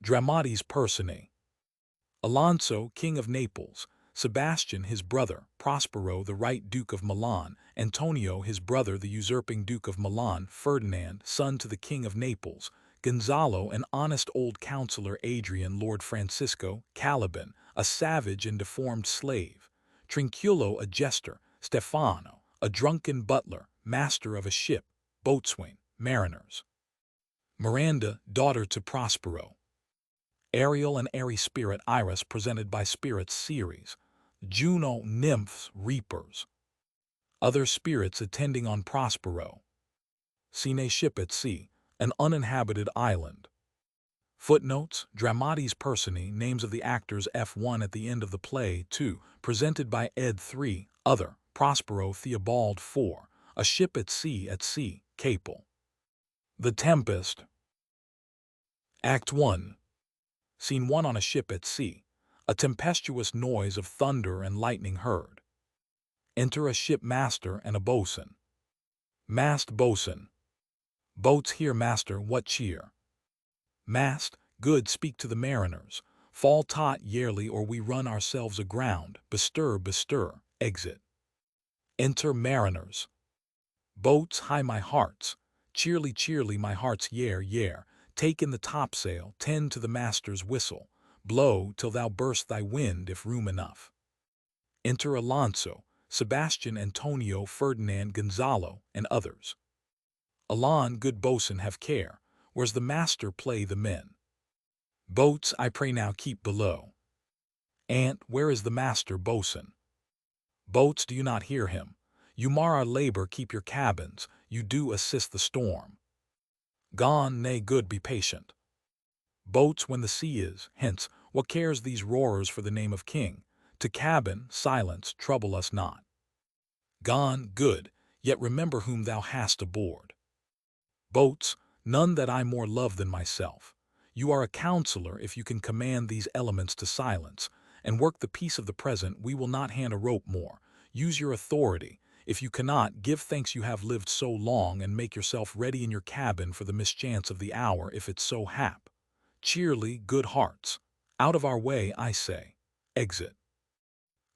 Dramatis Personae. Alonso, King of Naples, Sebastian his brother, Prospero the right Duke of Milan, Antonio his brother the usurping Duke of Milan, Ferdinand, son to the King of Naples, Gonzalo an honest old counselor, Adrian Lord Francisco, Caliban, a savage and deformed slave, Trinculo a jester, Stefano, a drunken butler, master of a ship, boatswain, mariners. Miranda, daughter to Prospero. Ariel and airy spirit Iris presented by Spirits series. Juno, nymphs, reapers. Other spirits attending on Prospero. Sine ship at sea, an uninhabited island. Footnotes, Dramatis Personae, names of the actors F1 at the end of the play 2, presented by Ed 3, other, Prospero Theobald 4, a ship at sea, Capel. The Tempest. Act 1. Scene 1 on a ship at sea, a tempestuous noise of thunder and lightning heard. Enter a ship master and a boatswain. Mast boatswain. Boats here, master, what cheer? Mast, good, speak to the mariners. Fall taut yearly or we run ourselves aground. Bestir, exit. Enter mariners. Boats, high my hearts. Cheerly my heart's yare. Take in the topsail, tend to the master's whistle. Blow till thou burst thy wind if room enough. Enter Alonso, Sebastian, Antonio, Ferdinand, Gonzalo, and others. Alon, good boatswain, have care. Where's the master, play the men? Boats, I pray now keep below. Ant, where is the master, boatswain? Boats, do you not hear him? You mar our labor, keep your cabins, you do assist the storm. Gone, nay, good, be patient. Boats, when the sea is, hence, what cares these roarers for the name of king? To cabin, silence, trouble us not. Gone, good, yet remember whom thou hast aboard. Boats, none that I more love than myself. You are a counselor if you can command these elements to silence, and work the peace of the present. We will not hand a rope more. Use your authority. If you cannot, give thanks you have lived so long, and make yourself ready in your cabin for the mischance of the hour if it so hap. Cheerly, good hearts. Out of our way, I say. Exit.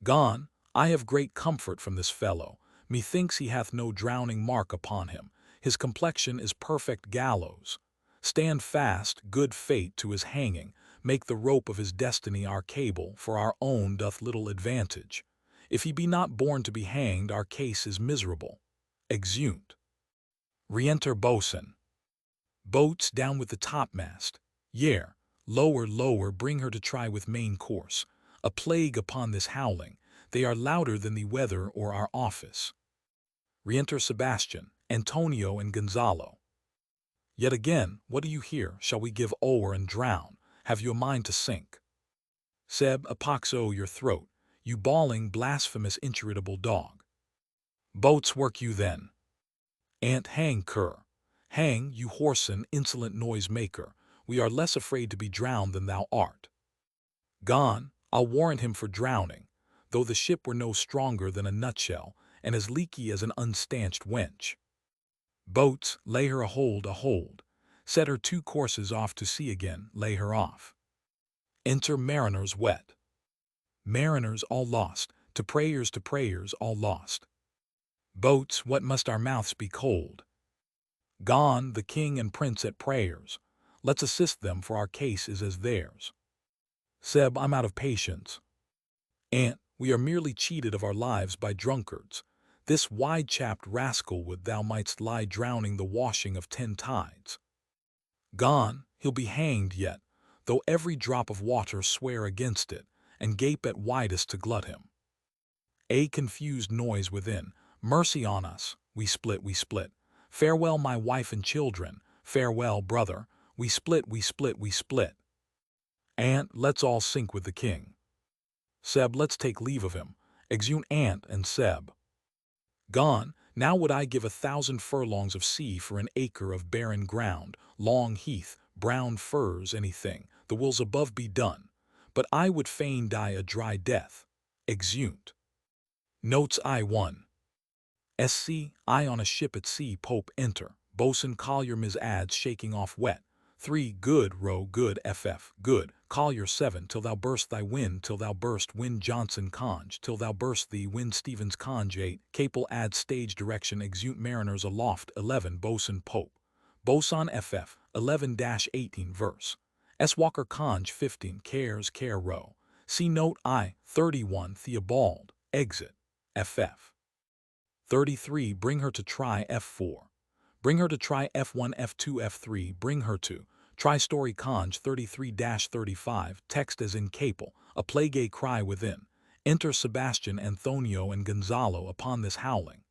Gone, I have great comfort from this fellow. Methinks he hath no drowning mark upon him. His complexion is perfect gallows. Stand fast, good fate, to his hanging. Make the rope of his destiny our cable, for our own doth little advantage. If he be not born to be hanged, our case is miserable. Exeunt. Re-enter boatswain. Boats, down with the topmast. Yare, lower, bring her to try with main course. A plague upon this howling. They are louder than the weather or our office. Re-enter Sebastian, Antonio, and Gonzalo. Yet again, what do you hear? Shall we give o'er and drown? Have you a mind to sink? Seb, a pox o' your throat, you bawling, blasphemous, incharitable dog. Boats, work you then. Ant, hang, cur. Hang, you whoreson, insolent noise maker. We are less afraid to be drowned than thou art. Gone, I'll warrant him for drowning, though the ship were no stronger than a nutshell, and as leaky as an unstanched wench. Boats, lay her a hold. Set her 2 courses off to sea again, lay her off. Enter mariners wet. Mariners all lost, to prayers, all lost. Boats, what must our mouths be cold? Gone, the king and prince at prayers. Let's assist them, for our case is as theirs. Seb, I'm out of patience. Ant, we are merely cheated of our lives by drunkards. This wide-chapped rascal would thou mightst lie drowning the washing of 10 tides. Gone, he'll be hanged yet, though every drop of water swear against it, and gape at widest to glut him. A confused noise within. Mercy on us, we split. Farewell my wife and children, farewell brother, we split. Ant, let's all sink with the king. Seb, let's take leave of him. Exeunt Ant and Seb. Gone, now would I give 1,000 furlongs of sea for an acre of barren ground, long heath, brown furze, anything, the wills above be done. But I would fain die a dry death. Exeunt. Notes I1. SC, I on a ship at sea, Pope, enter. Boatswain Collier, Ms. Ads shaking off wet. 3. Good, row, good, ff, good, Collier 7, till thou burst thy wind, till thou burst wind Johnson conge, till thou burst thee wind Stevens conge 8, Capel add stage direction exeunt mariners aloft 11. Boatswain Pope, bosun ff, 11-18 verse. S. Walker conge 15, cares, care row. See note I, 31. Theobald, exit, ff. 33. Bring her to try f4. Bring her to try f1, f2, f3, bring her to. Try story conge 33-35, text as in Capel, a plague cry within. Enter Sebastian, Antonio, and Gonzalo upon this howling.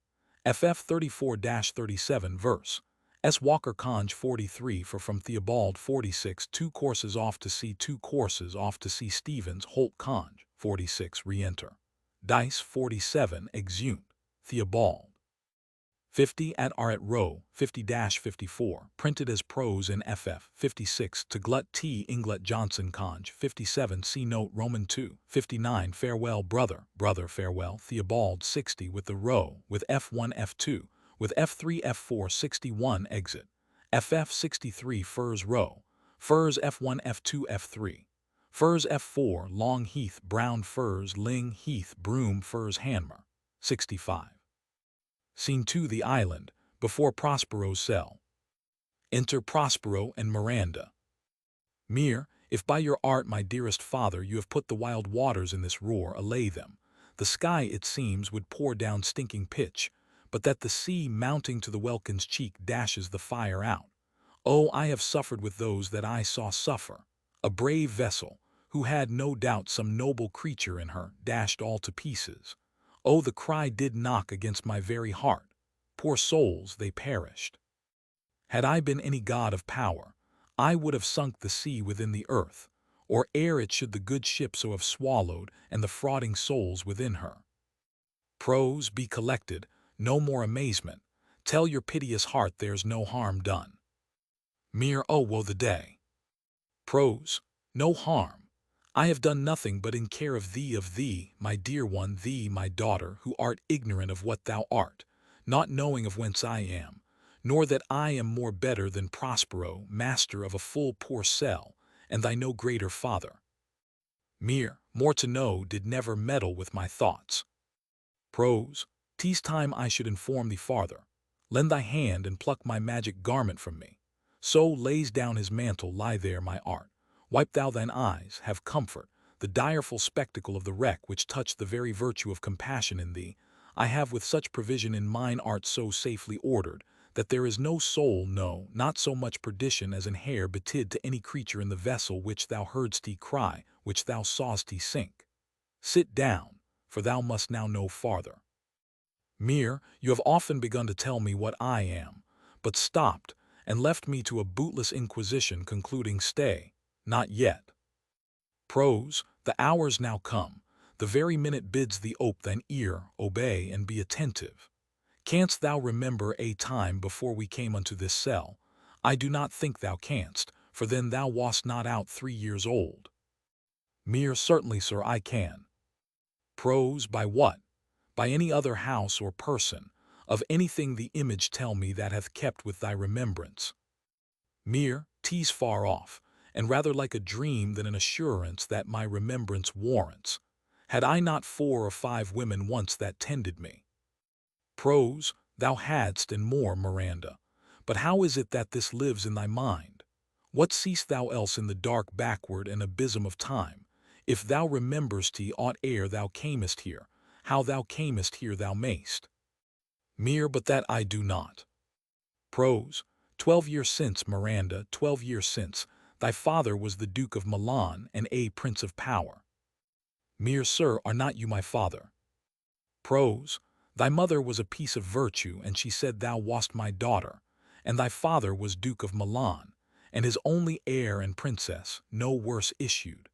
FF 34-37 verse. S. Walker conge 43 for from Theobald 46, 2 courses off to sea, 2 courses off to sea Stevens, Holt conge 46, re-enter. Dice 47, exeunt. Theobald. 50 at row 50-54, printed as prose in FF 56 to Glut T. Inglet Johnson conge 57 see note Roman 2 59 farewell brother farewell Theobald 60 with the row with F1 F2 with F3 F4 61 exit FF 63 furs row furs F1 F2 F3 furs F4 long heath brown furs ling heath broom furs Hanmer 65. Scene 2 the island, before Prospero's cell. Enter Prospero and Miranda. Mere, if by your art, my dearest father, you have put the wild waters in this roar, allay them. The sky, it seems, would pour down stinking pitch, but that the sea mounting to the welkin's cheek dashes the fire out. Oh, I have suffered with those that I saw suffer. A brave vessel, who had no doubt some noble creature in her, dashed all to pieces. Oh, the cry did knock against my very heart. Poor souls, they perished. Had I been any god of power, I would have sunk the sea within the earth, or ere it should the good ship so have swallowed, and the frauding souls within her. Prose, be collected, no more amazement. Tell your piteous heart there's no harm done. Mere, oh, woe the day. Prose, no harm. I have done nothing but in care of thee, my dear one, thee, my daughter, who art ignorant of what thou art, not knowing of whence I am, nor that I am more better than Prospero, master of a full poor cell, and thy no greater father. Mere, more to know, did never meddle with my thoughts. Prose, 'tis time I should inform thee farther. Lend thy hand and pluck my magic garment from me. So lays down his mantle, lie there, my art. Wipe thou thine eyes, have comfort, the direful spectacle of the wreck which touched the very virtue of compassion in thee, I have with such provision in mine art so safely ordered, that there is no soul, no, not so much perdition as an hair betid to any creature in the vessel which thou heardst cry, which thou saw'st sink. Sit down, for thou must now know farther. Mere, you have often begun to tell me what I am, but stopped, and left me to a bootless inquisition, concluding, stay, not yet. Prose, the hour's now come, the very minute bids thee ope thine ear, obey, and be attentive. Canst thou remember a time before we came unto this cell? I do not think thou canst, for then thou wast not out 3 years old. Mere, certainly, sir, I can. Prose, by what? By any other house or person, of anything the image tell me that hath kept with thy remembrance. Mere, 'tis far off, and rather like a dream than an assurance that my remembrance warrants. Had I not 4 or 5 women once that tended me? Prose, thou hadst, and more, Miranda. But how is it that this lives in thy mind? What seest thou else in the dark backward and abysm of time? If thou rememberst aught ere thou camest here, how thou camest here thou mayst. Mere, but that I do not. Prose, 12 years since, Miranda, 12 years since, thy father was the Duke of Milan and a prince of power. Mere, sir, are not you my father? Prose, thy mother was a piece of virtue, and she said thou wast my daughter, and thy father was Duke of Milan, and his only heir and princess, no worse issued.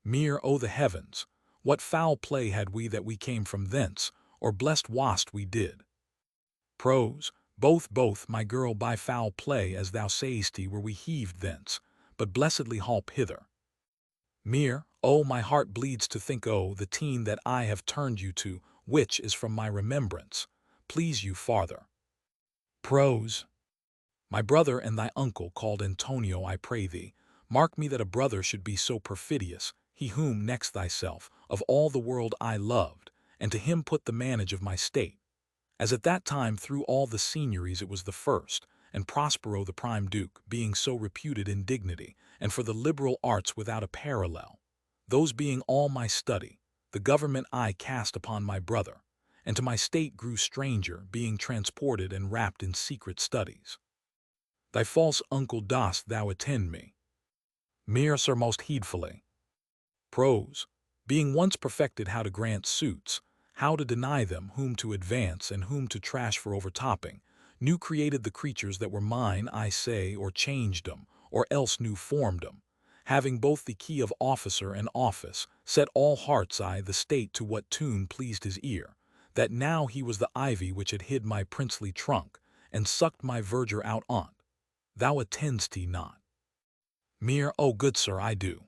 Mere, oh the heavens, what foul play had we that we came from thence, or blessed wast we did. Prose, both, my girl, by foul play, as thou say'st, were we heaved thence, but blessedly holp hither. Mere, oh, my heart bleeds to think, oh, the teen that I have turned you to, which is from my remembrance. Please you farther. Prose, My brother and thy uncle called Antonio, I pray thee, mark me that a brother should be so perfidious, he whom, next thyself, of all the world I loved, and to him put the manage of my state. As at that time through all the signories it was the first, and Prospero the prime duke, being so reputed in dignity, and for the liberal arts without a parallel. Those being all my study, the government I cast upon my brother, and to my state grew stranger, being transported and wrapped in secret studies. Thy false uncle dost thou attend me? Mere sir most heedfully. Prose, being once perfected how to grant suits, how to deny them, whom to advance and whom to trash for overtopping, new created the creatures that were mine, I say, or changed them, or else new formed them, having both the key of officer and office, set all hearts I the state to what tune pleased his ear, that now he was the ivy which had hid my princely trunk, and sucked my verdure out on't. Thou attend'st not. Mere, oh good sir, I do.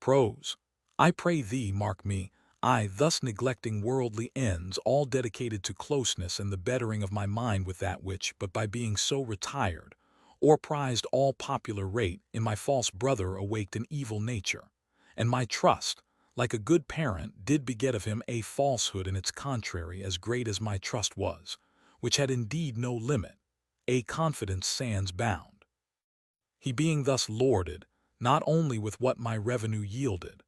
Prose, I pray thee mark me, I thus neglecting worldly ends all dedicated to closeness and the bettering of my mind with that which, but by being so retired, or prized all popular rate, in my false brother awaked an evil nature, and my trust, like a good parent, did beget of him a falsehood in its contrary as great as my trust was, which had indeed no limit, a confidence sans bound. He being thus lorded, not only with what my revenue yielded,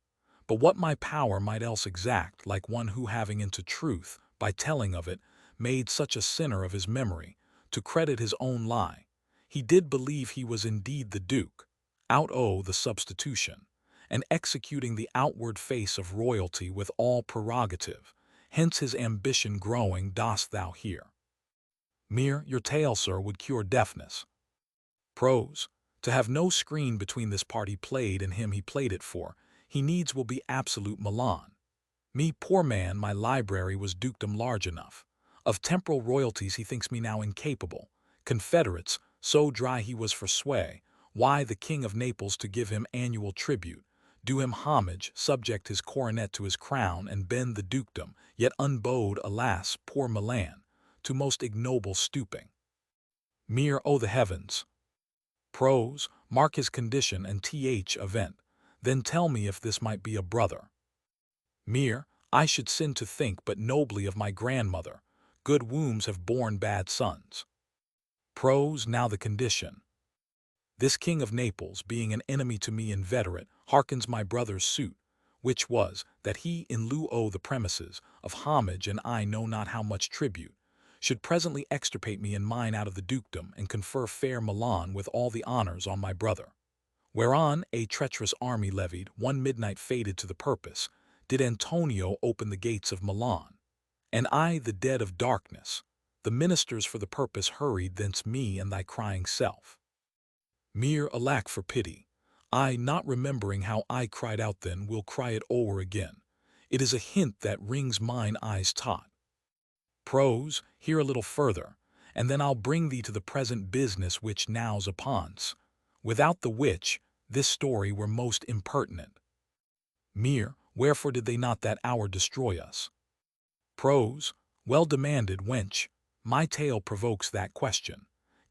but what my power might else exact, like one who having into truth, by telling of it, made such a sinner of his memory, to credit his own lie, he did believe he was indeed the Duke, out o' the substitution, and executing the outward face of royalty with all prerogative, hence his ambition growing, dost thou hear. Mere, your tale, sir, would cure deafness. Prose, to have no screen between this part he played and him he played it for, he needs will be absolute Milan. Me, poor man, my library was dukedom large enough. Of temporal royalties he thinks me now incapable. Confederates, so dry he was for sway, why the King of Naples to give him annual tribute, do him homage, subject his coronet to his crown, and bend the dukedom, yet unbowed, alas, poor Milan, to most ignoble stooping. Mere, oh the heavens! Prose, mark his condition and th event, then tell me if this might be a brother. Mere, I should sin to think but nobly of my grandmother, good wombs have borne bad sons. Prose, now the condition. This King of Naples, being an enemy to me inveterate, hearkens my brother's suit, which was, that he, in lieu o' the premises of homage and I know not how much tribute, should presently extirpate me and mine out of the dukedom and confer fair Milan with all the honors on my brother. Whereon a treacherous army levied, one midnight fated to the purpose, did Antonio open the gates of Milan. And I, the dead of darkness, the ministers for the purpose hurried thence me and thy crying self. Mere, alack for pity! I, not remembering how I cried out then, will cry it o'er again. It is a hint that rings mine eyes taut. Prose, hear a little further, and then I'll bring thee to the present business which now's upon's, without the which this story were most impertinent. Mere, wherefore did they not that hour destroy us? Prose, well demanded, wench, my tale provokes that question.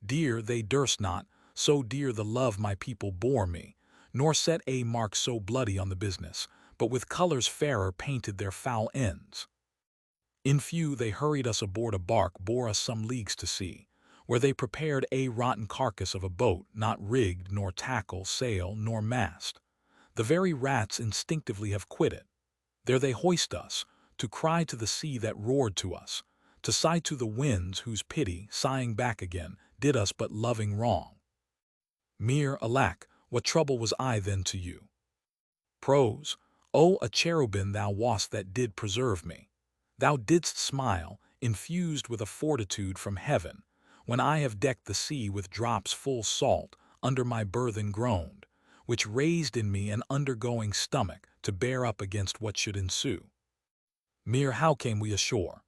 Dear they durst not, so dear the love my people bore me, nor set a mark so bloody on the business, but with colors fairer painted their foul ends. In few they hurried us aboard a bark bore us some leagues to sea, where they prepared a rotten carcass of a boat, not rigged, nor tackle, sail, nor mast. The very rats instinctively have quit it. There they hoist us, to cry to the sea that roared to us, to sigh to the winds whose pity, sighing back again, did us but loving wrong. Mere, alack, what trouble was I then to you? Prose, oh, a cherubin thou wast that did preserve me. Thou didst smile, infused with a fortitude from heaven, when I have decked the sea with drops full salt, under my burthen groaned, which raised in me an undergoing stomach to bear up against what should ensue. Mere, how came we ashore?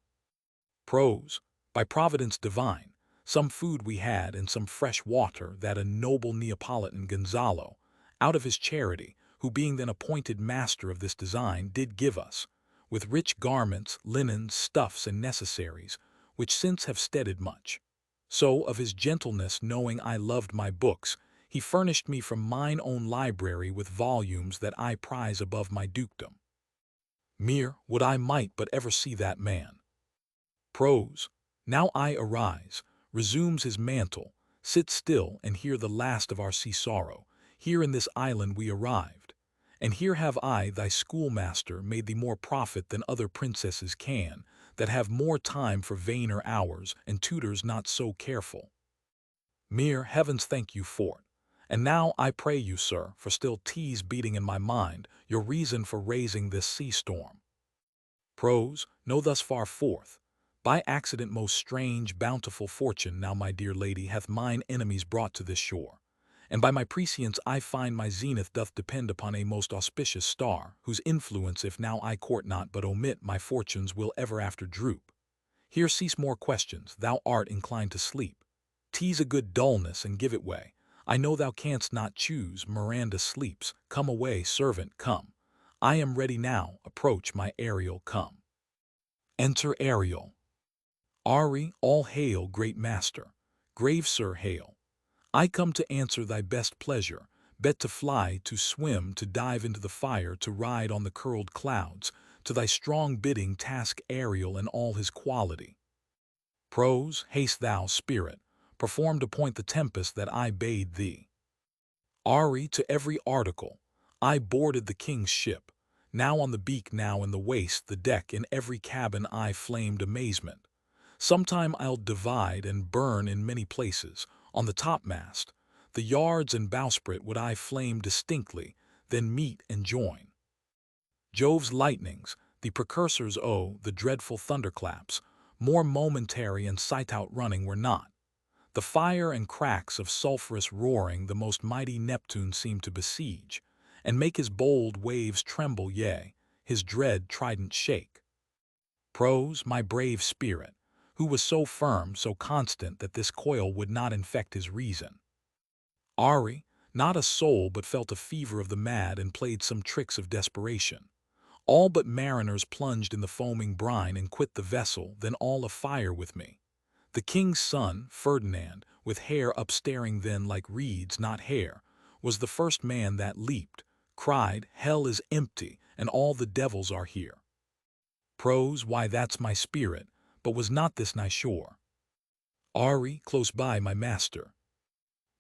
Prose, by providence divine, some food we had and some fresh water that a noble Neapolitan Gonzalo, out of his charity, who being then appointed master of this design, did give us, with rich garments, linens, stuffs, and necessaries, which since have steaded much. So of his gentleness, knowing I loved my books, he furnished me from mine own library with volumes that I prize above my dukedom. Mere would I might but ever see that man. Prose. Now I arise, resumes his mantle, sit still and hear the last of our sea sorrow. Here in this island we arrived, and here have I, thy schoolmaster, made thee more profit than other princesses can, that have more time for vainer hours, and tutors not so careful. Mere heavens thank you for't. And now I pray you, sir, for still teas beating in my mind, your reason for raising this sea storm. Prose. Know thus far forth. By accident most strange, bountiful fortune now my dear lady hath mine enemies brought to this shore. And by my prescience I find my zenith doth depend upon a most auspicious star, whose influence if now I court not but omit my fortunes will ever after droop. Here cease more questions, thou art inclined to sleep. Tease a good dullness and give it way. I know thou canst not choose, Miranda sleeps. Come away, servant, come. I am ready now, approach my Ariel, come. Enter Ariel. Ari, all hail, great master. Grave sir, hail. I come to answer thy best pleasure, bet to fly, to swim, to dive into the fire, to ride on the curled clouds, to thy strong bidding task Ariel and all his quality. Prose. Haste thou, spirit, perform to point the tempest that I bade thee. Ari, to every article. I boarded the king's ship. Now on the beak, now in the waist, the deck, in every cabin I flamed amazement. Sometime I'll divide and burn in many places. On the topmast, the yards and bowsprit would I flame distinctly, then meet and join. Jove's lightnings, the precursors the dreadful thunderclaps, more momentary and sight-outrunning were not. The fire and cracks of sulphurous roaring the most mighty Neptune seemed to besiege, and make his bold waves tremble, yea, his dread trident shake. Prose. My brave spirit, who was so firm, so constant that this coil would not infect his reason. Ari. Not a soul but felt a fever of the mad and played some tricks of desperation. All but mariners plunged in the foaming brine and quit the vessel, then all afire with me. The king's son, Ferdinand, with hair upstaring then like reeds, not hair, was the first man that leaped, cried, hell is empty, and all the devils are here. Prose. Why, that's my spirit, but was not this nigh shore? Ari. Close by, my master.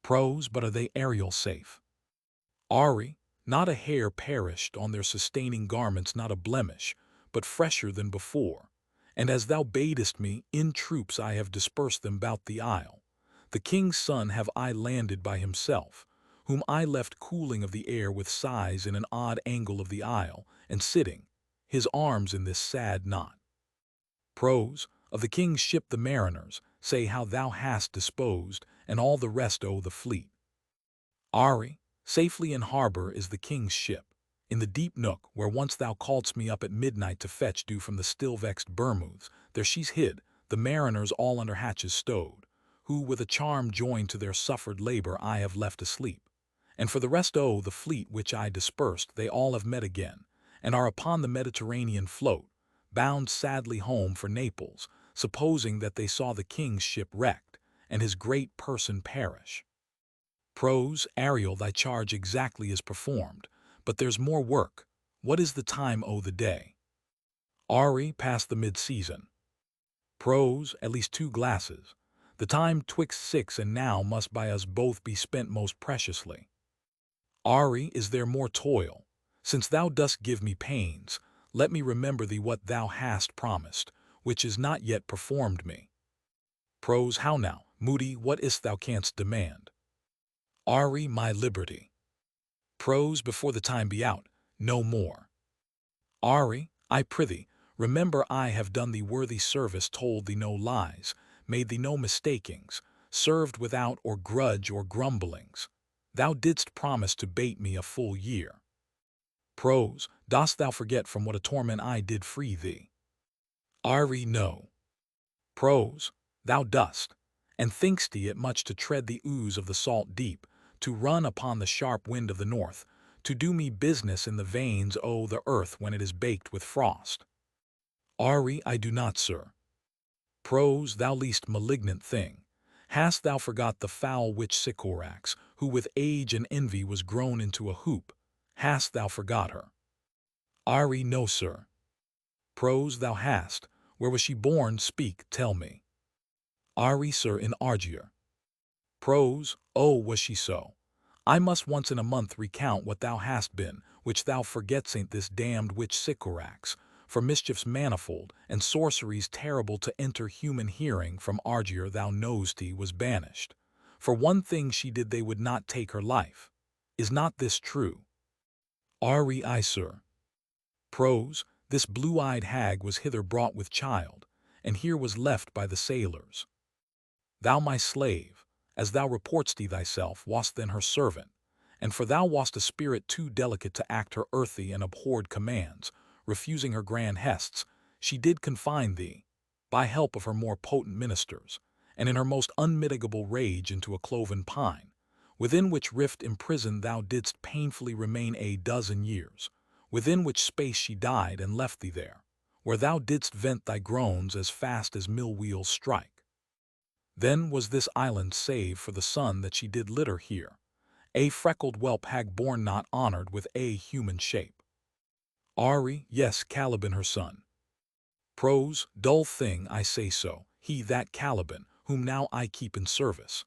Prose. But are they Ariel safe? Ari. Not a hair perished on their sustaining garments, not a blemish, but fresher than before. And as thou badest me, in troops I have dispersed them about the isle. The king's son have I landed by himself, whom I left cooling of the air with sighs in an odd angle of the isle, and sitting, his arms in this sad knot. Prose. Of the king's ship the mariners, say how thou hast disposed, and all the rest the fleet. Ari. Safely in harbor is the king's ship, in the deep nook where once thou calledst me up at midnight to fetch dew from the still-vexed Bermuths, there she's hid, the mariners all under hatches stowed, who with a charm joined to their suffered labor I have left asleep. And for the rest the fleet which I dispersed they all have met again, and are upon the Mediterranean float, bound sadly home for Naples, supposing that they saw the king's ship wrecked, and his great person perish. Prose. Ariel, thy charge exactly is performed, but there's more work. What is the time the day? Ari. Past the mid-season. Prose. At least 2 glasses. The time 'twixt 6 and now must by us both be spent most preciously. Ari. Is there more toil? Since thou dost give me pains, let me remember thee what thou hast promised, which is not yet performed me. Prose. How now, moody, what is't thou canst demand? Ari. My liberty. Prose. Before the time be out, no more. Ari. I prithee, remember I have done thee worthy service, told thee no lies, made thee no mistakings, served without or grudge or grumblings. Thou didst promise to bate me a full year. Prose. Dost thou forget from what a torment I did free thee? Ari. No. Prose. Thou dost, and think'st thee it much to tread the ooze of the salt deep, to run upon the sharp wind of the north, to do me business in the veins the earth when it is baked with frost? Ari. I do not, sir. Prose. Thou least malignant thing, Hast thou forgot the foul witch Sycorax, who with age and envy was grown into a hoop? Hast thou forgot her? Ari, no, sir. Prose, thou hast. Where was she born? Speak, tell me. Ari, sir, in Argier. Prose, oh, was she so? I must once in a month recount what thou hast been, which thou forget'st this damned witch Sycorax, for mischiefs manifold, and sorceries terrible to enter human hearing from Argier thou know'st was banished. For one thing she did they would not take her life. Is not this true? Ari, I, sir. Prose, this blue-eyed hag was hither brought with child, and here was left by the sailors. Thou, my slave, as thou report'st thyself, wast then her servant, and for thou wast a spirit too delicate to act her earthy and abhorred commands, refusing her grand hests, she did confine thee, by help of her more potent ministers, and in her most unmitigable rage into a cloven pine, within which rift imprisoned thou didst painfully remain 12 years, within which space she died and left thee there, where thou didst vent thy groans as fast as mill-wheels strike. Then was this island saved for the son that she did litter here, a freckled whelp hag born not honored with a human shape. Ari, yes, Caliban her son. Prose, dull thing, I say so, he that Caliban, whom now I keep in service.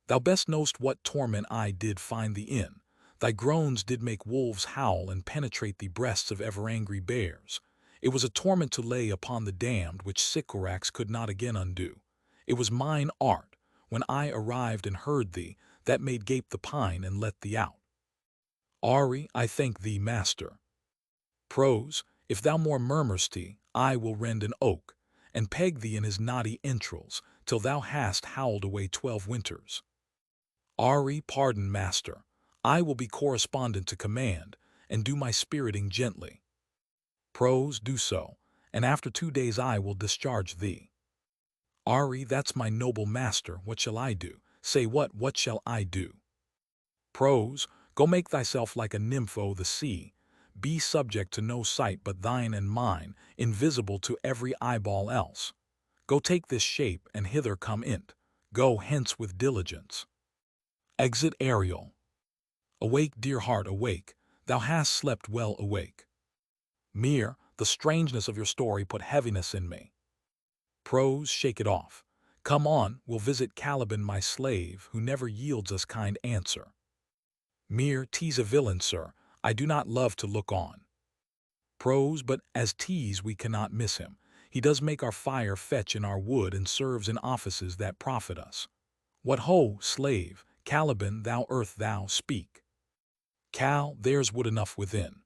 Thou best know'st what torment I did find thee in. Thy groans did make wolves howl and penetrate the breasts of ever-angry bears. It was a torment to lay upon the damned which Sycorax could not again undo. It was mine art, when I arrived and heard thee, that made gape the pine and let thee out. Ari, I thank thee, master. Prose, if thou more murmur'st, I will rend an oak, and peg thee in his knotty entrails, till thou hast howled away 12 winters. Ari, pardon, master. I will be correspondent to command, and do my spiriting gently. Prose, do so, and after 2 days I will discharge thee. Ari, that's my noble master, what shall I do? Say what shall I do? Prose, go make thyself like a nymph o' the sea, be subject to no sight but thine and mine, invisible to every eyeball else. Go take this shape, and hither come in't. Go hence with diligence. Exit Ariel. Awake, dear heart, awake, thou hast slept well, awake. Mere, the strangeness of your story put heaviness in me. Prose, shake it off. Come on, we'll visit Caliban my slave, who never yields us kind answer. Mere, 'tis a villain, sir, I do not love to look on. Prose, but as 'tis we cannot miss him. He does make our fire fetch in our wood and serves in offices that profit us. What ho, slave, Caliban, thou earth thou, speak. Cal, there's wood enough within.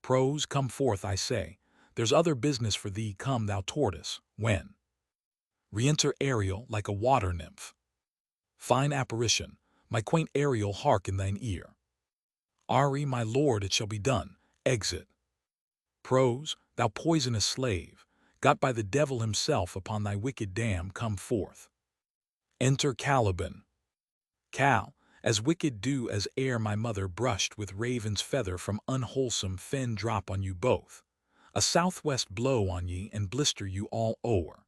Prose, come forth, I say. There's other business for thee, come thou tortoise, when? Re-enter Ariel like a water nymph. Fine apparition, my quaint Ariel, hark in thine ear. Ari, my lord, it shall be done, exit. Prose, thou poisonous slave, got by the devil himself upon thy wicked dam, come forth. Enter Caliban. Cal, as wicked do as ere my mother brushed with raven's feather from unwholesome fen drop on you both. A southwest blow on ye and blister you all o'er.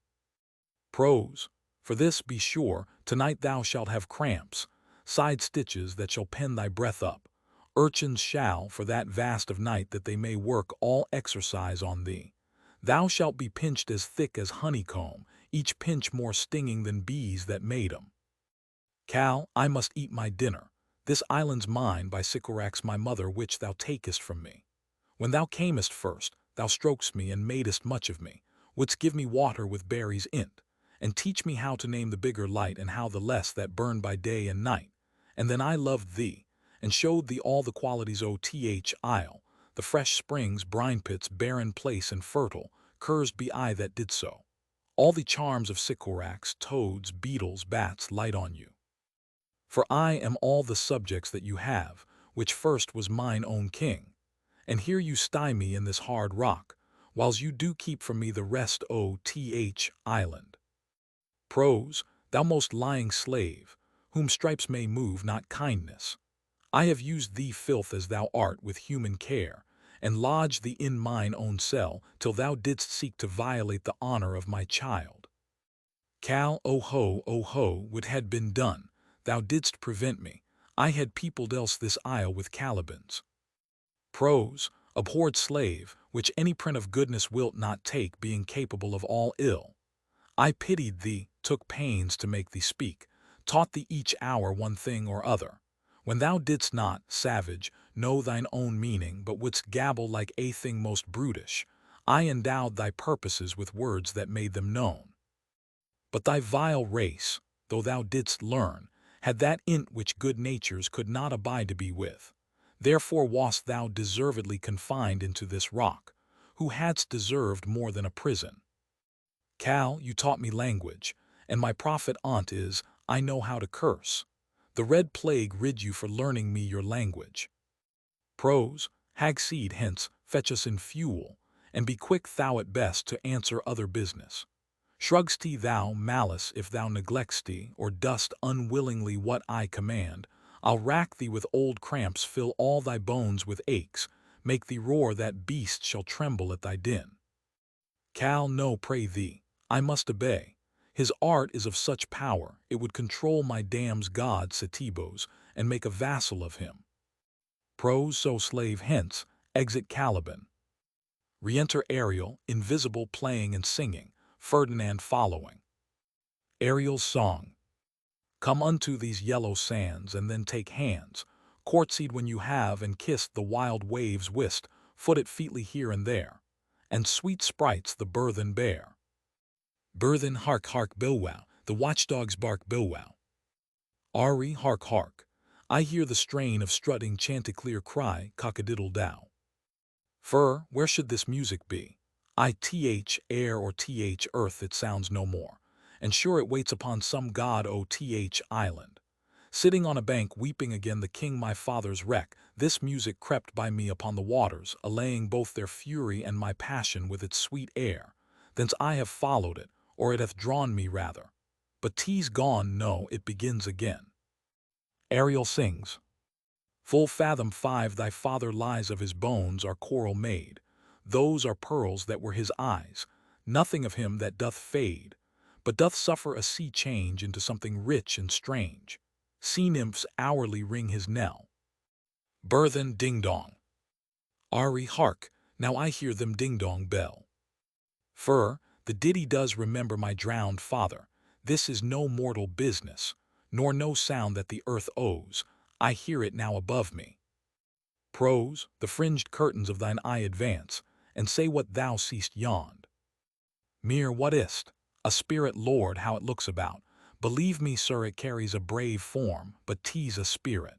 Prose, for this be sure, tonight thou shalt have cramps, side stitches that shall pen thy breath up. Urchins shall, for that vast of night that they may work all exercise on thee. Thou shalt be pinched as thick as honeycomb, each pinch more stinging than bees that made 'em. Cal, I must eat my dinner. This island's mine by Sycorax my mother, which thou takest from me. When thou camest first, thou strokest me and madest much of me, wouldst give me water with berries in't, and teach me how to name the bigger light and how the less that burn by day and night. And then I loved thee, and showed thee all the qualities o' th isle, the fresh springs, brine pits, barren place and fertile, cursed be I that did so. All the charms of Sycorax, toads, beetles, bats, light on you. For I am all the subjects that you have, which first was mine own king. And here you sty me in this hard rock, whiles you do keep from me the rest o' th island. Prose, thou most lying slave, whom stripes may move, not kindness. I have used thee filth as thou art with human care, and lodged thee in mine own cell, till thou didst seek to violate the honor of my child. Cal, oh ho, what had been done, thou didst prevent me, I had peopled else this isle with Calibans. Prose, abhorred slave, which any print of goodness wilt not take, being capable of all ill. I pitied thee, took pains to make thee speak, taught thee each hour one thing or other. When thou didst not, savage, know thine own meaning, but wouldst gabble like a thing most brutish, I endowed thy purposes with words that made them known. But thy vile race, though thou didst learn, had that int which good natures could not abide to be with. Therefore wast thou deservedly confined into this rock, who hadst deserved more than a prison. Cal, you taught me language, and my profit on't is, I know how to curse. The red plague rid you for learning me your language. Prose, hag seed hence, fetch us in fuel, and be quick thou at best to answer other business. Shrugst thou malice if thou neglect'st or dost unwillingly what I command, I'll rack thee with old cramps, fill all thy bones with aches, make thee roar that beasts shall tremble at thy din. Cal, no, pray thee, I must obey. His art is of such power, it would control my dam's god Setebos, and make a vassal of him. Prose, so slave hence, exit Caliban. Re-enter Ariel, invisible, playing and singing, Ferdinand following. Ariel's song. Come unto these yellow sands, and then take hands, courtsied when you have, and kissed the wild waves whist, foot it featly here and there, and sweet sprites the burthen bear. Burthen, hark, hark, bow-wow, the watchdogs bark, bow-wow. Ari, hark, hark, I hear the strain of strutting chanticleer cry, cock-a-diddle-dow. Fur, where should this music be? Air or earth, it sounds no more, and sure it waits upon some god island. Sitting on a bank weeping again the king my father's wreck, this music crept by me upon the waters, allaying both their fury and my passion with its sweet air. Thence I have followed it, or it hath drawn me rather. But 'tis gone, no, it begins again. Ariel sings. Full fathom 5 thy father lies, of his bones are coral made. Those are pearls that were his eyes, nothing of him that doth fade, but doth suffer a sea change into something rich and strange. Sea nymphs hourly ring his knell. Burthen, ding-dong. Ari, hark, now I hear them ding-dong bell. Fur, the ditty does remember my drowned father. This is no mortal business, nor no sound that the earth owes. I hear it now above me. Prose, the fringed curtains of thine eye advance, and say what thou seest yond. Mere, what is't? A spirit, Lord, how it looks about. Believe me, sir, it carries a brave form, but 'tis a spirit.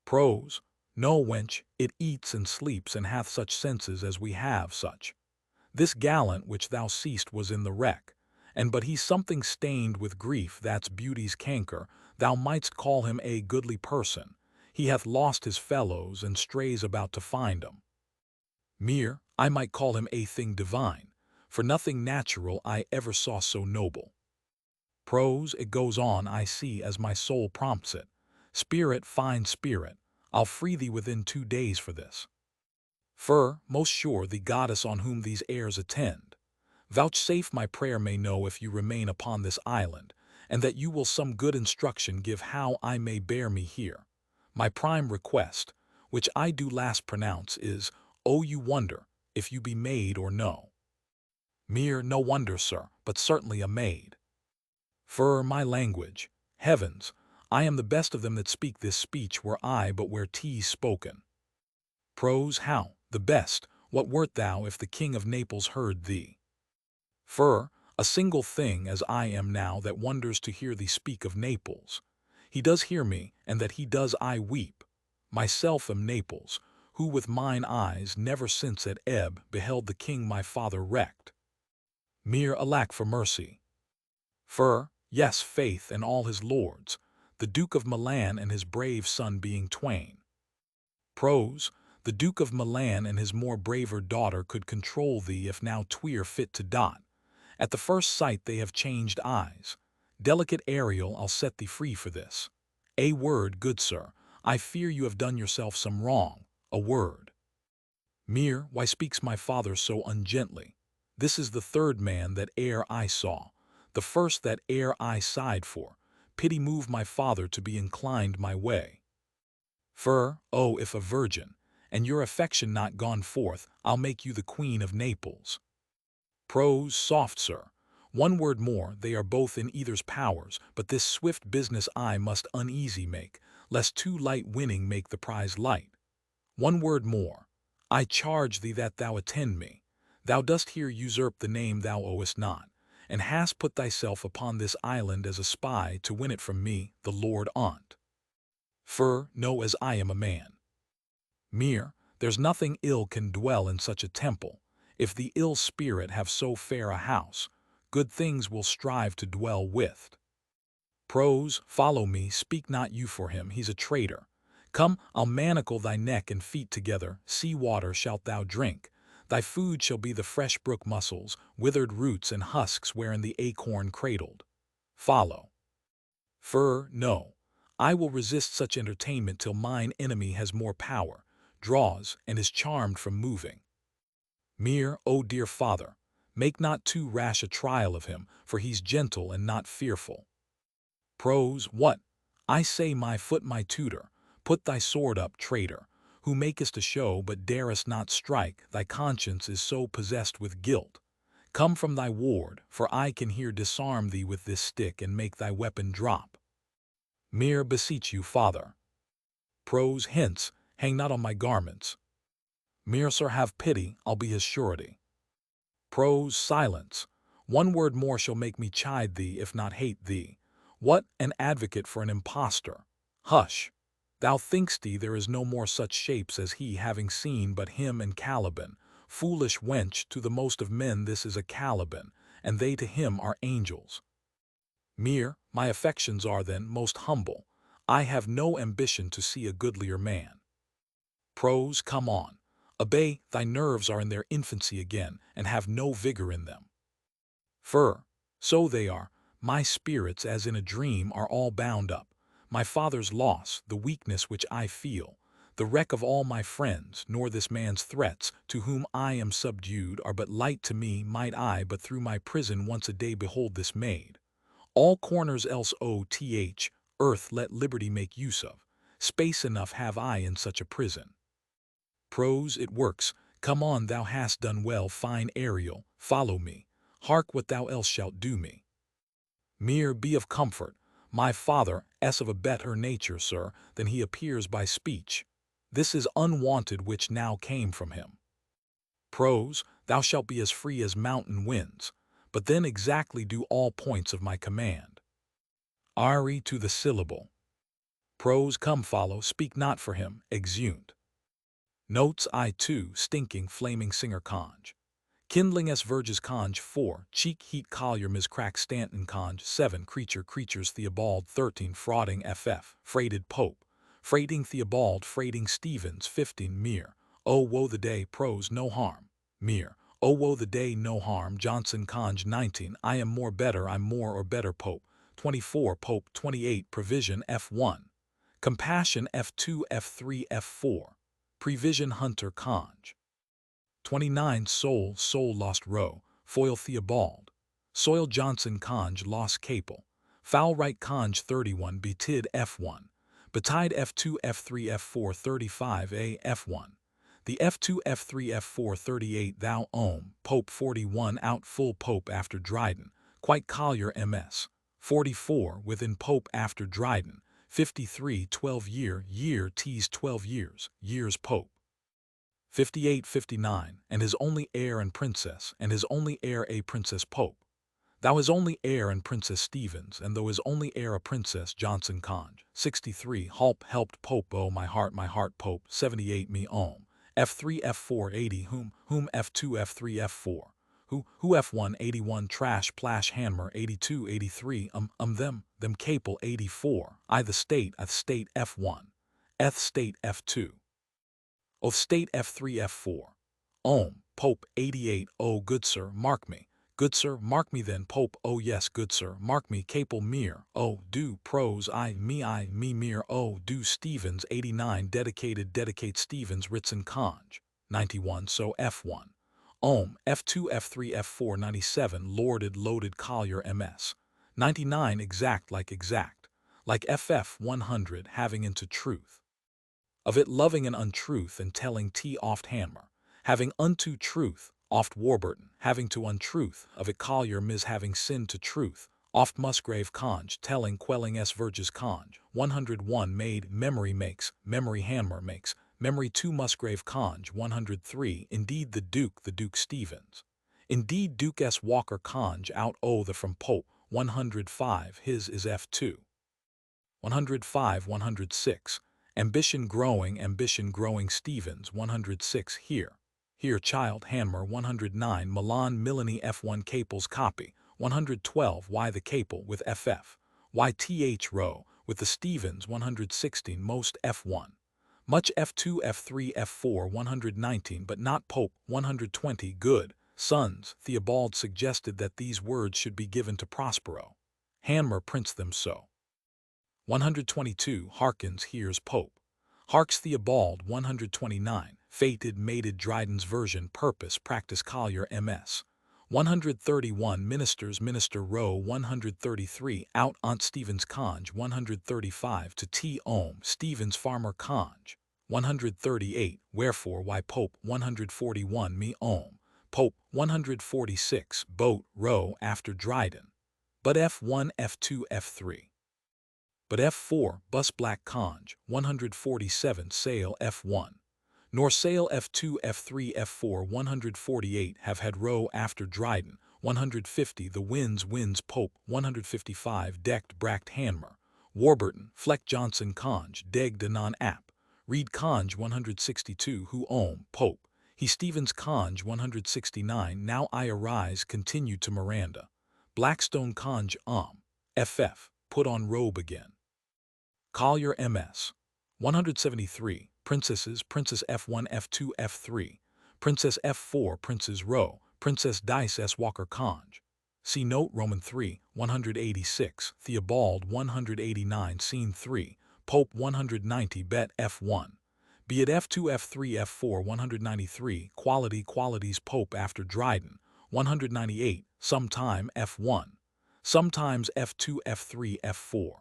Prose, no, wench, it eats and sleeps and hath such senses as we have such. This gallant which thou seest was in the wreck, and but he's something stained with grief, that's beauty's canker. Thou mightst call him a goodly person. He hath lost his fellows and strays about to find 'em. Mere, I might call him a thing divine, for nothing natural I ever saw so noble. Prose, it goes on, I see, as my soul prompts it. Spirit, fine spirit, I'll free thee within 2 days for this. Fur, most sure the goddess on whom these airs attend. Vouchsafe my prayer may know if you remain upon this island, and that you will some good instruction give how I may bear me here. My prime request, which I do last pronounce, is, oh, you wonder, if you be maid or no. Mere, no wonder, sir, but certainly a maid. Fur, my language, heavens, I am the best of them that speak this speech were I but where 'tis spoken. Prose, how, the best, what wert thou if the King of Naples heard thee? Fur, a single thing as I am now that wonders to hear thee speak of Naples. He does hear me, and that he does I weep. Myself am Naples, who with mine eyes never since at ebb beheld the king my father wrecked. Mere, alack for mercy. Fur, yes, faith, and all his lords, the Duke of Milan and his brave son being twain. Prose, the Duke of Milan and his more braver daughter could control thee if now tweer fit to dot. At the first sight they have changed eyes. Delicate Ariel, I'll set thee free for this. A word, good sir, I fear you have done yourself some wrong, a word. Mere, why speaks my father so ungently? This is the 3rd man that e'er I saw. the first that e'er I sighed for, pity move my father to be inclined my way. For, oh, if a virgin, and your affection not gone forth, I'll make you the Queen of Naples. Prose, soft sir, one word more, they are both in either's powers, but this swift business I must uneasy make, lest too light winning make the prize light. One word more, I charge thee that thou attend me. Thou dost here usurp the name thou owest not, and hast put thyself upon this island as a spy to win it from me, the Lord On't. For, know as I am a man. Mere, there's nothing ill can dwell in such a temple. If the ill spirit have so fair a house, good things will strive to dwell with. Prose, follow me, speak not you for him, he's a traitor. Come, I'll manacle thy neck and feet together, sea water shalt thou drink. Thy food shall be the fresh brook mussels, withered roots and husks wherein the acorn cradled. Follow. For, no, I will resist such entertainment till mine enemy has more power, draws, and is charmed from moving. Mere, O dear father, make not too rash a trial of him, for he's gentle and not fearful. Prose, what? I say my foot my tutor, put thy sword up, traitor, who makest a show but darest not strike, thy conscience is so possessed with guilt. Come from thy ward, for I can here disarm thee with this stick and make thy weapon drop. Mere, beseech you, father. Prose, hence, hang not on my garments. Mere, sir, have pity, I'll be his surety. Prose, silence. One word more shall make me chide thee, if not hate thee. What, an advocate for an impostor? Hush! Thou think'st thee there is no more such shapes as he, having seen but him and Caliban. Foolish wench, to the most of men this is a Caliban, and they to him are angels. Mere, my affections are then most humble. I have no ambition to see a goodlier man. Prose, come on. Obey, thy nerves are in their infancy again, and have no vigor in them. For, so they are, my spirits as in a dream are all bound up, my father's loss, the weakness which I feel, the wreck of all my friends, nor this man's threats, to whom I am subdued, are but light to me, might I but through my prison once a day behold this maid. All corners else earth let liberty make use of, space enough have I in such a prison. Prose, it works, come on, thou hast done well, fine Ariel, follow me, hark what thou else shalt do me. Mere, be of comfort, my father is of a better nature, sir, than he appears by speech. This is unwonted which now came from him. Prose, thou shalt be as free as mountain winds, but then exactly do all points of my command. Ari to the syllable. Prose, come follow, speak not for him, exeunt. Notes I too, stinking, flaming singer conj. Kindling s verges conj 4, cheek heat collier Ms. crack Stanton conj 7, creatures Theobald 13, frauding ff, freighted Pope, freighting Theobald, freighting Stevens 15, mere, oh woe the day, prose, no harm, mere, oh woe the day, no harm, Johnson conj 19, I am more better, I'm more or better Pope, 24, Pope 28, provision f1, compassion f2, f3, f4, prevision hunter conj. 29, soul lost row, foil Theobald, soil Johnson conj lost capel, foul right conj 31, betid f1, betide f2, f3, f4, 35, a f1, the f2, f3, f4, 38, thou ohm, Pope 41, out full Pope after Dryden, quite collier ms, 44, within Pope after Dryden, 53, 12 year tease 12 years Pope. 58, 59, and his only heir and princess, and his only heir a princess Pope. Thou his only heir and princess Stevens, and though his only heir a princess Johnson conj. 63, helped Pope, oh my heart Pope. 78, me ohm. F3, F4, 80, whom F2, F3, F4. Who F1, 81, trash plash hammer, 82, 83, them capel, 84, I the state F1, state F2. O state F3, F4. Ohm, Pope 88, oh good sir, mark me. Good sir, mark me then, Pope, oh yes, good sir, mark me, capel mere, oh, do, prose, me mere, oh, do, Stevens, 89, dedicate Stevens, Ritson conj, 91, so F1. F2 F3 F4 97 lorded loaded collier MS 99 exact like FF 100 having into truth of it loving an untruth and telling T oft hammer having unto truth oft Warburton having to untruth of it collier mis having sinned to truth oft Musgrave conge telling quelling s verges conge 101 made memory makes memory hammer makes memory 2 Musgrave conge 103 indeed the Duke Stevens indeed Duke S Walker conge out the from Pope 105 his is F2 105 106 ambition growing Stevens 106 here child hammer 109 Milan Milani F1 Caples copy 112 Y the Caple with FF YTH row with the Stevens 116 most F1 much F2 F3 F4 119 but not Pope 120 good sons Theobald suggested that these words should be given to Prospero Hammer prints them so 122 Harkins hears Pope Harks Theobald 129 fated mated Dryden's version purpose practice collier MS 131 Minister row 133 out Aunt Stevens conge 135 to T Ohm Stevens farmer conge 138 wherefore why Pope 141 me Ohm Pope 146 boat row after Dryden but F1 F2 F3 but F4 bus black conge 147 sail F1 nor sail F2 F3 F4 148 have had row after Dryden 150 the winds Pope 155 decked bracked Hanmer Warburton Fleck Johnson conge deg de non app Reed conge 162 who Ohm Pope he Stevens conge 169 now I arise continued to Miranda Blackstone conge FF put on robe again Collier MS 173 Princesses Princess F1 F2 F3 Princess F4 Princes row Princess Dice S Walker conge see note Roman 3 186 Theobald 189 scene 3 Pope 190 bet F1 be it F2 F3 F4 193 qualities Pope after Dryden 198 sometime F1 sometimes F2 F3 F4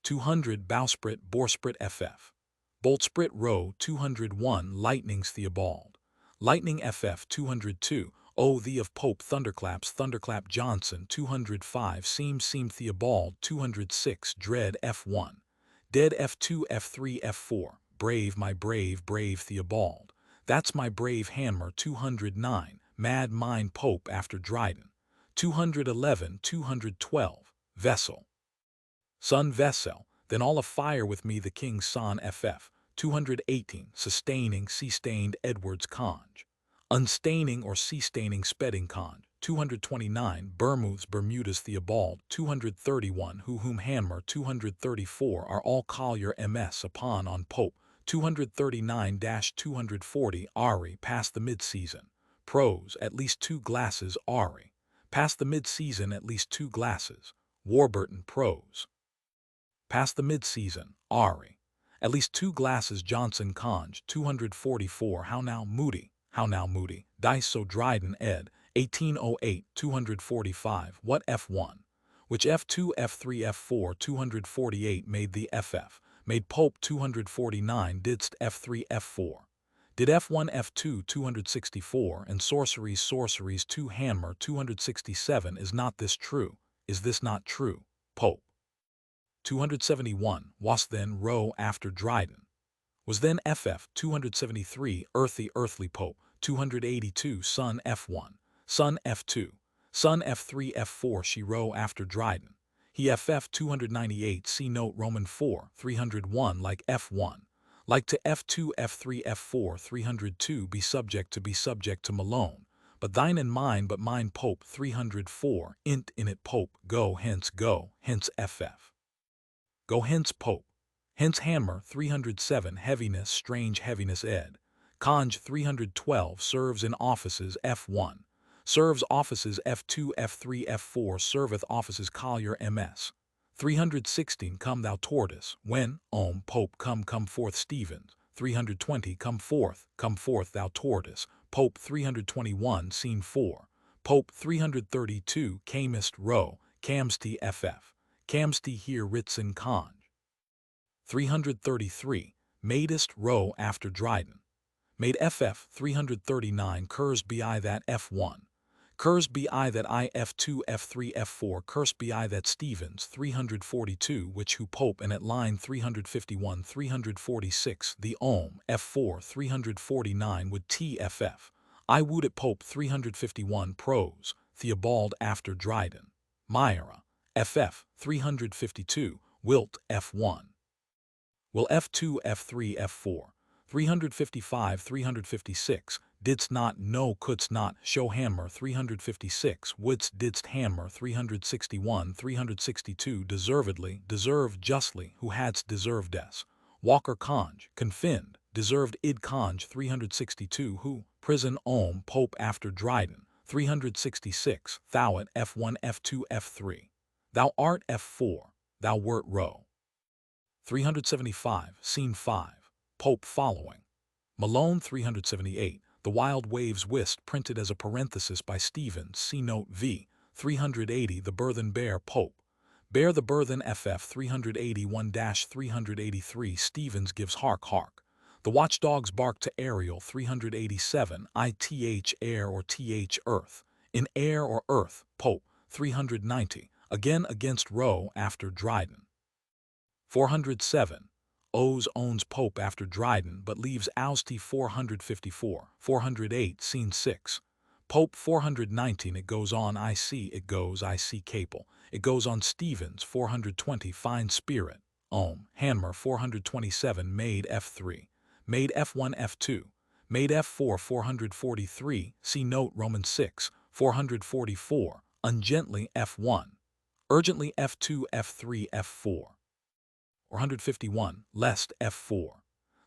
200 Bowsprit Borsprit FF Boltsprit row 201 Lightnings Theobald Lightning FF 202 O thee of Pope Thunderclap Johnson 205 Seam Theobald 206 Dread F1 Dead F2 F3 F4 Brave my brave Theobald that's my brave Hammer 209 Mad Mind Pope after Dryden 211 212 Vessel Son Vessel, then all afire with me the King's son FF, 218 Sustaining sea-stained Edward's conge, Unstaining or sea-staining Spedding conge, 229 Bermuda's Theobald, 231 whom Hammer, 234 are all collier MS upon on Pope, 239-240 Ari past the mid-season, prose at least 2 glasses Ari, past the mid-season at least 2 glasses, Warburton prose. Past the mid-season, Ari. At least 2 glasses Johnson conge, 244 How now Moody, Dice so Dryden ed, 1808, 245 What F1? Which F2 F3 F4 248 made the FF, made Pope 249 didst F3 F4. Did F1 F2 264 and sorceries 2 Hammer 267 is not this true, is this not true, Pope? 271 was then row after Dryden. Was then FF 273 earthly Pope 282 Son F1, Son F2, Son F3 F4 she row after Dryden. He FF 298 see note Roman 4 301 like F1. Like to F2 F3 F4 302 be subject to Malone. But thine and mine but mine Pope 304 int in it Pope go hence FF. Go hence Pope, hence Hammer 307 heaviness strange heaviness ed, conge 312 serves in offices F1, serves offices F2 F3 F4 serveth offices collier MS, 316 come thou tortoise, when, Pope come forth Stevens, 320 come forth, thou tortoise, Pope 321 Scene 4, Pope 332 Camest Row, Camsti ff, Camsti here Ritson Conj. 333 Madest Row after Dryden, Made ff 339 Curs bi that f1, Curs bi that I f2 f3 f4 Curs bi that Stevens 342 which who Pope and at line 351 346 the Ohm f4 349 would tff I would at Pope 351 Prose Theobald after Dryden, Myra ff 352 Wilt f1 will f2 f3 f4 355 356 didst not know couldst not show hammer 356 wouldst didst hammer 361 362 deservedly deserved justly who hadst deserved des Walker Conj confined deserved id Conj 362 who prison Ohm Pope after Dryden 366 thou at f1 f2 f3 thou art f4 thou wert row 375 Scene 5 Pope following Malone 378 The Wild Waves Whist printed as a parenthesis by Stevens see note v 380 The Burthen Bear Pope Bear the Burthen ff 381-383 Stevens gives hark hark The Watchdogs bark to Ariel 387 ith air or th earth in air or earth Pope 390 again against Row after Dryden 407 O's owns Pope after Dryden but leaves Ousti 454 408 Scene 6 Pope 419 It goes on I see Capel it goes on Stevens 420 Fine Spirit Ohm Hanmer 427 Made f3 Made f1 f2 Made f4 443 see note Roman 6 444 Ungently f1 Urgently f2 f3 f4 451 Lest f4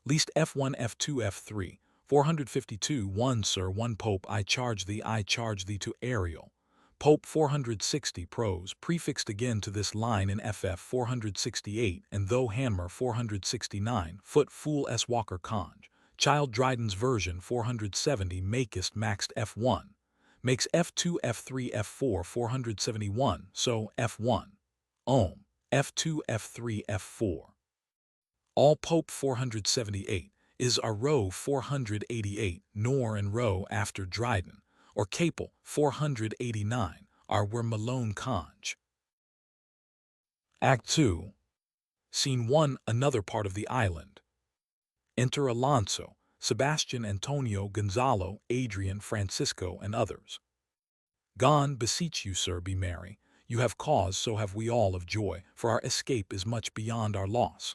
Least f1 f2 f3 452 1 Sir 1 Pope I charge thee to Ariel Pope 460 Prose prefixed again to this line in ff 468 and though Hanmer 469 Foot Fool S Walker Conj Child Dryden's version 470 Makest maxed f1 makes f2 f3 f4 471 so f1 Ohm f2 f3 f4 all Pope 478 is a row 488 nor and row after Dryden or Capel 489 are where Malone Conj. Act 2 Scene 1 Another part of the island. Enter Alonso, Sebastian, Antonio, Gonzalo, Adrian, Francisco, and others. Gone, beseech you, sir, be merry. You have cause, so have we all of joy, for our escape is much beyond our loss.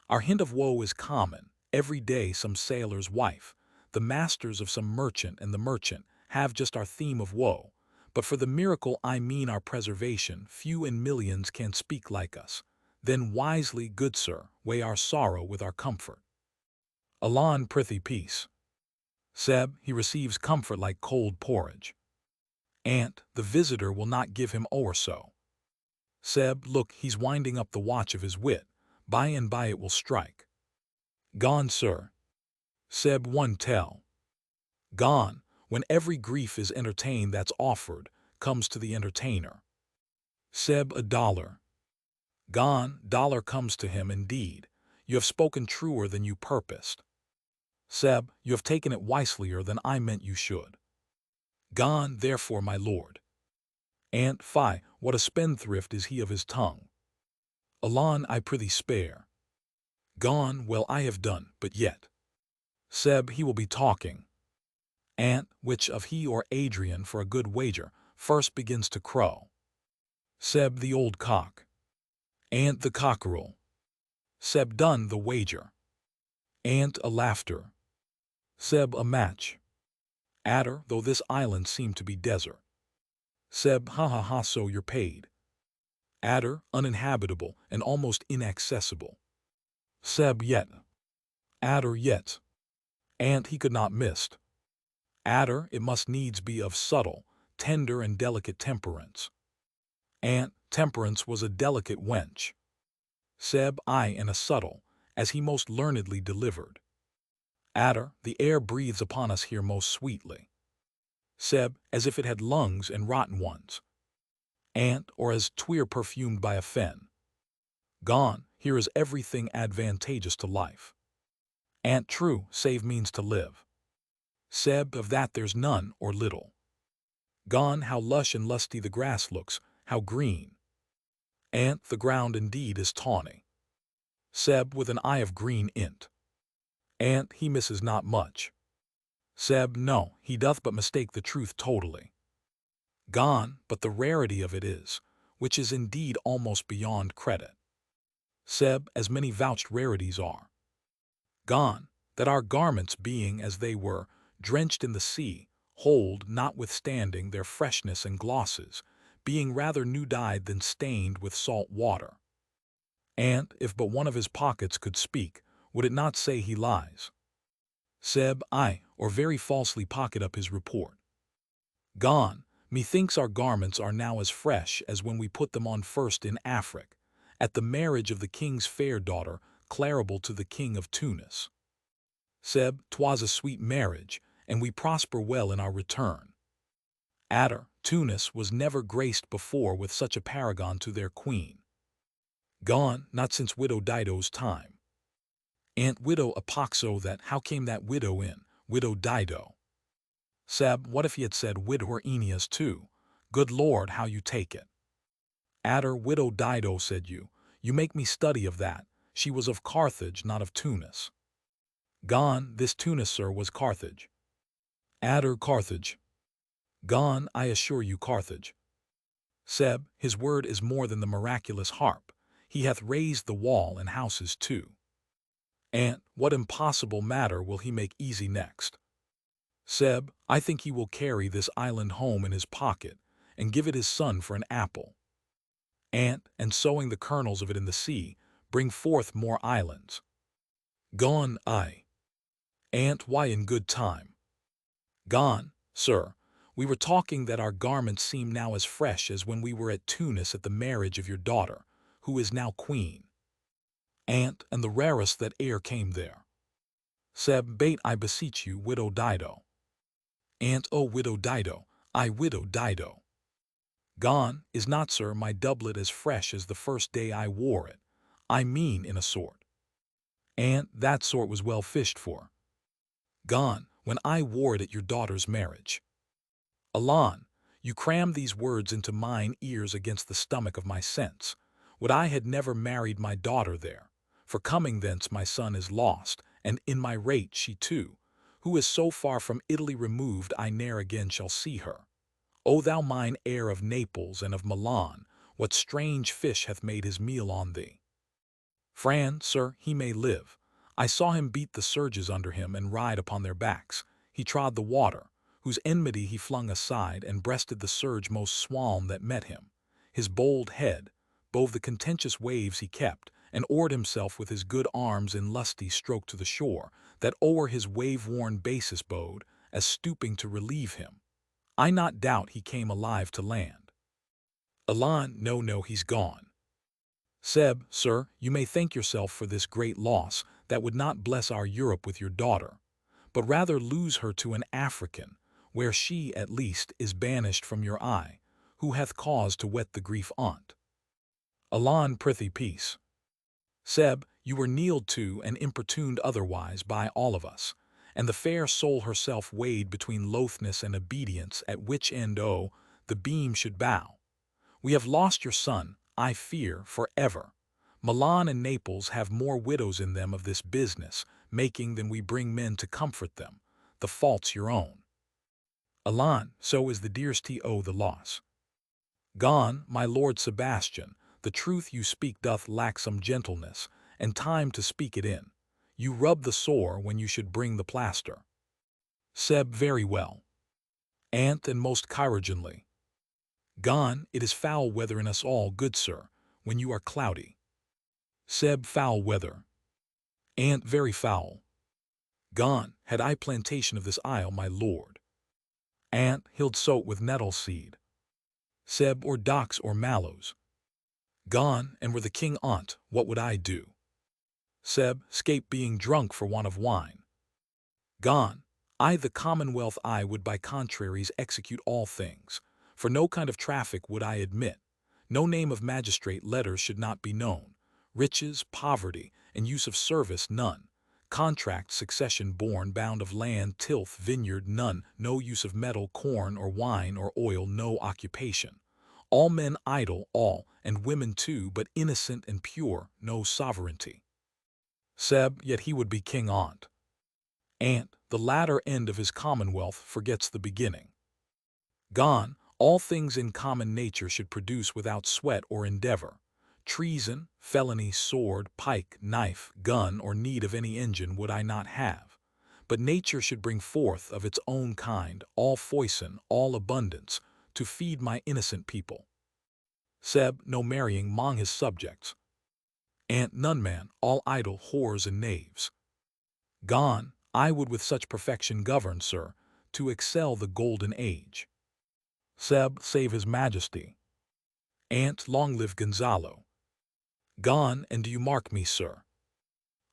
Our hint of woe is common, every day some sailor's wife, the masters of some merchant and the merchant, have just our theme of woe. But for the miracle I mean our preservation, few in millions can speak like us. Then wisely, good sir, weigh our sorrow with our comfort. Alon, prithee peace. Seb, he receives comfort like cold porridge. Aunt, the visitor will not give him o'er so. Seb, look, he's winding up the watch of his wit. By and by it will strike. Gone, sir. Seb, one tell. Gone, when every grief is entertained that's offered, comes to the entertainer. Seb, $1. Gone, dollar comes to him indeed. You have spoken truer than you purposed. Seb, you have taken it wiselier than I meant you should. Gone, therefore, my lord. Aunt, fie, what a spendthrift is he of his tongue. Alon, I prithee spare. Gone, well I have done, but yet. Seb, he will be talking. Aunt, which of he or Adrian for a good wager, first begins to crow. Seb, the old cock. Aunt, the cockerel. Seb, done the wager. Aunt, a laughter. Seb, a match. Adder, though this island seem to be desert. Seb, ha ha ha, so you're paid. Adder, uninhabitable and almost inaccessible. Seb, yet. Adder, yet. Aunt, he could not missed. Adder, it must needs be of subtle, tender and delicate temperance. Aunt, temperance was a delicate wench. Seb, I and a subtle, as he most learnedly delivered. Adder, the air breathes upon us here most sweetly. Seb, as if it had lungs and rotten ones. Ant, or as twere perfumed by a fen. Gone, here is everything advantageous to life. Ant, true, save means to live. Seb, of that there's none or little. Gone, how lush and lusty the grass looks, how green. Ant, the ground indeed is tawny. Seb, with an eye of green int. Ant, he misses not much. Seb, no, he doth but mistake the truth totally. Gone, but the rarity of it is, which is indeed almost beyond credit. Seb, as many vouched rarities are. Gone, that our garments being as they were, drenched in the sea, hold, notwithstanding their freshness and glosses, being rather new-dyed than stained with salt water. Ant, if but one of his pockets could speak, would it not say he lies? Seb, aye, or very falsely pocket up his report. Gone, methinks our garments are now as fresh as when we put them on first in Afric, at the marriage of the king's fair daughter, Claribel to the king of Tunis. Seb, 'twas a sweet marriage, and we prosper well in our return. Adder, Tunis was never graced before with such a paragon to their queen. Gone, not since widow Dido's time. Ant, widow Apoxo, that how came that widow in, widow Dido? Seb, what if he had said widow Aeneas too? Good Lord, how you take it. Adder, widow Dido, said you make me study of that, she was of Carthage, not of Tunis. Gone, this Tunis, sir, was Carthage. Adder, Carthage. Gone, I assure you Carthage. Seb, his word is more than the miraculous harp, he hath raised the wall and houses too. Ant, what impossible matter will he make easy next? Seb, I think he will carry this island home in his pocket, and give it his son for an apple. Ant, and sowing the kernels of it in the sea, bring forth more islands. Gone, aye. Ant, why in good time? Gone, sir, we were talking that our garments seem now as fresh as when we were at Tunis at the marriage of your daughter, who is now queen. Ant, and the rarest that e'er came there. Seb, bait I beseech you, widow Dido. Ant, oh widow Dido, I widow Dido. Gone, is not, sir, my doublet as fresh as the first day I wore it, I mean in a sort. Ant, that sort was well fished for. Gone, when I wore it at your daughter's marriage. Alan, you cram these words into mine ears against the stomach of my sense. Would I had never married my daughter there, for coming thence my son is lost, and in my rate she too, who is so far from Italy removed I ne'er again shall see her. O thou mine heir of Naples and of Milan, what strange fish hath made his meal on thee? Fran, sir, he may live. I saw him beat the surges under him and ride upon their backs. He trod the water, whose enmity he flung aside, and breasted the surge most swalm that met him. His bold head, bove the contentious waves he kept, and oared himself with his good arms in lusty stroke to the shore, that o'er his wave-worn basis bode, as stooping to relieve him. I not doubt he came alive to land. Alan, no, he's gone. Seb, sir, you may thank yourself for this great loss that would not bless our Europe with your daughter, but rather lose her to an African, where she, at least, is banished from your eye, who hath cause to wet the grief on't. Alan, prithee peace. Seb, you were kneeled to and importuned otherwise by all of us, and the fair soul herself weighed between lothness and obedience, at which end, oh, the beam should bow. We have lost your son, I fear, forever. Milan and Naples have more widows in them of this business making than we bring men to comfort them. The fault's your own. Alan, so is the dearest to the loss. Gone, my lord Sebastian, the truth you speak doth lack some gentleness, and time to speak it in. You rub the sore when you should bring the plaster. Seb, very well. Ant, and most chirurgeonly. Gone, it is foul weather in us all, good sir, when you are cloudy. Seb, foul weather. Ant, very foul. Gone, had I plantation of this isle, my lord. Ant, he'ld soat with nettle seed. Seb, or docks or mallows. Gone, and were the king on't, what would I do? Seb, scape being drunk for want of wine. Gone. I, the commonwealth, I would by contraries execute all things. For no kind of traffic would I admit. No name of magistrate letters should not be known. Riches, poverty, and use of service none. Contract, succession born, bound of land, tilth, vineyard none. No use of metal, corn, or wine, or oil, no occupation. All men idle, all, and women too, but innocent and pure, no sovereignty. Seb, yet he would be king on't. Ant, the latter end of his commonwealth forgets the beginning. Gone, all things in common nature should produce without sweat or endeavor. Treason, felony, sword, pike, knife, gun, or need of any engine would I not have. But nature should bring forth of its own kind all foison, all abundance, to feed my innocent people. Seb, no marrying mong his subjects. Ant, none man, all idle, whores and knaves. Gone, I would with such perfection govern, sir, to excel the golden age. Seb, save his majesty. Ant, long live Gonzalo. Gone, and do you mark me, sir?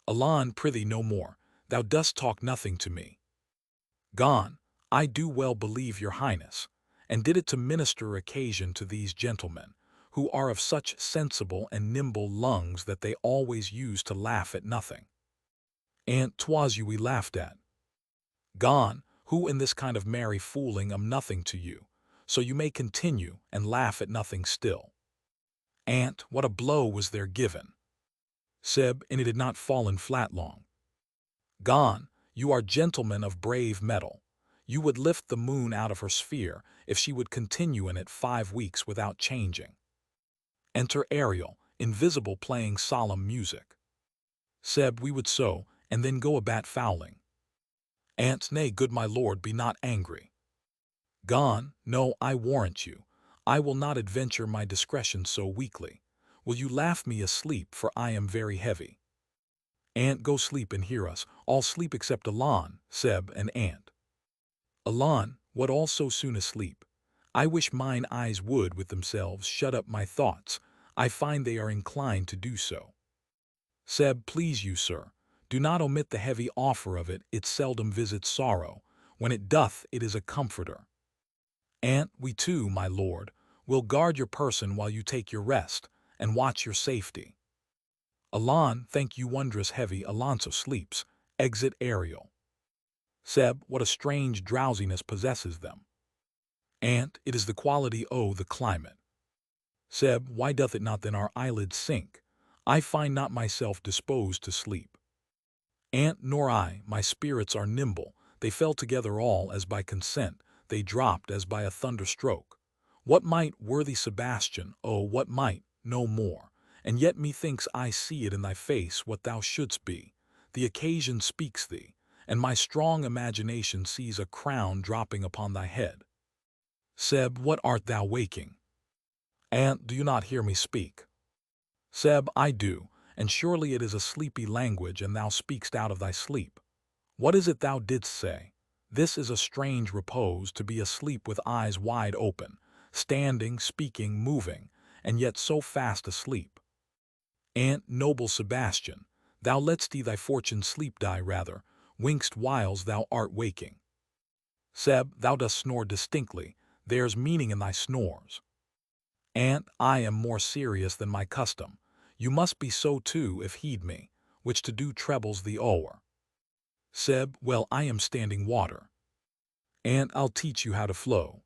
Alan, prithee no more, thou dost talk nothing to me. Gone, I do well believe your highness, and did it to minister occasion to these gentlemen, who are of such sensible and nimble lungs that they always use to laugh at nothing. And 'twas you we laughed at. Gone, who in this kind of merry fooling am nothing to you, so you may continue and laugh at nothing still. Ant, what a blow was there given! Seb, and it had not fallen flat long. Gone, you are gentlemen of brave metal. You would lift the moon out of her sphere if she would continue in it 5 weeks without changing. Enter Ariel, invisible, playing solemn music. Seb, we would so, and then go about fowling. Ant, nay, good my lord, be not angry. Gone, no, I warrant you, I will not adventure my discretion so weakly. Will you laugh me asleep, for I am very heavy. Ant, go sleep and hear us, all sleep except Alan, Seb, and Ant. Alan, what all so soon asleep? I wish mine eyes would with themselves shut up my thoughts, I find they are inclined to do so. Seb, please you, sir, do not omit the heavy offer of it, it seldom visits sorrow, when it doth it is a comforter. Ant, we too, my lord, will guard your person while you take your rest, and watch your safety. Alan, thank you wondrous heavy, Alonso sleeps, exit Ariel. Seb, what a strange drowsiness possesses them. Ant, it is the quality o' the climate. Seb, why doth it not then our eyelids sink? I find not myself disposed to sleep. Ant, nor I, my spirits are nimble, they fell together all as by consent, they dropped as by a thunderstroke. What might, worthy Sebastian, oh, what might, no more, and yet methinks I see it in thy face what thou shouldst be. The occasion speaks thee, and my strong imagination sees a crown dropping upon thy head. Seb, what art thou waking? Ant, do you not hear me speak? Seb, I do, and surely it is a sleepy language, and thou speakst out of thy sleep. What is it thou didst say? This is a strange repose, to be asleep with eyes wide open, standing, speaking, moving, and yet so fast asleep. Ant, noble Sebastian, thou lett'st thy fortune sleep die rather, winkst whiles thou art waking. Seb, thou dost snore distinctly, there's meaning in thy snores. Ant, I am more serious than my custom. You must be so too if heed me, which to do trebles the o'er. Seb, well, I am standing water. Ant, I'll teach you how to flow.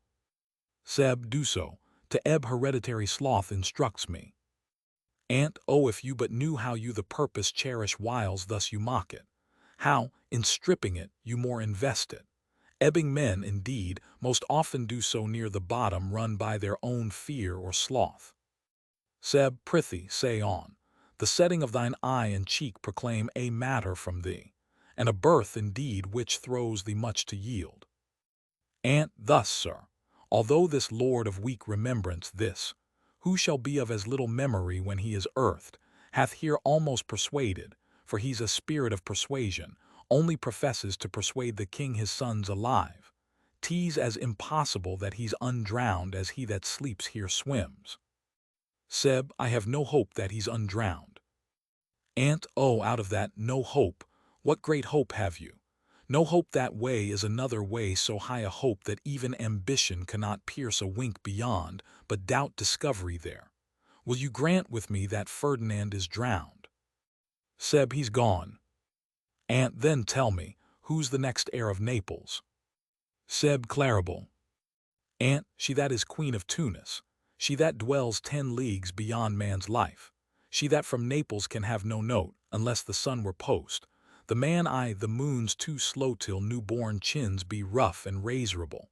Seb, do so, to ebb hereditary sloth instructs me. Ant, oh, if you but knew how you the purpose cherish whiles thus you mock it, how, in stripping it, you more invest it. Ebbing men, indeed, most often do so near the bottom run by their own fear or sloth. Seb, prithee, say on. The setting of thine eye and cheek proclaim a matter from thee, and a birth indeed which throws thee much to yield. Ant, thus, sir, although this lord of weak remembrance, this, who shall be of as little memory when he is earthed, hath here almost persuaded, for he's a spirit of persuasion, only professes to persuade the king his sons alive. 'Tis as impossible that he's undrowned as he that sleeps here swims. Seb, I have no hope that he's undrowned. Ant, oh, out of that no hope, what great hope have you? No hope that way is another way, so high a hope that even ambition cannot pierce a wink beyond, but doubt discovery there. Will you grant with me that Ferdinand is drowned? Seb, he's gone. Aunt, then tell me, who's the next heir of Naples? Seb, Claribel. Aunt, she that is Queen of Tunis, she that dwells 10 leagues beyond man's life, she that from Naples can have no note, unless the sun were post, the man the moon's too slow till newborn chins be rough and razorable,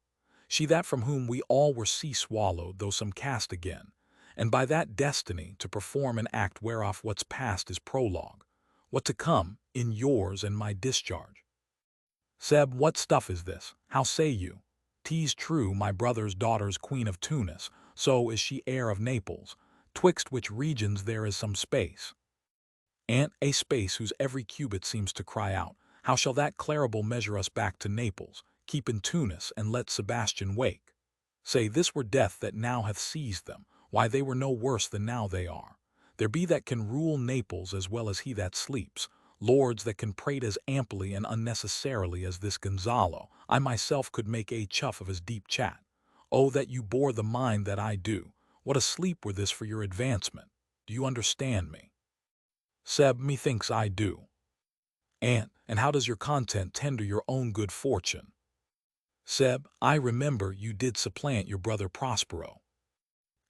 she that from whom we all were sea-swallowed, though some cast again, and by that destiny to perform an act whereof what's past is prologue, what to come, in yours and my discharge. Seb, what stuff is this? How say you? 'Tis true my brother's daughter's Queen of Tunis, so is she heir of Naples, twixt which regions there is some space. And a space whose every cubit seems to cry out, how shall that Claribel measure us back to Naples, keep in Tunis, and let Sebastian wake? Say, this were death that now hath seized them, why they were no worse than now they are. There be that can rule Naples as well as he that sleeps, lords that can prate as amply and unnecessarily as this Gonzalo. I myself could make a chuff of his deep chat. Oh, that you bore the mind that I do. What a sleep were this for your advancement. Do you understand me? Seb, methinks I do. Aunt, and how does your content tender your own good fortune? Seb, I remember you did supplant your brother Prospero.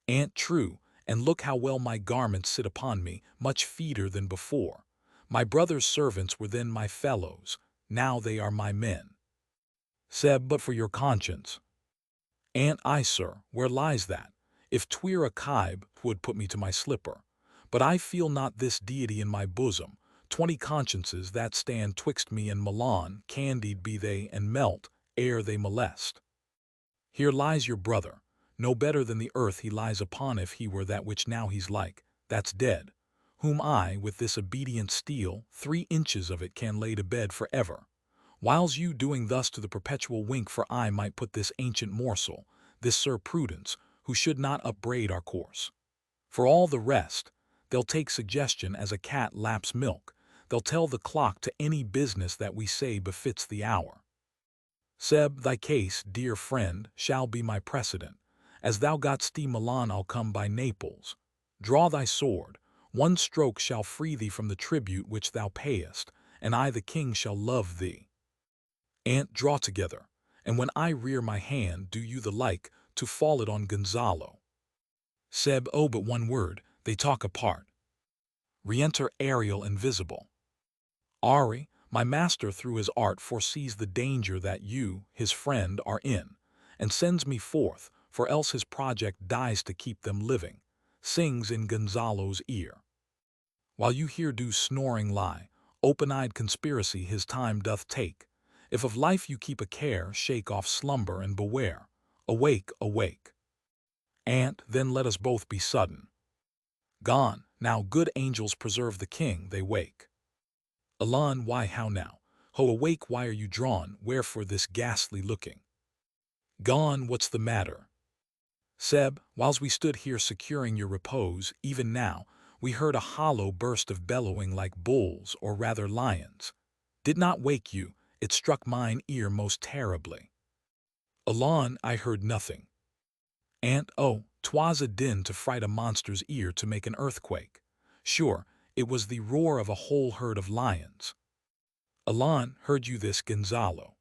Aunt, true, and look how well my garments sit upon me, much feeder than before. My brother's servants were then my fellows, now they are my men. Seb, but for your conscience. Aunt, I, sir, where lies that? If 'twere a kibe, 'twould put me to my slipper. But I feel not this deity in my bosom. 20 consciences that stand twixt me and Milan, candied be they, and melt, ere they molest. Here lies your brother, no better than the earth he lies upon if he were that which now he's like, that's dead, whom I, with this obedient steel, 3 inches of it can lay to bed for ever. Whiles you doing thus to the perpetual wink, for I might put this ancient morsel, this Sir Prudence, who should not upbraid our course. For all the rest, they'll take suggestion as a cat laps milk, they'll tell the clock to any business that we say befits the hour. Seb, thy case, dear friend, shall be my precedent. As thou got'st Milan, I'll come by Naples. Draw thy sword, 1 stroke shall free thee from the tribute which thou payest, and I the king shall love thee. Aunt, draw together, and when I rear my hand, do you the like, to fall it on Gonzalo. Seb, oh, but 1 word, they talk apart. Re-enter Ariel invisible. Ari, my master through his art foresees the danger that you, his friend, are in, and sends me forth, for else his project dies to keep them living, sings in Gonzalo's ear. While you here do snoring lie, open-eyed conspiracy his time doth take. If of life you keep a care, shake off slumber and beware. Awake, awake. Aunt, then let us both be sudden. Gone, now good angels preserve the king, they wake. Elon, why how now? Ho, awake, why are you drawn, wherefore this ghastly looking? Gone, what's the matter? Seb, whiles we stood here securing your repose, even now, we heard a hollow burst of bellowing like bulls, or rather lions. Did not wake you, it struck mine ear most terribly. Elon, I heard nothing. Aunt, oh, 'twas a din to fright a monster's ear to make an earthquake. Sure, it was the roar of a whole herd of lions. Elon, heard you this, Gonzalo?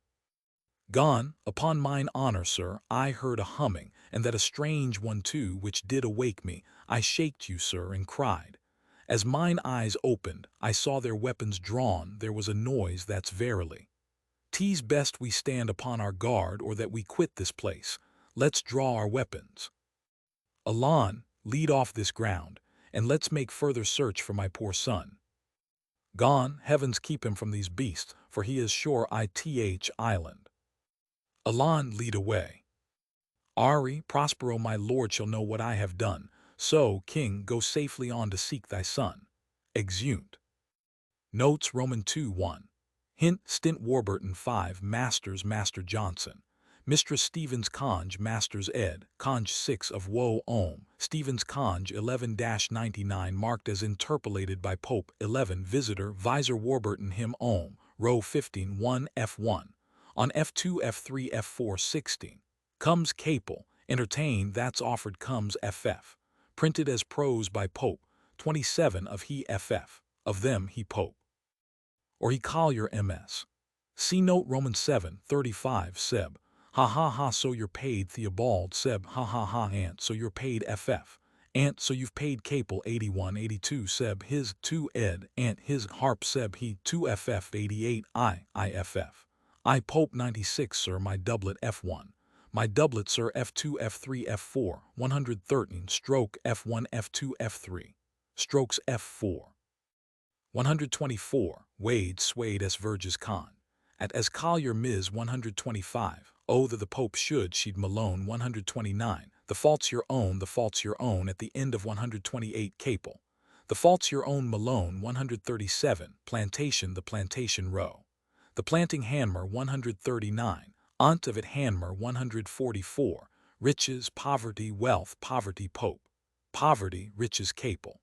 Gone, upon mine honor, sir, I heard a humming, and that a strange one too, which did awake me. I shaked you, sir, and cried. As mine eyes opened, I saw their weapons drawn, there was a noise that's verily. 'Tis best we stand upon our guard, or that we quit this place. Let's draw our weapons. Elon, lead off this ground, and let's make further search for my poor son. Gone, heavens keep him from these beasts, for he is sure ith island. Elon, lead away. Ari, Prospero my lord shall know what I have done, so, king, go safely on to seek thy son. Exeunt. Notes Roman 2:1. Hint, Stint Warburton 5, Masters Master Johnson. Mistress Stevens Conge Masters ed. Conge 6 of Woe Ohm. Stevens Conge 11-99 marked as interpolated by Pope 11 Visitor Visor Warburton Him Ohm. row 15, 1 F1. On F2, F3, F4, 16. Comes Capel, entertain that's offered comes FF. Printed as prose by Pope, 27 of he FF, of them he Pope. Or he Collier MS. See note Roman 7, 35 Seb. Ha ha ha so you're paid Theobald Seb ha ha ha ant so you're paid FF. Ant so you've paid Capel 81 82 Seb his 2 ed ant his harp Seb he 2 FF 88 IFF. I Pope 96 sir my doublet F1. My doublet sir F2 F3 F4 113 stroke F1 F2 F3. Strokes F4. 124 Wade swayed as Verges Con. At as Collier Ms 125. Oh that the Pope should she'd Malone 129. The fault's your own at the end of 128 Capel. The fault's your own Malone 137. Plantation the plantation row. The planting Hanmer 139. Aunt of it Hanmer 144. Riches, poverty, wealth, poverty Pope. Poverty, riches Capel.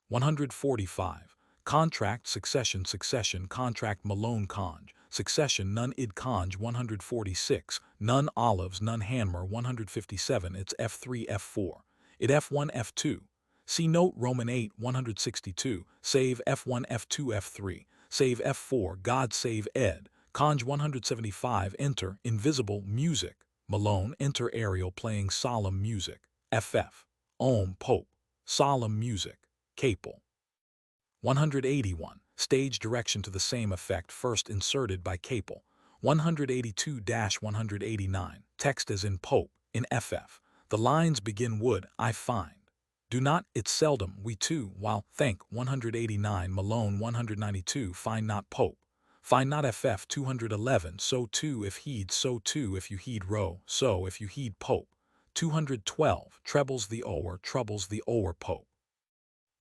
145. Contract, succession, contract Malone Conj. Succession, none id Conj 146. None olives, none Hanmer 157. It's F3, F4. It F1, F2. See note Roman 8, 162. Save F1, F2, F3. Save F4, God save ed. Conj 175. Enter, invisible, music. Malone, enter Ariel playing solemn music. FF. Ohm, Pope. Solemn music. Capel. 181. Stage direction to the same effect first inserted by Capel. 182-189. Text as in Pope, in FF. The lines begin would, I find. Do not, it's seldom, we too, while, thank, 189 Malone 192 find not Pope. Find not FF 211 so too if heed so too if you heed row so if you heed Pope. 212 trebles the o'er troubles the o'er Pope.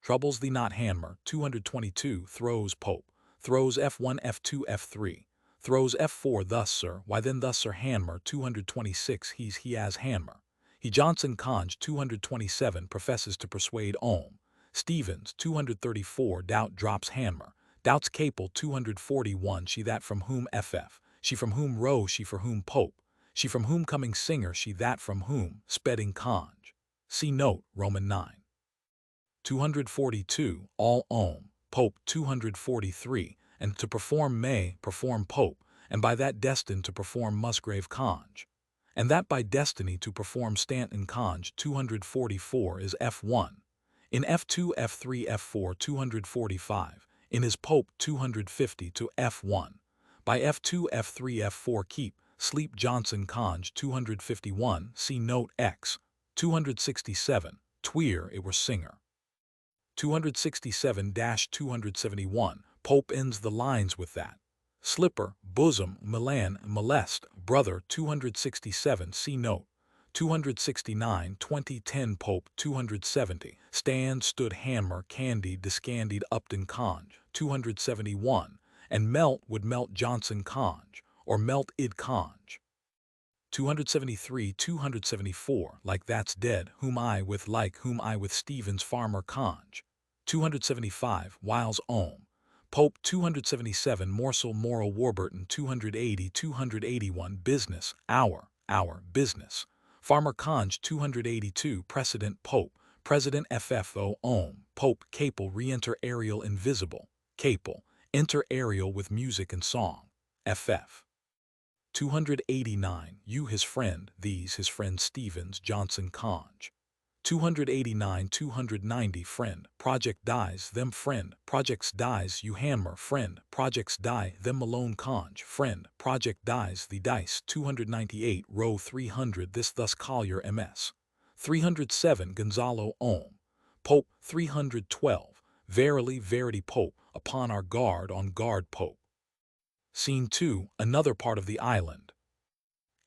Troubles thee not Hanmer 222 throws Pope. Throws F1 F2 F3. Throws F4 thus sir why then thus sir Hanmer 226 he as Hanmer. He Johnson Conj 227 professes to persuade Ohm. Stevens 234 doubt drops Hanmer. Doubts Capel 241 she that from whom FF. She from whom row she for whom Pope. She from whom coming singer she that from whom spedding Conj. See note Roman 9. 242 all Ohm. Pope 243 and to perform may perform Pope and by that destined to perform Musgrave Conj. And that by destiny to perform Stanton Conj 244 is F1. In F2 F3 F4 245. In his Pope 250 to F1. By F2 F3 F4 keep, sleep Johnson Conj 251 see note X. 267, Tweer it were singer. 267-271, Pope ends the lines with that. Slipper, bosom, Milan, molest, brother 267 see note. 269 2010 Pope 270 stand stood Hanmer candied discandied Upton Conj 271 and melt would melt Johnson Conj or melt id Conj. 273 274 like that's dead whom I with Stevens Farmer Conj. 275 Wiles Ohm. Pope 277 Morsel Moral Warburton 280 281 Business hour business. Farmer Conj 282 Precedent Pope, President FFO Ohm, Pope Capel re-enter Ariel invisible, Capel, enter Ariel with music and song, FF. 289 You his friend, these his friend Stevens Johnson Conj. 289 290 Friend, project dies them friend, projects dies you Hanmer friend, projects die them Malone Conj friend, project dies the dice 298 row 300 this thus Collier MS. 307 Gonzalo Ohm. Pope 312 Verily verity Pope, upon our guard on guard Pope. Scene 2, another part of the island.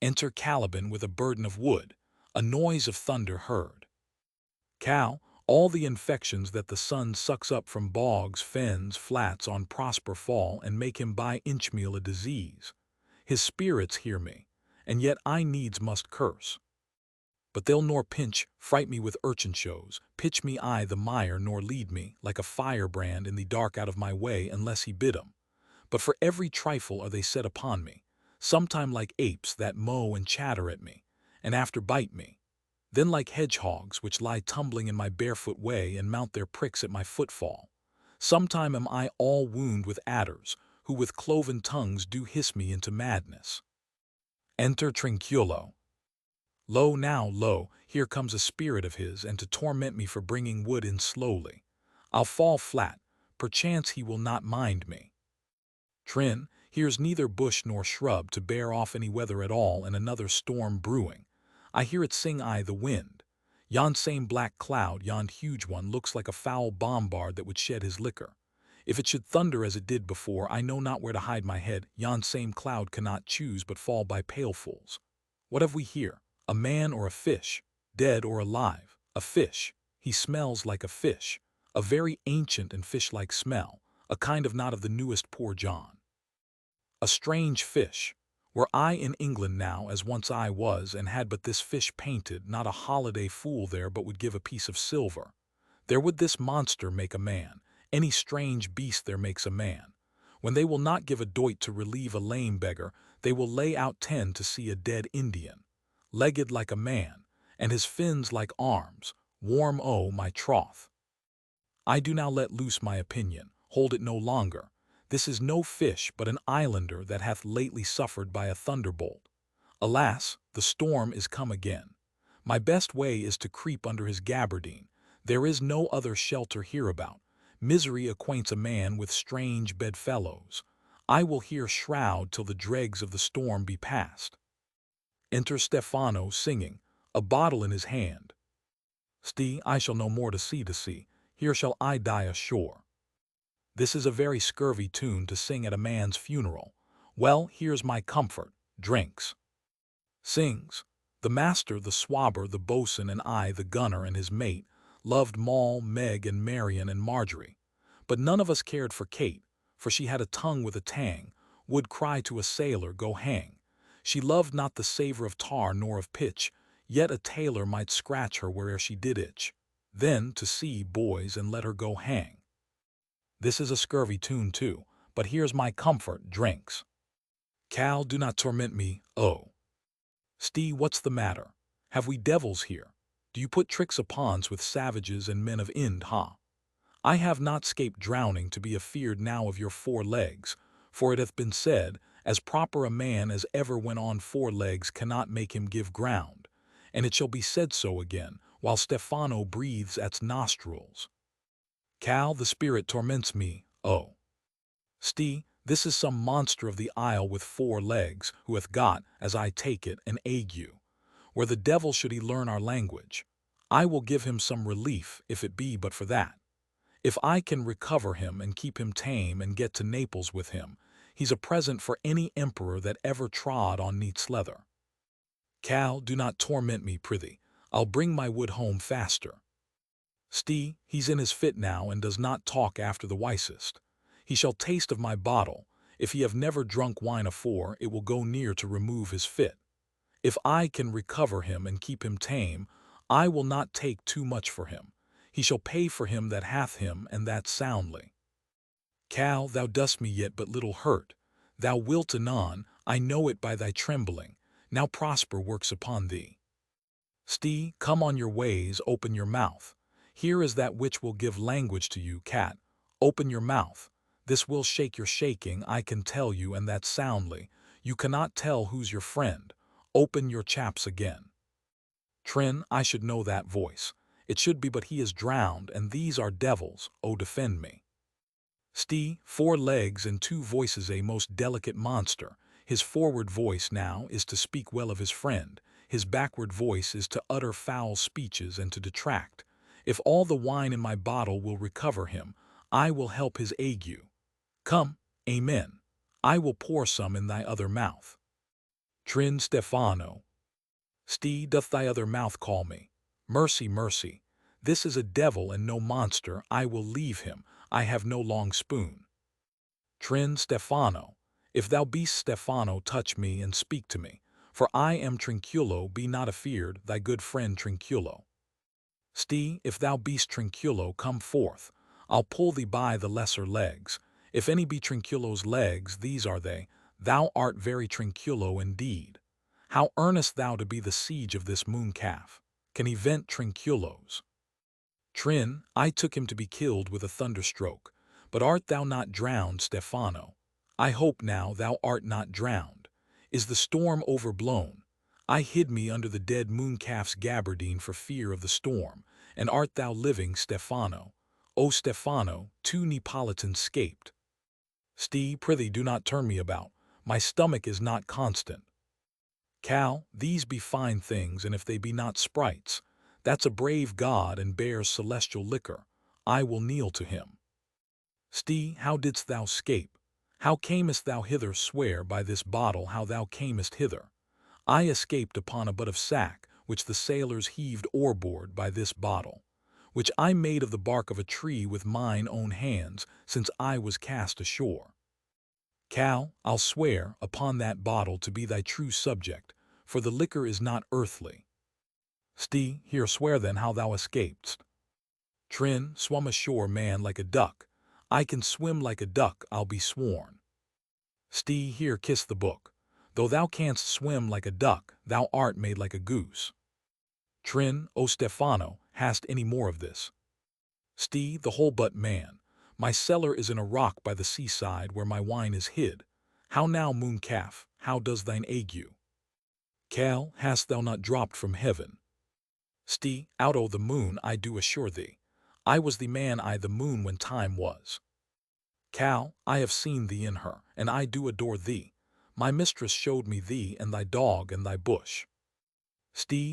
Enter Caliban with a burden of wood, a noise of thunder heard. Cal, all the infections that the sun sucks up from bogs, fens, flats on Prosper fall and make him by inchmeal a disease. His spirits hear me, and yet I needs must curse. But they'll nor pinch, fright me with urchin shows, pitch me I the mire nor lead me, like a firebrand in the dark out of my way unless he bid 'em. But for every trifle are they set upon me, sometime like apes that mow and chatter at me, and after bite me. Then like hedgehogs which lie tumbling in my barefoot way and mount their pricks at my footfall. Sometime am I all wound with adders, who with cloven tongues do hiss me into madness. Enter Trinculo. Lo now, lo, here comes a spirit of his, and to torment me for bringing wood in slowly. I'll fall flat, perchance he will not mind me. Trin, here's neither bush nor shrub to bear off any weather at all, and another storm brewing. I hear it sing I the wind. Yon same black cloud, yon huge one, looks like a foul bombard that would shed his liquor. If it should thunder as it did before, I know not where to hide my head. Yon same cloud cannot choose but fall by pailfuls. What have we here? A man or a fish? Dead or alive? A fish. He smells like a fish. A very ancient and fish-like smell, a kind of not of the newest poor John. A strange fish. Were I in England now, as once I was, and had but this fish painted, not a holiday fool there but would give a piece of silver. There would this monster make a man. Any strange beast there makes a man. When they will not give a doit to relieve a lame beggar, they will lay out 10 to see a dead Indian, legged like a man, and his fins like arms, warm o' my troth. I do now let loose my opinion, hold it no longer. This is no fish but an islander that hath lately suffered by a thunderbolt. Alas, the storm is come again. My best way is to creep under his gabardine. There is no other shelter hereabout. Misery acquaints a man with strange bedfellows. I will here shroud till the dregs of the storm be past. Enter Stefano singing, a bottle in his hand. I shall no more to see, here shall I die ashore. This is a very scurvy tune to sing at a man's funeral. Well, here's my comfort, drinks. Sings. The master, the swabber, the boatswain, and I, the gunner, and his mate, loved Moll, Meg, and Marion, and Marjorie. But none of us cared for Kate, for she had a tongue with a tang, would cry to a sailor, go hang. She loved not the savor of tar nor of pitch, yet a tailor might scratch her where'er she did itch. Then to sea, boys, and let her go hang. This is a scurvy tune too, but here's my comfort, drinks. Cal, do not torment me, oh. What's the matter? Have we devils here? Do you put tricks upon's with savages and men of Ind, ha? I have not scaped drowning to be afeard now of your 4 legs, for it hath been said, as proper a man as ever went on 4 legs cannot make him give ground, and it shall be said so again, while Stefano breathes at's nostrils. Cal, the spirit torments me, oh. This is some monster of the isle with 4 legs, who hath got, as I take it, an ague. Where the devil should he learn our language? I will give him some relief, if it be but for that. If I can recover him and keep him tame and get to Naples with him, he's a present for any emperor that ever trod on neat's leather. Cal, do not torment me, prithee. I'll bring my wood home faster. He's in his fit now and does not talk after the wisest. He shall taste of my bottle. If he have never drunk wine afore, it will go near to remove his fit. If I can recover him and keep him tame, I will not take too much for him. He shall pay for him that hath him, and that soundly. Cal, thou dost me yet but little hurt. Thou wilt anon, I know it by thy trembling. Now Prosper works upon thee. Come on your ways, open your mouth. Here is that which will give language to you, cat. Open your mouth. This will shake your shaking, I can tell you, and that soundly. You cannot tell who's your friend. Open your chaps again. Trin, I should know that voice. It should be, but he is drowned, and these are devils, oh defend me. 4 legs and 2 voices, a most delicate monster. His forward voice now is to speak well of his friend. His backward voice is to utter foul speeches and to detract. If all the wine in my bottle will recover him, I will help his ague. Come, amen. I will pour some in thy other mouth. Trin Stefano. Doth thy other mouth call me? Mercy, mercy. This is a devil and no monster. I will leave him. I have no long spoon. Trin Stefano. If thou beest Stefano, touch me and speak to me. For I am Trinculo, be not afeard, thy good friend Trinculo. If thou beest Trinculo, come forth. I'll pull thee by the lesser legs. If any be Trinculo's legs, these are they. Thou art very Trinculo indeed. How earnest thou to be the siege of this moon-calf? Can he vent Trinculos? Trin, I took him to be killed with a thunderstroke. But art thou not drowned, Stephano? I hope now thou art not drowned. Is the storm overblown? I hid me under the dead moon-calf's gabardine for fear of the storm. And art thou living, Stephano? O Stephano, 2 Neapolitans scaped. Prithee do not turn me about. My stomach is not constant. Cal, these be fine things, and if they be not sprites, that's a brave god and bears celestial liquor. I will kneel to him. How didst thou scape? How camest thou hither? Swear by this bottle how thou camest hither. I escaped upon a butt of sack, which the sailors heaved o'erboard by this bottle, which I made of the bark of a tree with mine own hands, since I was cast ashore. Cal, I'll swear upon that bottle to be thy true subject, for the liquor is not earthly. Here swear then how thou escapedst. Trin, swum ashore man like a duck. I can swim like a duck, I'll be sworn. Here kiss the book. Though thou canst swim like a duck, thou art made like a goose. Trin, O Stephano, hast any more of this? The whole but man. My cellar is in a rock by the seaside where my wine is hid. How now, moon-calf, how does thine ague? Cal, hast thou not dropped from heaven? Out o' the moon, I do assure thee. I was the man the moon when time was. Cal, I have seen thee in her, and I do adore thee. My mistress showed me thee and thy dog and thy bush.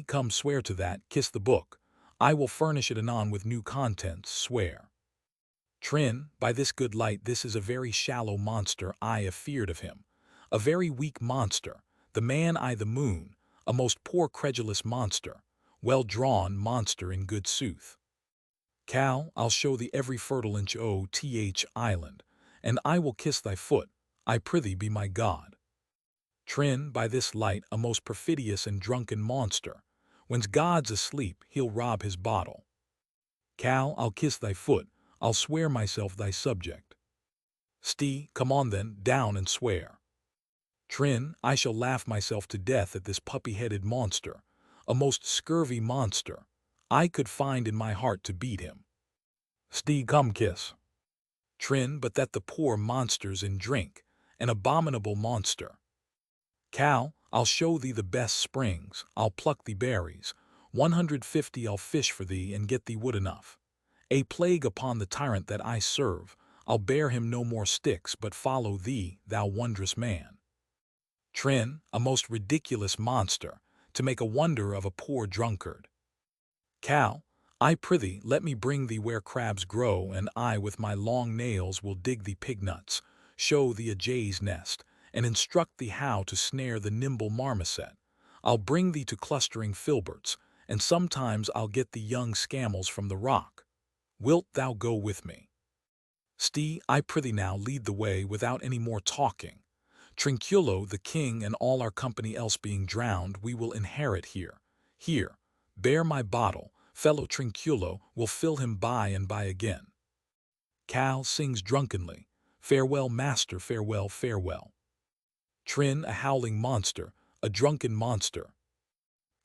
Come swear to that, kiss the book. I will furnish it anon with new contents, swear. Trin, by this good light, this is a very shallow monster, I afeard of him. A very weak monster, the man the moon, a most poor credulous monster, well-drawn monster in good sooth. Cal, I'll show thee every fertile inch o' th island, and I will kiss thy foot, I prithee be my god. Trin, by this light, a most perfidious and drunken monster. When's God's asleep, he'll rob his bottle. Cal, I'll kiss thy foot, I'll swear myself thy subject. Come on then, down and swear. Trin, I shall laugh myself to death at this puppy-headed monster, a most scurvy monster. I could find in my heart to beat him. Come kiss. Trin, but that the poor monster's in drink, an abominable monster. Cal, I'll show thee the best springs, I'll pluck thee berries, 150 I'll fish for thee and get thee wood enough. A plague upon the tyrant that I serve, I'll bear him no more sticks but follow thee, thou wondrous man. Trin, a most ridiculous monster, to make a wonder of a poor drunkard. Cal, I prithee let me bring thee where crabs grow, and I with my long nails will dig thee pignuts, show thee a jay's nest, and instruct thee how to snare the nimble marmoset. I'll bring thee to clustering filberts, and sometimes I'll get thee young scamels from the rock. Wilt thou go with me? I prithee now lead the way without any more talking. Trinculo, the king, and all our company else being drowned, we will inherit here. Here, bear my bottle, fellow Trinculo, will fill him by and by again. Cal sings drunkenly, farewell, master, farewell, farewell. Trin, a howling monster, a drunken monster.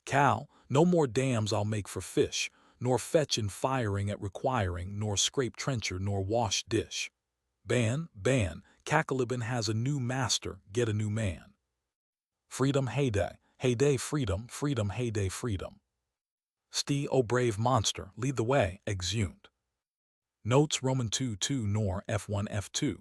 Cal, no more dams I'll make for fish, nor fetch in firing at requiring, nor scrape trencher, nor wash dish. Ban, Caliban has a new master, get a new man. Freedom, heyday, heyday, freedom, freedom, heyday, freedom. O brave monster, lead the way, exeunt. Notes Roman 2:2 nor F1 F2,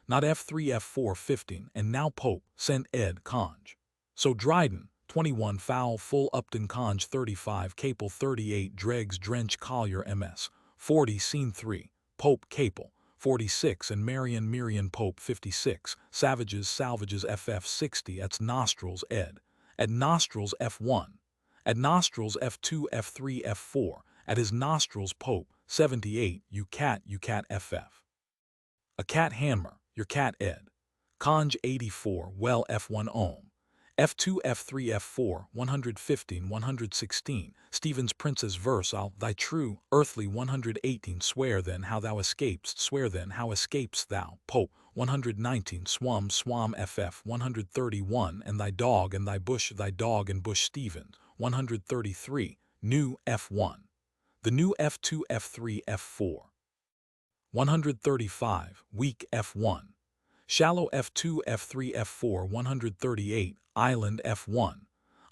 not F3 F4 15, and now Pope, St. Ed. Conj. So Dryden, 21 Foul Full Upton Conj 35 Capel 38 Dregs Drench Collier MS, 40 Scene 3, Pope Capel, 46 and Mirian Pope 56, Savages Salvages FF 60 at Nostrils Ed, at Nostrils F1, at Nostrils F2 F3 F4, at his Nostrils Pope 78 you cat FF. A cat hammer, your cat Ed. Conj 84 well F1 ohm. F2, F3, F4, 115, 116, Stephen's Prince's verse, I'll thy true, earthly 118, swear then how thou escapest, swear then how escapest thou, Pope, 119, Swam, FF, 131, and thy dog and thy dog and bush Stephen, 133, new F1, the new F2, F3, F4, 135, weak F1, shallow F2, F3, F4, 138, island F1,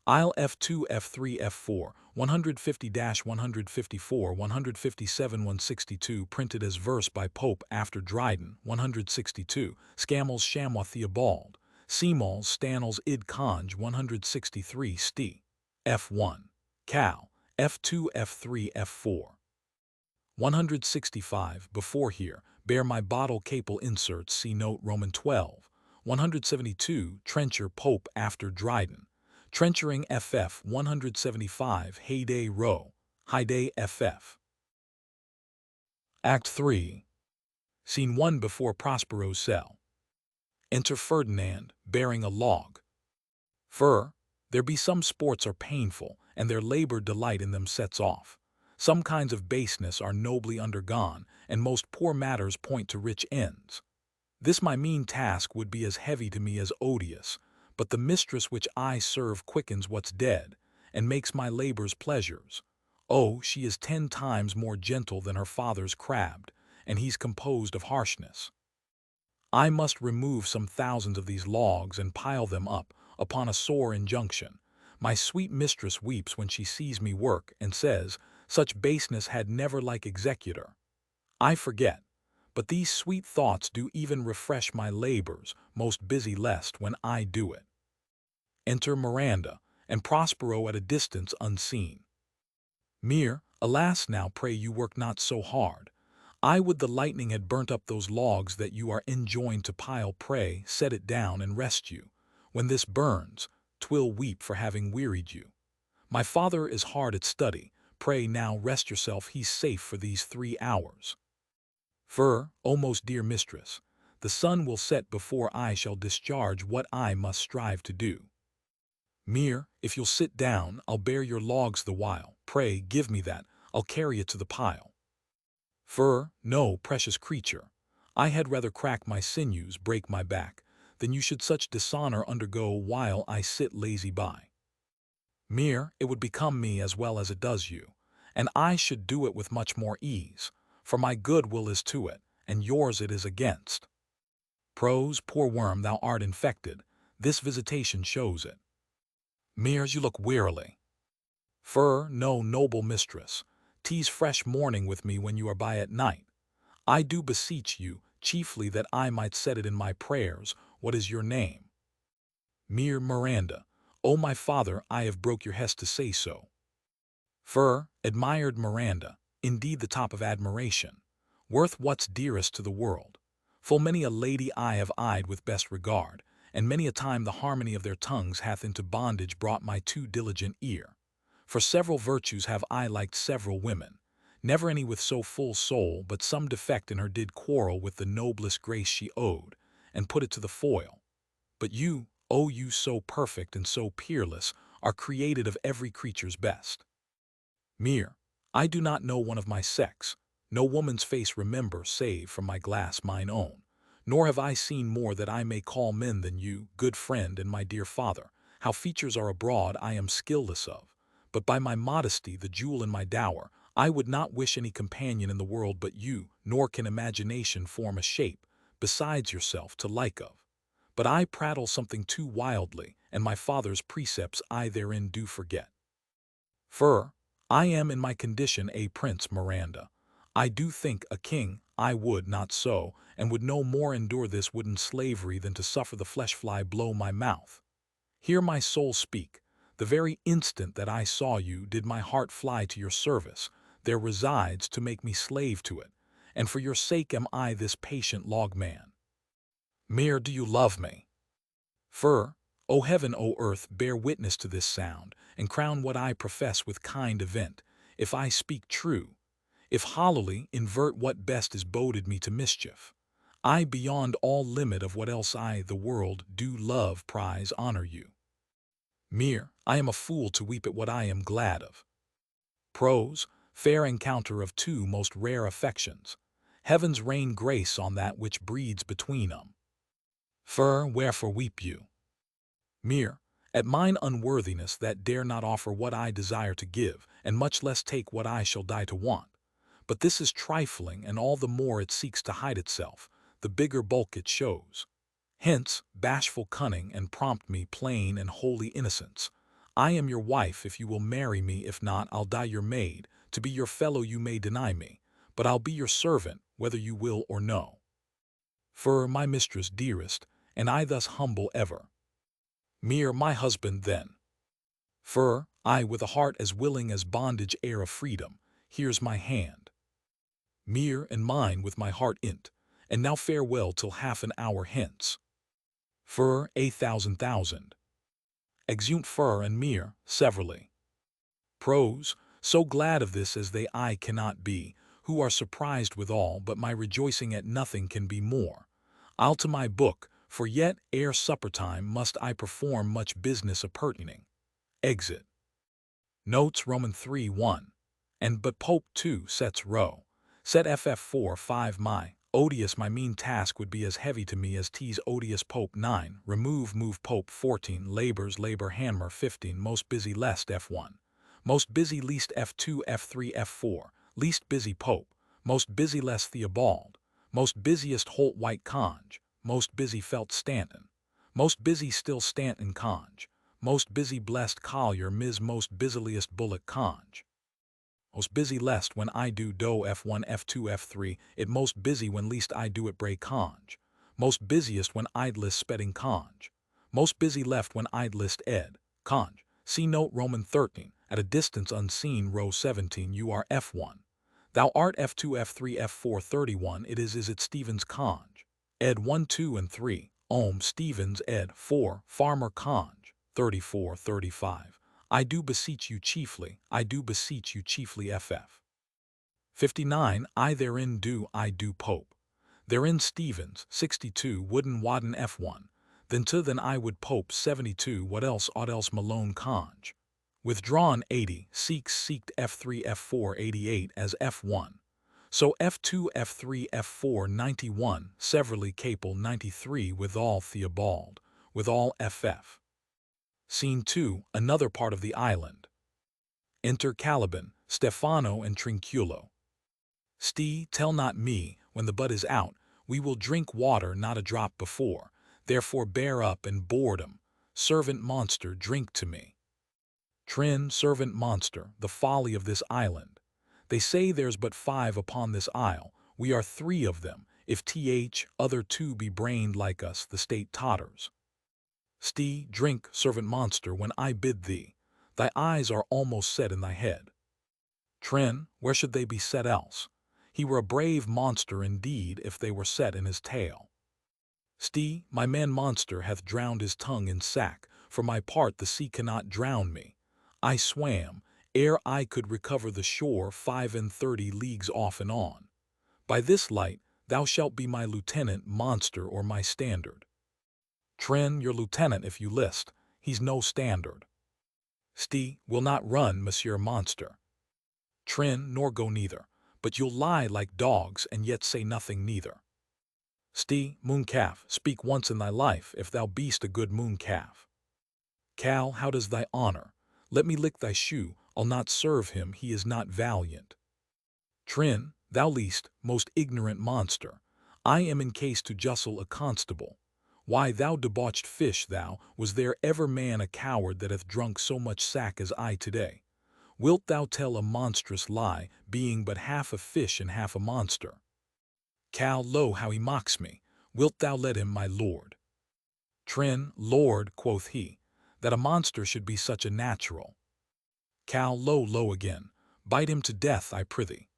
isle F2, F3, F4, 150-154, 157, 162, printed as verse by Pope after Dryden, 162, Scammell's Chamois Theobald, Seamall's Stanel's Id Conj, 163, St. F1, Cal, F2, F3, F4. 165, before here, bear my bottle capal inserts, see note Roman 12, 172, Trencher Pope after Dryden, Trenchering FF 175, Heyday Row, Heyday FF. Act 3. Scene 1 before Prospero's cell. Enter Ferdinand, bearing a log. There be some sports are painful, and their labor delight in them sets off. Some kinds of baseness are nobly undergone, and most poor matters point to rich ends. This my mean task would be as heavy to me as odious, but the mistress which I serve quickens what's dead, and makes my labors pleasures. Oh, she is 10 times more gentle than her father's crabbed, and he's composed of harshness. I must remove some thousands of these logs and pile them up upon a sore injunction. My sweet mistress weeps when she sees me work, and says, such baseness had never like executor. I forget, but these sweet thoughts do even refresh my labors, most busy lest when I do it. Enter Miranda, and Prospero at a distance unseen. Mere, alas now pray you work not so hard. I would the lightning had burnt up those logs that you are enjoined to pile, pray set it down and rest you. When this burns, 'twill weep for having wearied you. My father is hard at study, pray now rest yourself, he's safe for these 3 hours. O most dear mistress, the sun will set before I shall discharge what I must strive to do. Mere, if you'll sit down, I'll bear your logs the while, pray give me that, I'll carry it to the pile. No, precious creature, I had rather crack my sinews, break my back, than you should such dishonor undergo while I sit lazy by. Mere, it would become me as well as it does you, and I should do it with much more ease, for my good will is to it, and yours it is against. Prose, poor worm, thou art infected, this visitation shows it. Mears, you look wearily. No, noble mistress, 'tis fresh morning with me when you are by at night. I do beseech you, chiefly that I might set it in my prayers, what is your name? Mere Miranda, O my father, I have broke your hest to say so. Admired Miranda, indeed the top of admiration, worth what's dearest to the world. Full many a lady I have eyed with best regard, and many a time the harmony of their tongues hath into bondage brought my too diligent ear. For several virtues have I liked several women, never any with so full soul, but some defect in her did quarrel with the noblest grace she owed, and put it to the foil. But you, O you so perfect and so peerless, are created of every creature's best. Mere, I do not know one of my sex, no woman's face remember save from my glass mine own, nor have I seen more that I may call men than you, good friend and my dear father. How features are abroad I am skilless of, but by my modesty the jewel in my dower, I would not wish any companion in the world but you, nor can imagination form a shape, besides yourself, to like of. But I prattle something too wildly, and my father's precepts I therein do forget. I am in my condition a prince, Miranda. I do think a king, I would not so, and would no more endure this wooden slavery than to suffer the flesh fly blow my mouth. Hear my soul speak. The very instant that I saw you did my heart fly to your service. There resides to make me slave to it, and for your sake am I this patient logman. Mere, do you love me? O heaven, O earth, bear witness to this sound, and crown what I profess with kind event, if I speak true, if hollowly invert what best is boded me to mischief. I beyond all limit of what else I, the world, do love, prize, honor you. Mere, I am a fool to weep at what I am glad of. Prose, fair encounter of two most rare affections. Heavens rain grace on that which breeds between 'em. Wherefore weep you? Mere, at mine unworthiness that dare not offer what I desire to give, and much less take what I shall die to want. But this is trifling, and all the more it seeks to hide itself, the bigger bulk it shows. Hence, bashful cunning, and prompt me plain and holy innocence. I am your wife if you will marry me, if not, I'll die your maid. To be your fellow you may deny me, but I'll be your servant, whether you will or no. My mistress dearest, and I thus humble ever. Mere, my husband then. I, with a heart as willing as bondage heir of freedom, here's my hand. Mere, and mine with my heart in't, and now farewell till half an hour hence. 1,000,000. Exeunt and mere, severally. Prose, so glad of this as they I cannot be, who are surprised withal, but my rejoicing at nothing can be more. I'll to my book, for yet, ere supper time, must I perform much business appertaining. Exit. Notes Roman 3:1. And but Pope 2 sets row. Set ff 4:5 my. Odious my mean task would be as heavy to me as T's odious Pope 9. Move Pope 14. Labor Hammer 15. Most busy lest F1. Most busy least F2 F3 F4. Least busy Pope. Most busy less Theobald. Most busiest Holt White Conge. Most busy felt Stanton. Most busy still Stanton Conge. Most busy blessed Collier Ms. Most busiliest Bullock Conge. Most busy lest when I do F1 F2 F3, it most busy when least I do it Bray Conge. Most busiest when idlest Spedding Conge. Most busy left when idlest Ed. Conge. See note Roman 13, at a distance unseen row 17 you are F1. Thou art F2 F3 F4 31 it is it Stevens Conge. Ed 1 2 and 3, Stevens Ed 4, Farmer Conge, 34 35. I do beseech you chiefly ff. 59 I therein do Pope. Therein Stevens, 62 Wooden Wadden F1. Then I would Pope 72 what else Malone Conge. Withdrawn 80 seeked F3 F4 88 as F1. So F2 F3 F4 91 severally Capel 93 withal Theobald, withal FF. Scene 2, another part of the island. Enter Caliban, Stefano and Trinculo. Tell not me, when the butt is out, we will drink water not a drop before, therefore bear up and boredom. Servant monster, drink to me. Trin, servant monster, the folly of this island. They say there's but 5 upon this isle, we are 3 of them, if other 2 be brained like us, the state totters. Drink, servant monster, when I bid thee. Thy eyes are almost set in thy head. Trin, where should they be set else? He were a brave monster indeed if they were set in his tail. My man monster hath drowned his tongue in sack, for my part the sea cannot drown me. I swam, ere I could recover the shore 35 leagues off and on. By this light, thou shalt be my lieutenant monster or my standard. Trin, your lieutenant if you list, he's no standard. Will not run, monsieur monster. Trin, nor go neither, but you'll lie like dogs and yet say nothing neither. Mooncalf, speak once in thy life if thou beest a good mooncalf. Cal, how does thy honor? Let me lick thy shoe, I'll not serve him, he is not valiant. Trin, thou least, most ignorant monster, I am in case to justle a constable. Why, thou debauched fish, thou, was there ever man a coward that hath drunk so much sack as I today? Wilt thou tell a monstrous lie, being but half a fish and half a monster? Cal, lo, how he mocks me. Wilt thou let him, my lord? Trin, lord, quoth he, that a monster should be such a natural. Cal, lo again, bite him to death, I prithee.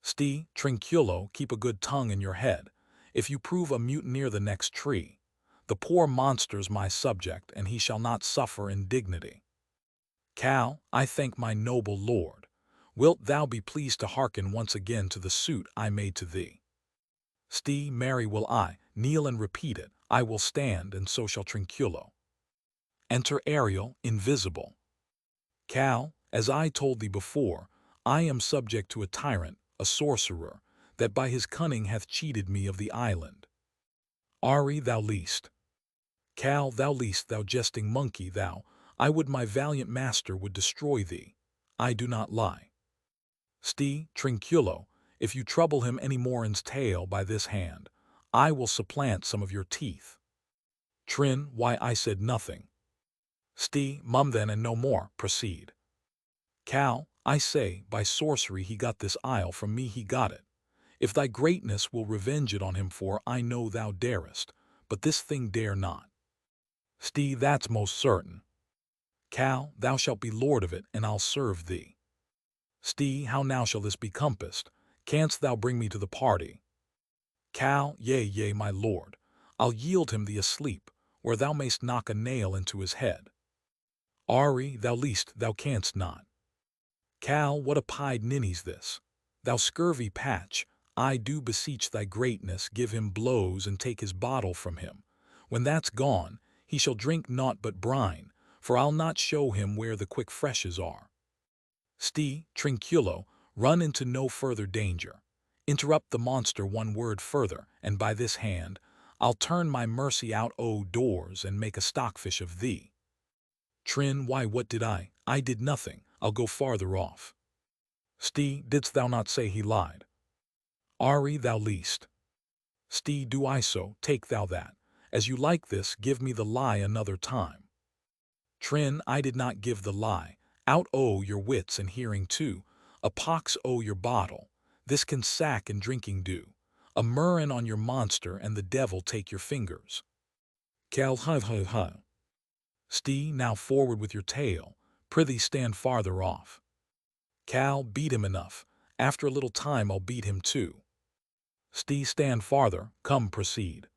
Trinculo, keep a good tongue in your head, if you prove a mutineer the next tree. The poor monster's my subject, and he shall not suffer indignity. Cal, I thank my noble lord. Wilt thou be pleased to hearken once again to the suit I made to thee? Marry will I, kneel and repeat it, I will stand, and so shall Trinculo. Enter Ariel, invisible. Cal, as I told thee before, I am subject to a tyrant, a sorcerer, that by his cunning hath cheated me of the island. Ari, thou least. Cal, thou least, thou jesting monkey, thou, I would my valiant master would destroy thee. I do not lie. Sti, Trinculo, if you trouble him any more in's tale by this hand, I will supplant some of your teeth. Trin, why I said nothing. Sti, mum then and no more, proceed. Cal, I say, by sorcery he got this isle, from me he got it. If thy greatness will revenge it on him, for I know thou darest, but this thing dare not. Sti, that's most certain. Cal, thou shalt be lord of it, and I'll serve thee. Sti, how now shall this be compassed? Canst thou bring me to the party? Cal, yea, my lord. I'll yield him thee asleep, where thou mayst knock a nail into his head. Ari, thou least, thou canst not. Cal, what a pied ninny's this? Thou scurvy patch, I do beseech thy greatness, give him blows and take his bottle from him. When that's gone, he shall drink naught but brine, for I'll not show him where the quick freshes are. Sti, Trinculo, run into no further danger. Interrupt the monster one word further, and by this hand, I'll turn my mercy out o' doors and make a stockfish of thee. Trin, why what did I? I did nothing, I'll go farther off. Sti, didst thou not say he lied? Ari, thou least. Sti, do I so, take thou that. As you like this, give me the lie another time. Trin, I did not give the lie. Out o' your wits and hearing too. A pox o' your bottle. This can sack and drinking do. A murrain on your monster and the devil take your fingers. Cal, ha. Sti, now forward with your tale. Prithee stand farther off. Cal, beat him enough. After a little time I'll beat him too. Sti, stand farther, come proceed.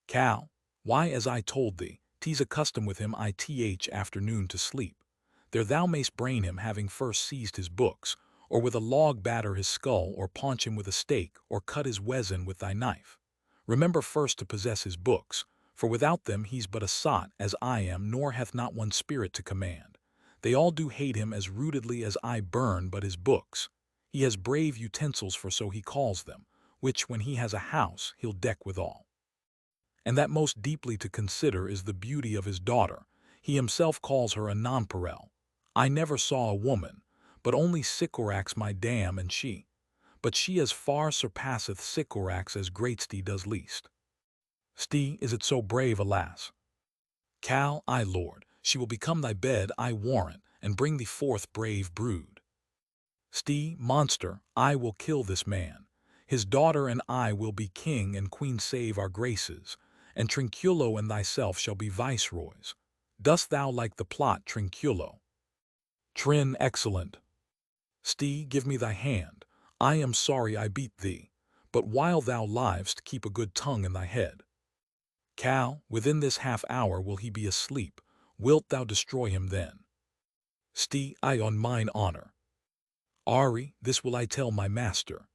Cal, why as I told thee, 'tis a custom with him ith afternoon to sleep. There thou mayst brain him, having first seized his books, or with a log batter his skull, or paunch him with a stake, or cut his weazon with thy knife. Remember first to possess his books, for without them he's but a sot, as I am, nor hath not one spirit to command. They all do hate him as rootedly as I burn but his books. He has brave utensils, for so he calls them, which when he has a house he'll deck withal. And that most deeply to consider is the beauty of his daughter. He himself calls her a nonpareil. I never saw a woman, but only Sycorax my dam, and she. But she as far surpasseth Sycorax as great Sti does least. Sti, is it so brave, alas? Cal, I lord, she will become thy bed, I warrant, and bring thee forth brave brood. Sti, monster, I will kill this man. His daughter and I will be king and queen, save our graces, and Trinculo and thyself shall be viceroys. Dost thou like the plot, Trinculo? Trin, excellent. Sti, give me thy hand. I am sorry I beat thee, but while thou livest, keep a good tongue in thy head. Cal, within this half hour will he be asleep. Wilt thou destroy him then? Sti, I on mine honor. Ari, this will I tell my master.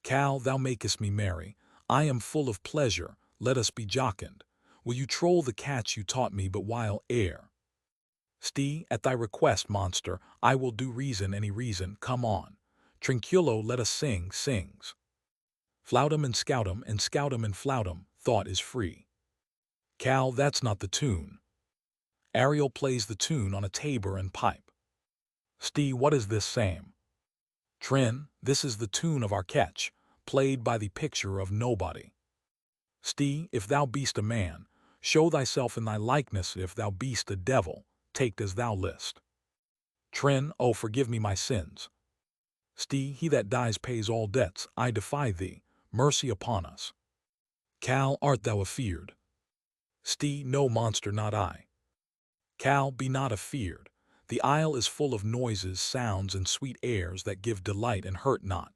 Cal, thou makest me merry. I am full of pleasure, let us be jocund. Will you troll the catch you taught me but while ere? Sti, at thy request, monster, I will do reason any reason, come on. Trinculo, let us sing, sings. Floutum and scoutum and scoutum and floutum, thought is free. Cal, that's not the tune. Ariel plays the tune on a tabor and pipe. Sti, what is this same? Trin, this is the tune of our catch, played by the picture of nobody. Sti, if thou beest a man, show thyself in thy likeness, if thou beest a devil, take't as thou list. Trin, oh forgive me my sins. Sti, he that dies pays all debts, I defy thee, mercy upon us. Cal, art thou afeard? Sti, no monster, not I. Cal, be not afeard. The isle is full of noises, sounds, and sweet airs that give delight and hurt not.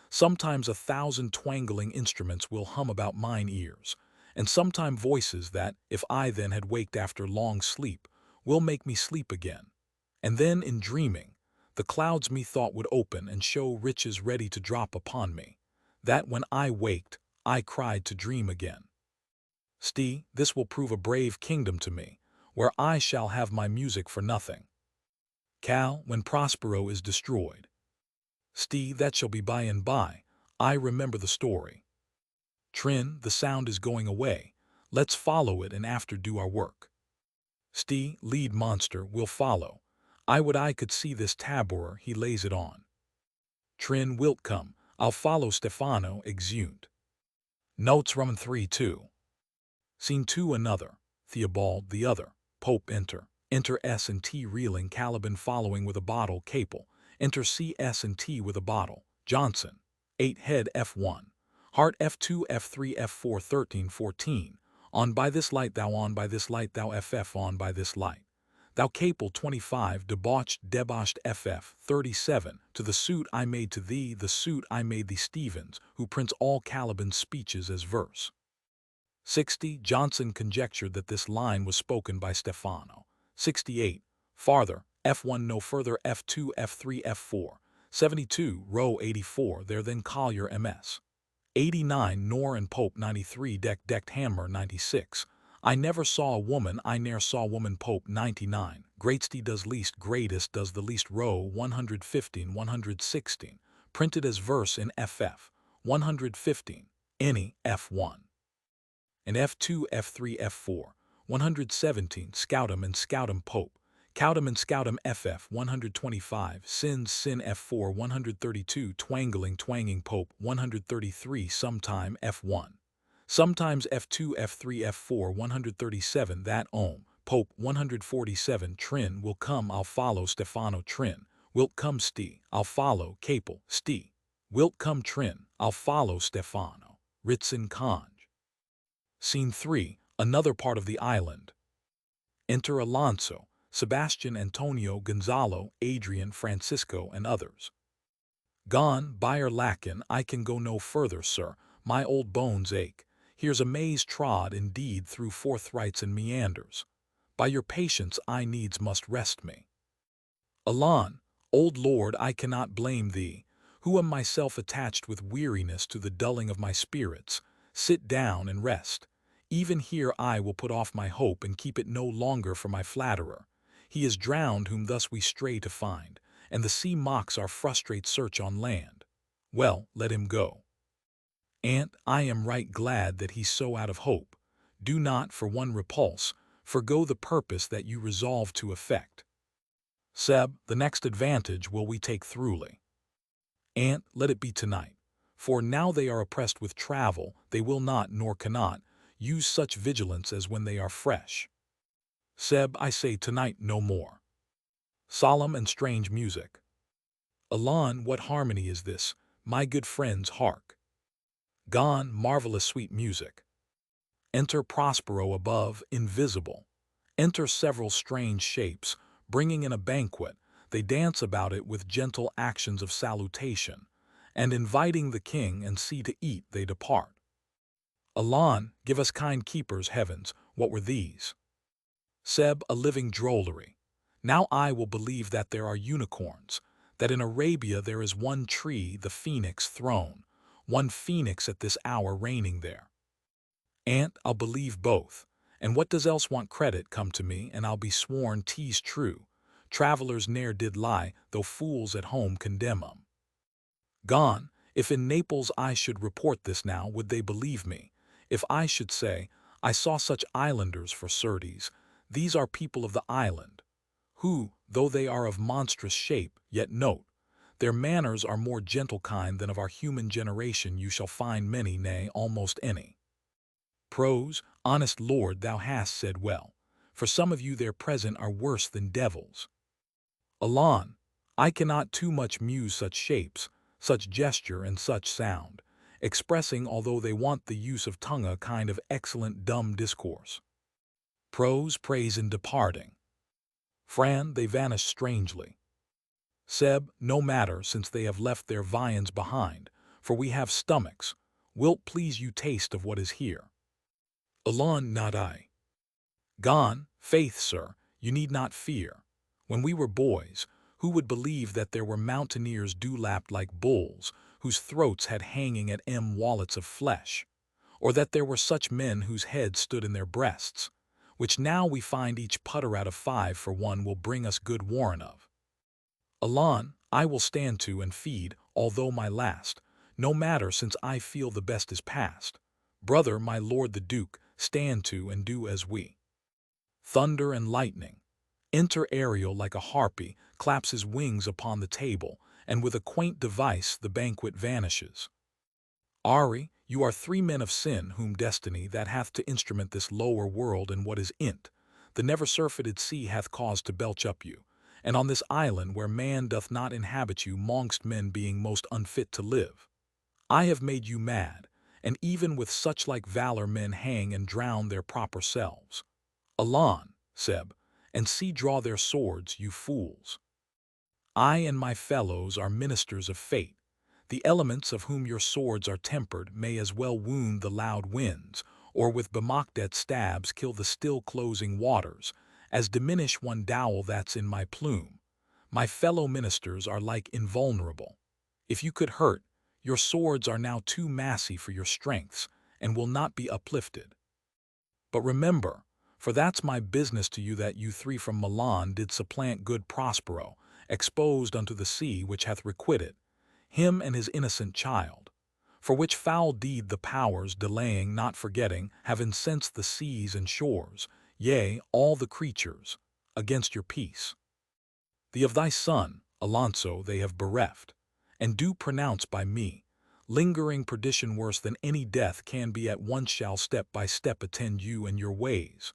Sometimes 1,000 twangling instruments will hum about mine ears, and sometime voices that, if I then had waked after long sleep, will make me sleep again. And then in dreaming, the clouds methought would open and show riches ready to drop upon me, that when I waked, I cried to dream again. Sti, this will prove a brave kingdom to me. where I shall have my music for nothing. Cal, when Prospero is destroyed. Sti, that shall be by and by, I remember the story. Trin, the sound is going away, let's follow it and after do our work. Sti, lead monster, will follow. I would I could see this tabourer he lays it on. Trin, wilt come, I'll follow Stefano, exeunt. Notes Roman 3-2. Scene 2 another, Theobald the other, Pope enter. Enter S&T reeling, Caliban following with a bottle, Capel. Enter C.S&T with a bottle, Johnson. 8 head F1. Heart F2 F3 F4 13 14. On by this light thou, on by this light thou, FF on by this light. Thou Capel 25, debauched FF 37, to the suit I made to thee, the suit I made thee, Stevens, who prints all Caliban's speeches as verse. 60. Johnson conjectured that this line was spoken by Stefano. 68. Farther, F1 no further, F2 F3 F4. 72. Row 84, there then Collier MS. 89. Nor and Pope 93, decked Hammer 96. I never saw a woman, I ne'er saw woman, Pope 99. Greatest does least, greatest does the least, row 115 116. Printed as verse in FF 115. Any F1. And F2 F3 F4. 117. Scoutum and Scoutum Pope. Coutum and Scoutum FF 125. Sin F4 132. Twanging Pope 133. Sometime F1. Sometimes F2 F3 F4 137. That Ohm Pope 147. Trin will come, I'll follow Stefano. Trin wilt come, Sti, I'll follow Capel. Sti wilt come, Trin, I'll follow Stefano. Ritzin Conj. Scene 3. Another part of the island. Enter Alonso, Sebastian, Antonio, Gonzalo, Adrian, Francisco, and others. Gone, buyer lackin', I can go no further, sir, my old bones ache. Here's a maze trod indeed through forthrights and meanders. By your patience I needs must rest me. Alon, old lord, I cannot blame thee, who am myself attached with weariness to the dulling of my spirits. Sit down and rest. Even here I will put off my hope and keep it no longer for my flatterer. He is drowned whom thus we stray to find, and the sea mocks our frustrate search on land. Well, let him go. Aunt, I am right glad that he's so out of hope. Do not for one repulse forgo the purpose that you resolve to effect. Seb, the next advantage will we take throughly. Aunt, let it be tonight. For now they are oppressed with travel, they will not nor cannot use such vigilance as when they are fresh. Seb, I say tonight no more. Solemn and strange music. Alon, what harmony is this, my good friends, hark. Gone, marvelous sweet music. Enter Prospero above, invisible. Enter several strange shapes, bringing in a banquet, they dance about it with gentle actions of salutation, and inviting the king and sea to eat they depart. Alon, give us kind keepers, heavens, what were these? Seb, a living drollery. Now I will believe that there are unicorns, that in Arabia there is one tree, the phoenix throne, one phoenix at this hour reigning there. Aunt, I'll believe both, and what does else want credit come to me, and I'll be sworn 'tis true. Travelers ne'er did lie, though fools at home condemn 'em. Gone, if in Naples I should report this now, would they believe me? If I should say, I saw such islanders, for certes, these are people of the island, who, though they are of monstrous shape, yet note, their manners are more gentle kind than of our human generation you shall find many, nay, almost any. Prose, honest lord, thou hast said well, for some of you there present are worse than devils. Alon, I cannot too much muse such shapes, such gesture and such sound, expressing although they want the use of tongue a kind of excellent dumb discourse. Prose, praise in departing. Fran, they vanish strangely. Seb, no matter, since they have left their viands behind, for we have stomachs. Wilt please you taste of what is here? Alon, not I. Gone, faith, sir, you need not fear. When we were boys, who would believe that there were mountaineers dew-lapped like bulls, whose throats had hanging at wallets of flesh, or that there were such men whose heads stood in their breasts? which now we find each putter out of 5 for 1 will bring us good warrant of. Alon, I will stand to and feed, although my last, no matter since I feel the best is past. Brother, my lord the Duke, stand to and do as we. Thunder and lightning. Enter Ariel like a harpy, claps his wings upon the table, and with a quaint device the banquet vanishes. Ari, you are 3 men of sin whom destiny that hath to instrument this lower world and what is in't, the never surfeited sea hath caused to belch up you, and on this island where man doth not inhabit you mongst men being most unfit to live. I have made you mad, and even with such like valor men hang and drown their proper selves. Alon, Seb, and see draw their swords, you fools. I and my fellows are ministers of fate. The elements of whom your swords are tempered may as well wound the loud winds, or with bemocked stabs kill the still closing waters, as diminish one dowel that's in my plume. My fellow ministers are like invulnerable. If you could hurt, your swords are now too massy for your strengths, and will not be uplifted. But remember, for that's my business to you that you 3 from Milan did supplant good Prospero, exposed unto the sea which hath requited him and his innocent child. For which foul deed the powers, delaying, not forgetting, have incensed the seas and shores, yea, all the creatures, against your peace. The of thy son, Alonso, they have bereft, and do pronounce by me, lingering perdition worse than any death can be at once shall step by step attend you and your ways,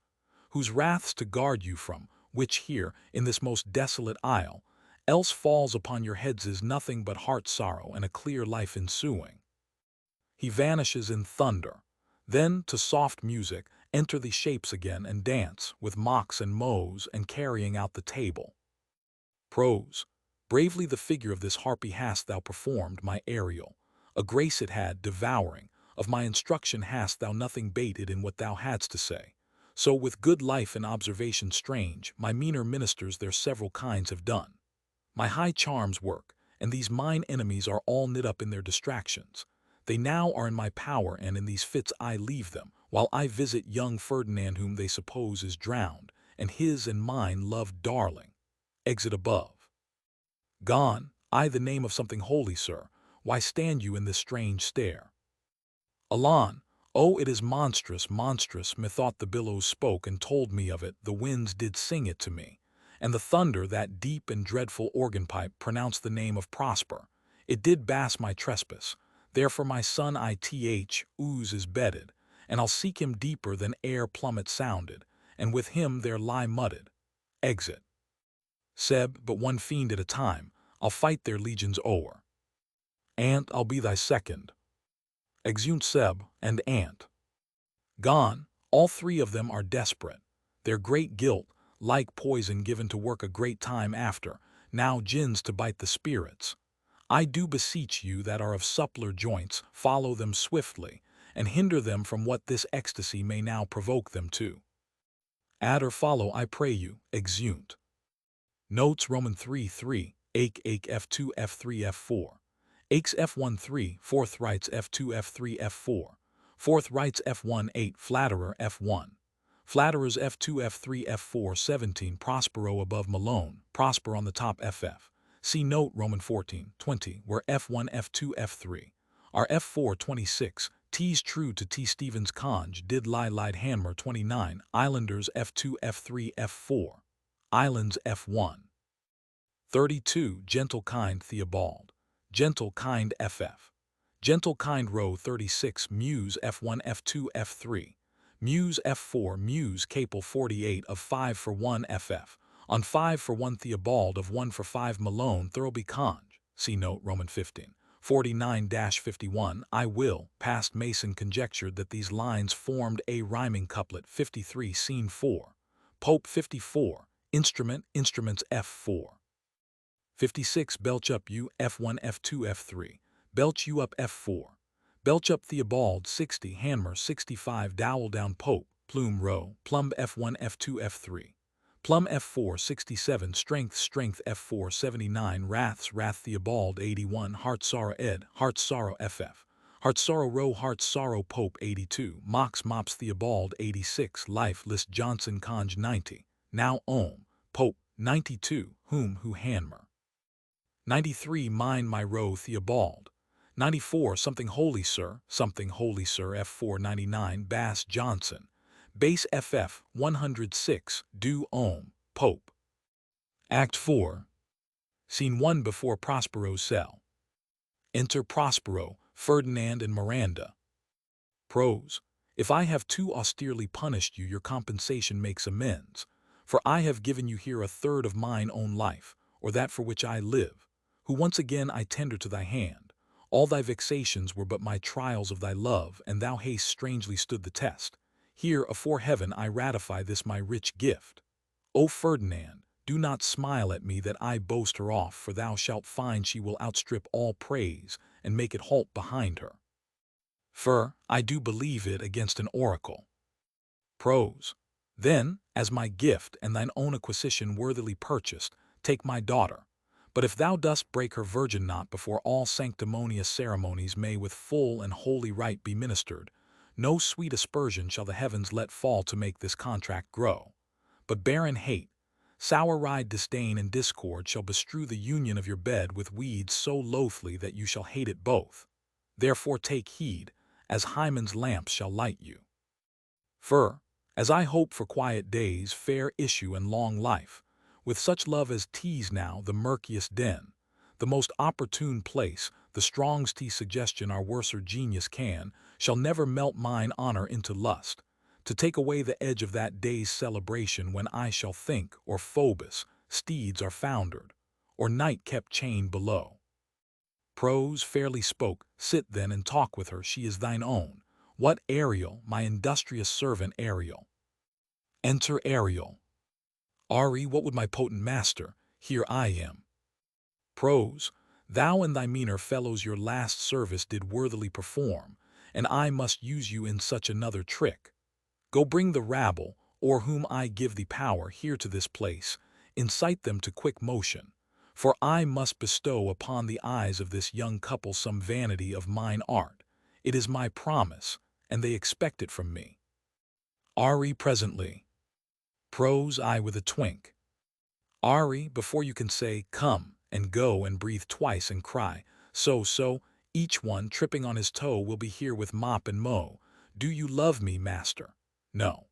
whose wraths to guard you from, which here, in this most desolate isle, else falls upon your heads is nothing but heart sorrow and a clear life ensuing. He vanishes in thunder. Then, to soft music, enter the shapes again and dance, with mocks and mows and carrying out the table. Prose. Bravely the figure of this harpy hast thou performed, my Ariel. A grace it had, devouring. Of my instruction hast thou nothing bated in what thou hadst to say. So with good life and observation strange, my meaner ministers their several kinds have done. My high charms work, and these mine enemies are all knit up in their distractions. They now are in my power, and in these fits I leave them, while I visit young Ferdinand whom they suppose is drowned, and his and mine loved darling. Exit above. Gone, I the name of something holy, sir, why stand you in this strange stare? Alon, oh, it is monstrous, monstrous, methought the billows spoke and told me of it, the winds did sing it to me. And the thunder, that deep and dreadful organ pipe, pronounced the name of Prosper. It did bass my trespass. Therefore my son ooze is bedded, and I'll seek him deeper than e'er plummet sounded, and with him there lie mudded. Exit. Seb, but one fiend at a time, I'll fight their legions o'er. Ant, I'll be thy second. Exeunt Seb and Ant. Gone, all 3 of them are desperate. Their great guilt, like poison given to work a great time after, now gins to bite the spirits. I do beseech you that are of suppler joints, follow them swiftly, and hinder them from what this ecstasy may now provoke them to. Add or follow, I pray you, exeunt. Notes Roman 3:3, Ake F2 F3 F4. Akes F1 3, fourth writes F2 F3 F4. Fourth writes F1 8, Flatterer F1. Flatterers F2 F3 F4 17, Prospero above Malone, Prosper on the top FF. See note Roman 14:20, where F1 F2 F3 are F4 26, T's true to T Stevens conj did lie lied Hanmer 29, Islanders F2 F3 F4, Islands F1. 32, Gentle kind Theobald, Gentle kind FF. Gentle kind row 36, Muse F1 F2 F3. Muse F4, Muse Capel 48 of 5 for 1 FF, on 5 for 1 Theobald of 1 for 5 Malone Thurlby Conj, see note Roman 15, 49-51 I will, past Mason conjectured that these lines formed a rhyming couplet 53 scene 4, Pope 54, instruments F4. 56 Belch up you F1 F2 F3, Belch you up F4. Belch up Theobald 60, Hanmer 65, Dowel down Pope, Plume row, Plumb F1 F2 F3. Plumb F4 67, Strength F4 79, Wrath Theobald 81, Heart Sorrow FF. Heart Sorrow Row Heart Sorrow Pope 82, Mox Mops Theobald 86, Life List Johnson Conj 90, Now Ohm, Pope 92, Whom Who Hanmer. 93 Mine My Row Theobald. 94 Something Holy Sir F4 99 Bass Johnson. Base FF 106 Do Ohm, Pope. Act 4. Scene 1 before Prospero's cell. Enter Prospero, Ferdinand and Miranda. Prose. If I have too austerely punished you, your compensation makes amends. For I have given you here a third of mine own life, or that for which I live, who once again I tender to thy hand. All thy vexations were but my trials of thy love, and thou hast strangely stood the test. Here, afore heaven, I ratify this my rich gift. O Ferdinand, do not smile at me that I boast her off, for thou shalt find she will outstrip all praise, and make it halt behind her. For I do believe it against an oracle. Prose. Then, as my gift and thine own acquisition worthily purchased, take my daughter. But if thou dost break her virgin knot before all sanctimonious ceremonies may with full and holy rite be ministered, no sweet aspersion shall the heavens let fall to make this contract grow. But barren hate, sour-eyed disdain and discord shall bestrew the union of your bed with weeds so loathly that you shall hate it both. Therefore take heed, as Hymen's lamps shall light you. For, as I hope for quiet days, fair issue and long life, with such love as tease now the murkiest den, the most opportune place, the strong's tea suggestion our worser genius can, shall never melt mine honor into lust, to take away the edge of that day's celebration when I shall think, or Phoebus, steeds are foundered, or night kept chained below. Prose fairly spoke, sit then and talk with her, she is thine own. What Ariel, my industrious servant Ariel. Enter Ariel. Ari, what would my potent master? Here I am. Prose, thou and thy meaner fellows your last service did worthily perform, and I must use you in such another trick. Go bring the rabble, or whom I give thee power, here to this place, incite them to quick motion. For I must bestow upon the eyes of this young couple some vanity of mine art. It is my promise, and they expect it from me. Ari presently. Prose, I with a twink. Ari, before you can say, come, and go and breathe twice and cry, so, each one tripping on his toe will be here with mop and mow. Do you love me, master? No.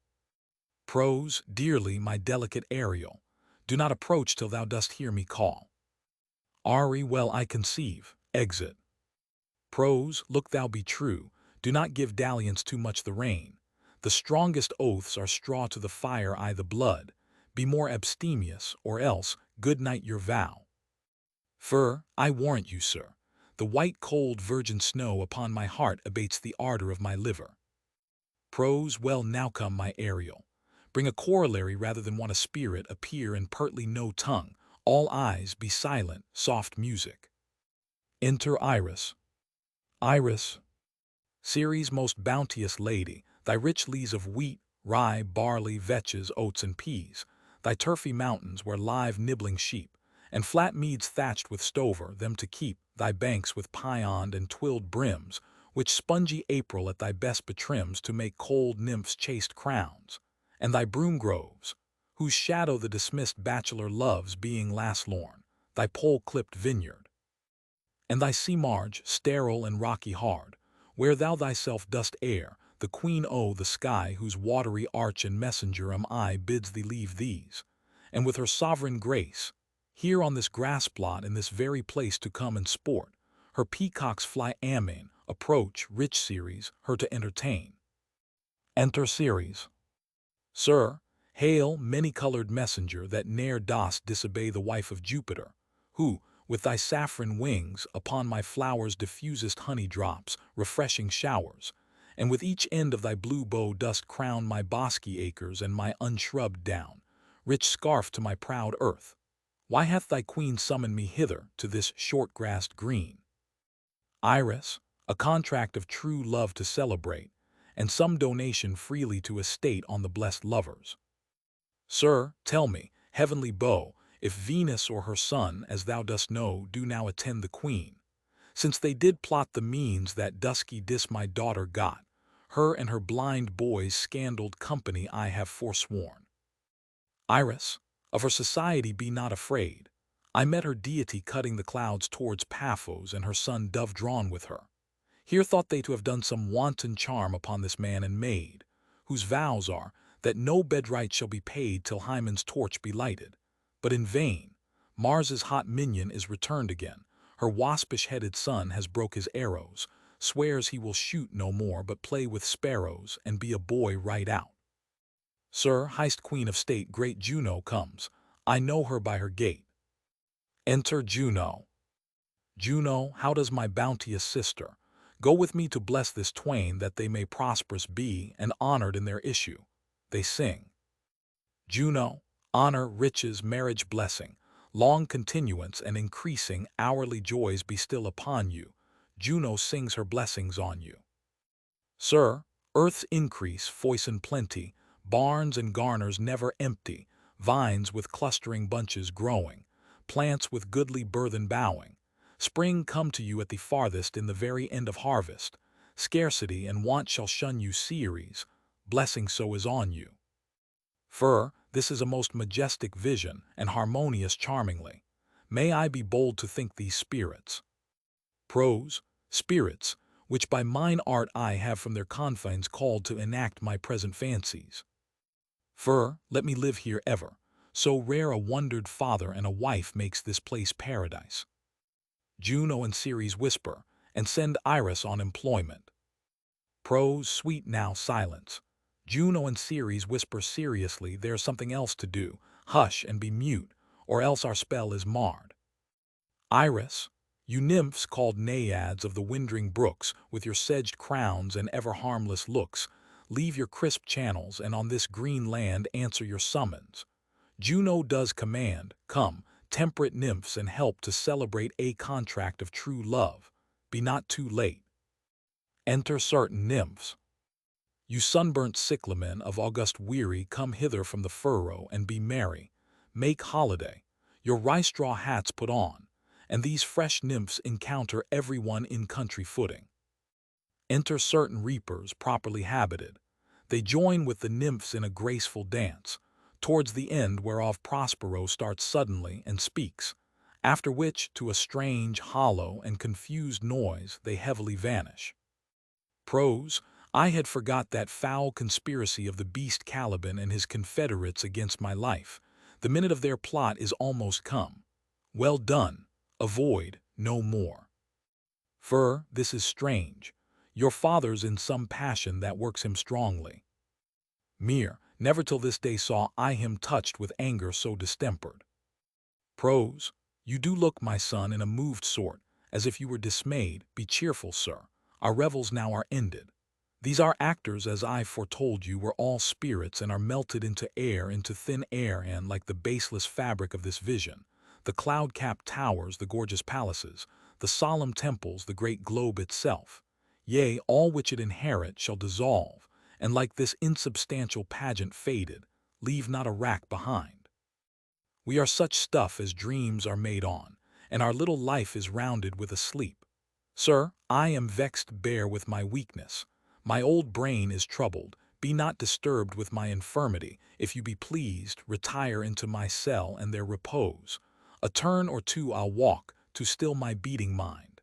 Prose, dearly, my delicate Ariel. Do not approach till thou dost hear me call. Ari, well I conceive, exit. Prose, look thou be true, do not give dalliance too much the rein. The strongest oaths are straw to the fire, I the blood. Be more abstemious, or else, good night your vow. For, I warrant you, sir, the white cold virgin snow upon my heart abates the ardor of my liver. Prose, well now come my Ariel. Bring a corollary rather than want a spirit appear and pertly no tongue. All eyes be silent, soft music. Enter Iris. Iris. Ceres' most bounteous lady, thy rich lees of wheat, rye, barley, vetches, oats, and peas, thy turfy mountains where live nibbling sheep, and flat meads thatched with stover, them to keep, thy banks with pioned and twilled brims, which spongy April at thy best betrims to make cold nymphs chaste crowns, and thy broom groves, whose shadow the dismissed bachelor loves, being last-lorn, thy pole-clipped vineyard, and thy sea-marge, sterile and rocky hard, where thou thyself dost err, the queen o' the sky, whose watery arch and messenger am I, bids thee leave these, and with her sovereign grace, here on this grass plot in this very place to come and sport, her peacocks fly amain, approach, rich Ceres, her to entertain. Enter Ceres. Sir, hail, many-colored messenger, that ne'er dost disobey the wife of Jupiter, who, with thy saffron wings, upon my flowers diffusest honey drops, refreshing showers, and with each end of thy blue bow dost crown my bosky acres and my unshrubbed down, rich scarf to my proud earth. Why hath thy queen summoned me hither to this short-grassed green? Iris, a contract of true love to celebrate, and some donation freely to estate on the blessed lovers. Sir, tell me, heavenly bow, if Venus or her son, as thou dost know, do now attend the queen, since they did plot the means that dusky dis my daughter got, her and her blind boys scandaled company I have forsworn. Iris, of her society be not afraid. I met her deity cutting the clouds towards Paphos and her son dove drawn with her. Here thought they to have done some wanton charm upon this man and maid, whose vows are that no bedrite shall be paid till Hymen's torch be lighted. But in vain. Mars's hot minion is returned again. Her waspish-headed son has broke his arrows, swears he will shoot no more but play with sparrows and be a boy right out. Sir, highest queen of state, great Juno comes. I know her by her gait. Enter Juno. Juno, how does my bounteous sister? Go with me to bless this twain that they may prosperous be and honored in their issue. They sing. Juno, honor, riches, marriage, blessing, long continuance and increasing hourly joys be still upon you. Juno sings her blessings on you. Sir, earth's increase, foison plenty, barns and garners never empty, vines with clustering bunches growing, plants with goodly burthen bowing. Spring come to you at the farthest in the very end of harvest. Scarcity and want shall shun you Ceres, blessing so is on you. For, this is a most majestic vision, and harmonious charmingly. May I be bold to think these spirits. Prose, spirits, which by mine art I have from their confines called to enact my present fancies. For, let me live here ever, so rare a wondered father and a wife makes this place paradise. Juno and Ceres whisper, and send Iris on employment. Prose, sweet now silence. Juno and Ceres whisper seriously, there's something else to do. Hush and be mute, or else our spell is marred. Iris, you nymphs called naiads of the winding brooks, with your sedged crowns and ever harmless looks, leave your crisp channels and on this green land answer your summons. Juno does command, come, temperate nymphs, and help to celebrate a contract of true love. Be not too late. Enter certain nymphs. You sunburnt cyclamen of August weary, come hither from the furrow and be merry. Make holiday, your rice-straw hats put on, and these fresh nymphs encounter every one in country footing. Enter certain reapers properly habited. They join with the nymphs in a graceful dance, towards the end whereof Prospero starts suddenly and speaks, after which, to a strange, hollow, and confused noise, they heavily vanish. Prose, I had forgot that foul conspiracy of the beast Caliban and his confederates against my life. The minute of their plot is almost come. Well done, avoid no more. For, this is strange, your father's in some passion that works him strongly. Mere, never till this day saw I him touched with anger so distempered. Prose, you do look, my son, in a moved sort, as if you were dismayed. Be cheerful, sir, our revels now are ended. These our actors, as I foretold you, were all spirits and are melted into air, into thin air, and, like the baseless fabric of this vision, the cloud-capped towers, the gorgeous palaces, the solemn temples, the great globe itself, yea, all which it inherit shall dissolve, and like this insubstantial pageant faded, leave not a rack behind. We are such stuff as dreams are made on, and our little life is rounded with a sleep. Sir, I am vexed bare with my weakness. My old brain is troubled. Be not disturbed with my infirmity. If you be pleased, retire into my cell and there repose. A turn or two I'll walk, to still my beating mind.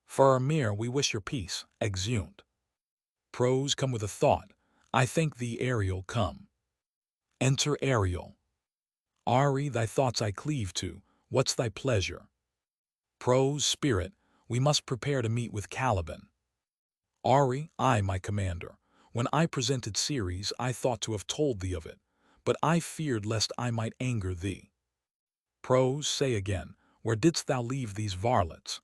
For our mere we wish your peace, exeunt. Prose, come with a thought. I thank thee, Ariel, come. Enter Ariel. Ari, thy thoughts I cleave to. What's thy pleasure? Prose, spirit, we must prepare to meet with Caliban. Ari, I, my commander, when I presented Ceres, I thought to have told thee of it, but I feared lest I might anger thee. Prose, say again, where didst thou leave these varlets?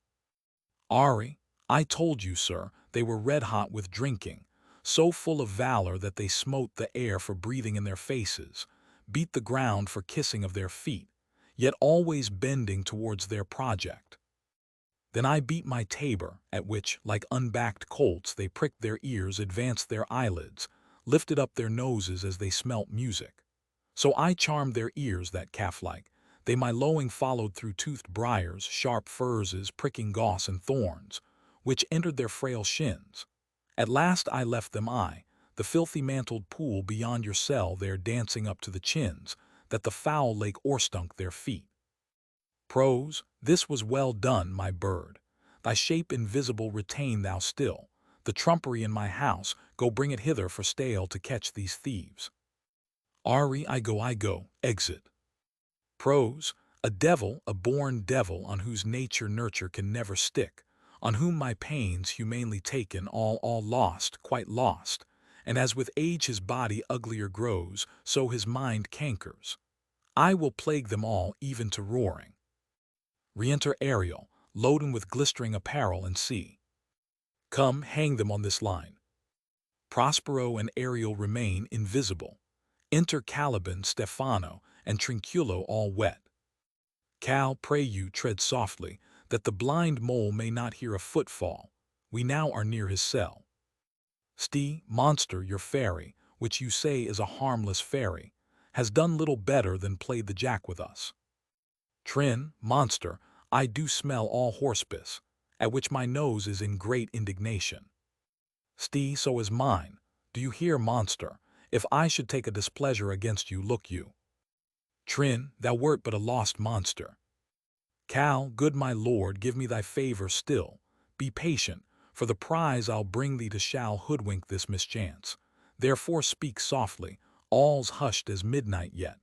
Ari, I told you, sir, they were red-hot with drinking, so full of valor that they smote the air for breathing in their faces, beat the ground for kissing of their feet, yet always bending towards their project. Then I beat my tabor, at which, like unbacked colts, they pricked their ears, advanced their eyelids, lifted up their noses as they smelt music. So I charmed their ears that calf-like, They my lowing followed through toothed briars, sharp furze, pricking goss and thorns, which entered their frail shins. At last I left them the filthy mantled pool beyond your cell there dancing up to the chins, that the foul lake o'erstunk their feet. Prose, this was well done, my bird. Thy shape invisible retain thou still. The trumpery in my house, go bring it hither for stale to catch these thieves. I go, exit. Prose, a devil, a born devil on whose nature nurture can never stick, on whom my pains humanely taken all lost, quite lost, and as with age his body uglier grows, so his mind cankers. I will plague them all even to roaring. Re-enter Ariel, loaden with glistering apparel and see. Come, hang them on this line. Prospero and Ariel remain invisible. Enter Caliban, Stefano, and Trinculo all wet. Cal, pray you tread softly, that the blind mole may not hear a footfall. We now are near his cell. Monster, your fairy, which you say is a harmless fairy, has done little better than played the jack with us. Monster, I do smell all horsepiss, at which my nose is in great indignation. So is mine. Do you hear, monster? If I should take a displeasure against you, look you. Thou wert but a lost monster. Cal, good my lord, give me thy favor still. Be patient, for the prize I'll bring thee to shall hoodwink this mischance. Therefore speak softly, all's hushed as midnight yet.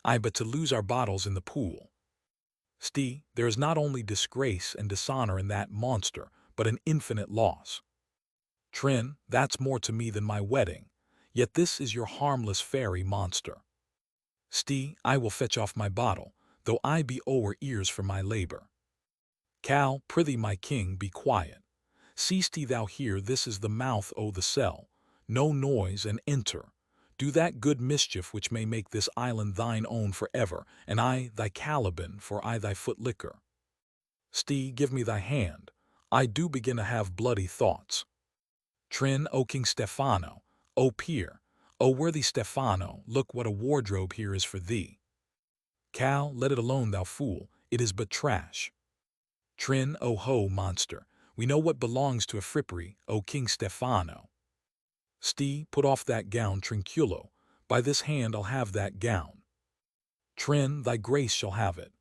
I but to lose our bottles in the pool. There is not only disgrace and dishonor in that monster, but an infinite loss. That's more to me than my wedding, yet this is your harmless fairy monster. I will fetch off my bottle, though I be o'er ears for my labor. Cal, prithee my king, be quiet. Seest thou here this is the mouth o' the cell, no noise and enter. Do that good mischief which may make this island thine own forever, and I thy Caliban, for I thy foot liquor. Give me thy hand. I do begin to have bloody thoughts. O King Stefano, O peer, O worthy Stefano, look what a wardrobe here is for thee. Cal, let it alone, thou fool, it is but trash. O ho, monster, we know what belongs to a frippery, O King Stefano. Put off that gown, Trinculo, by this hand I'll have that gown. Thy grace shall have it.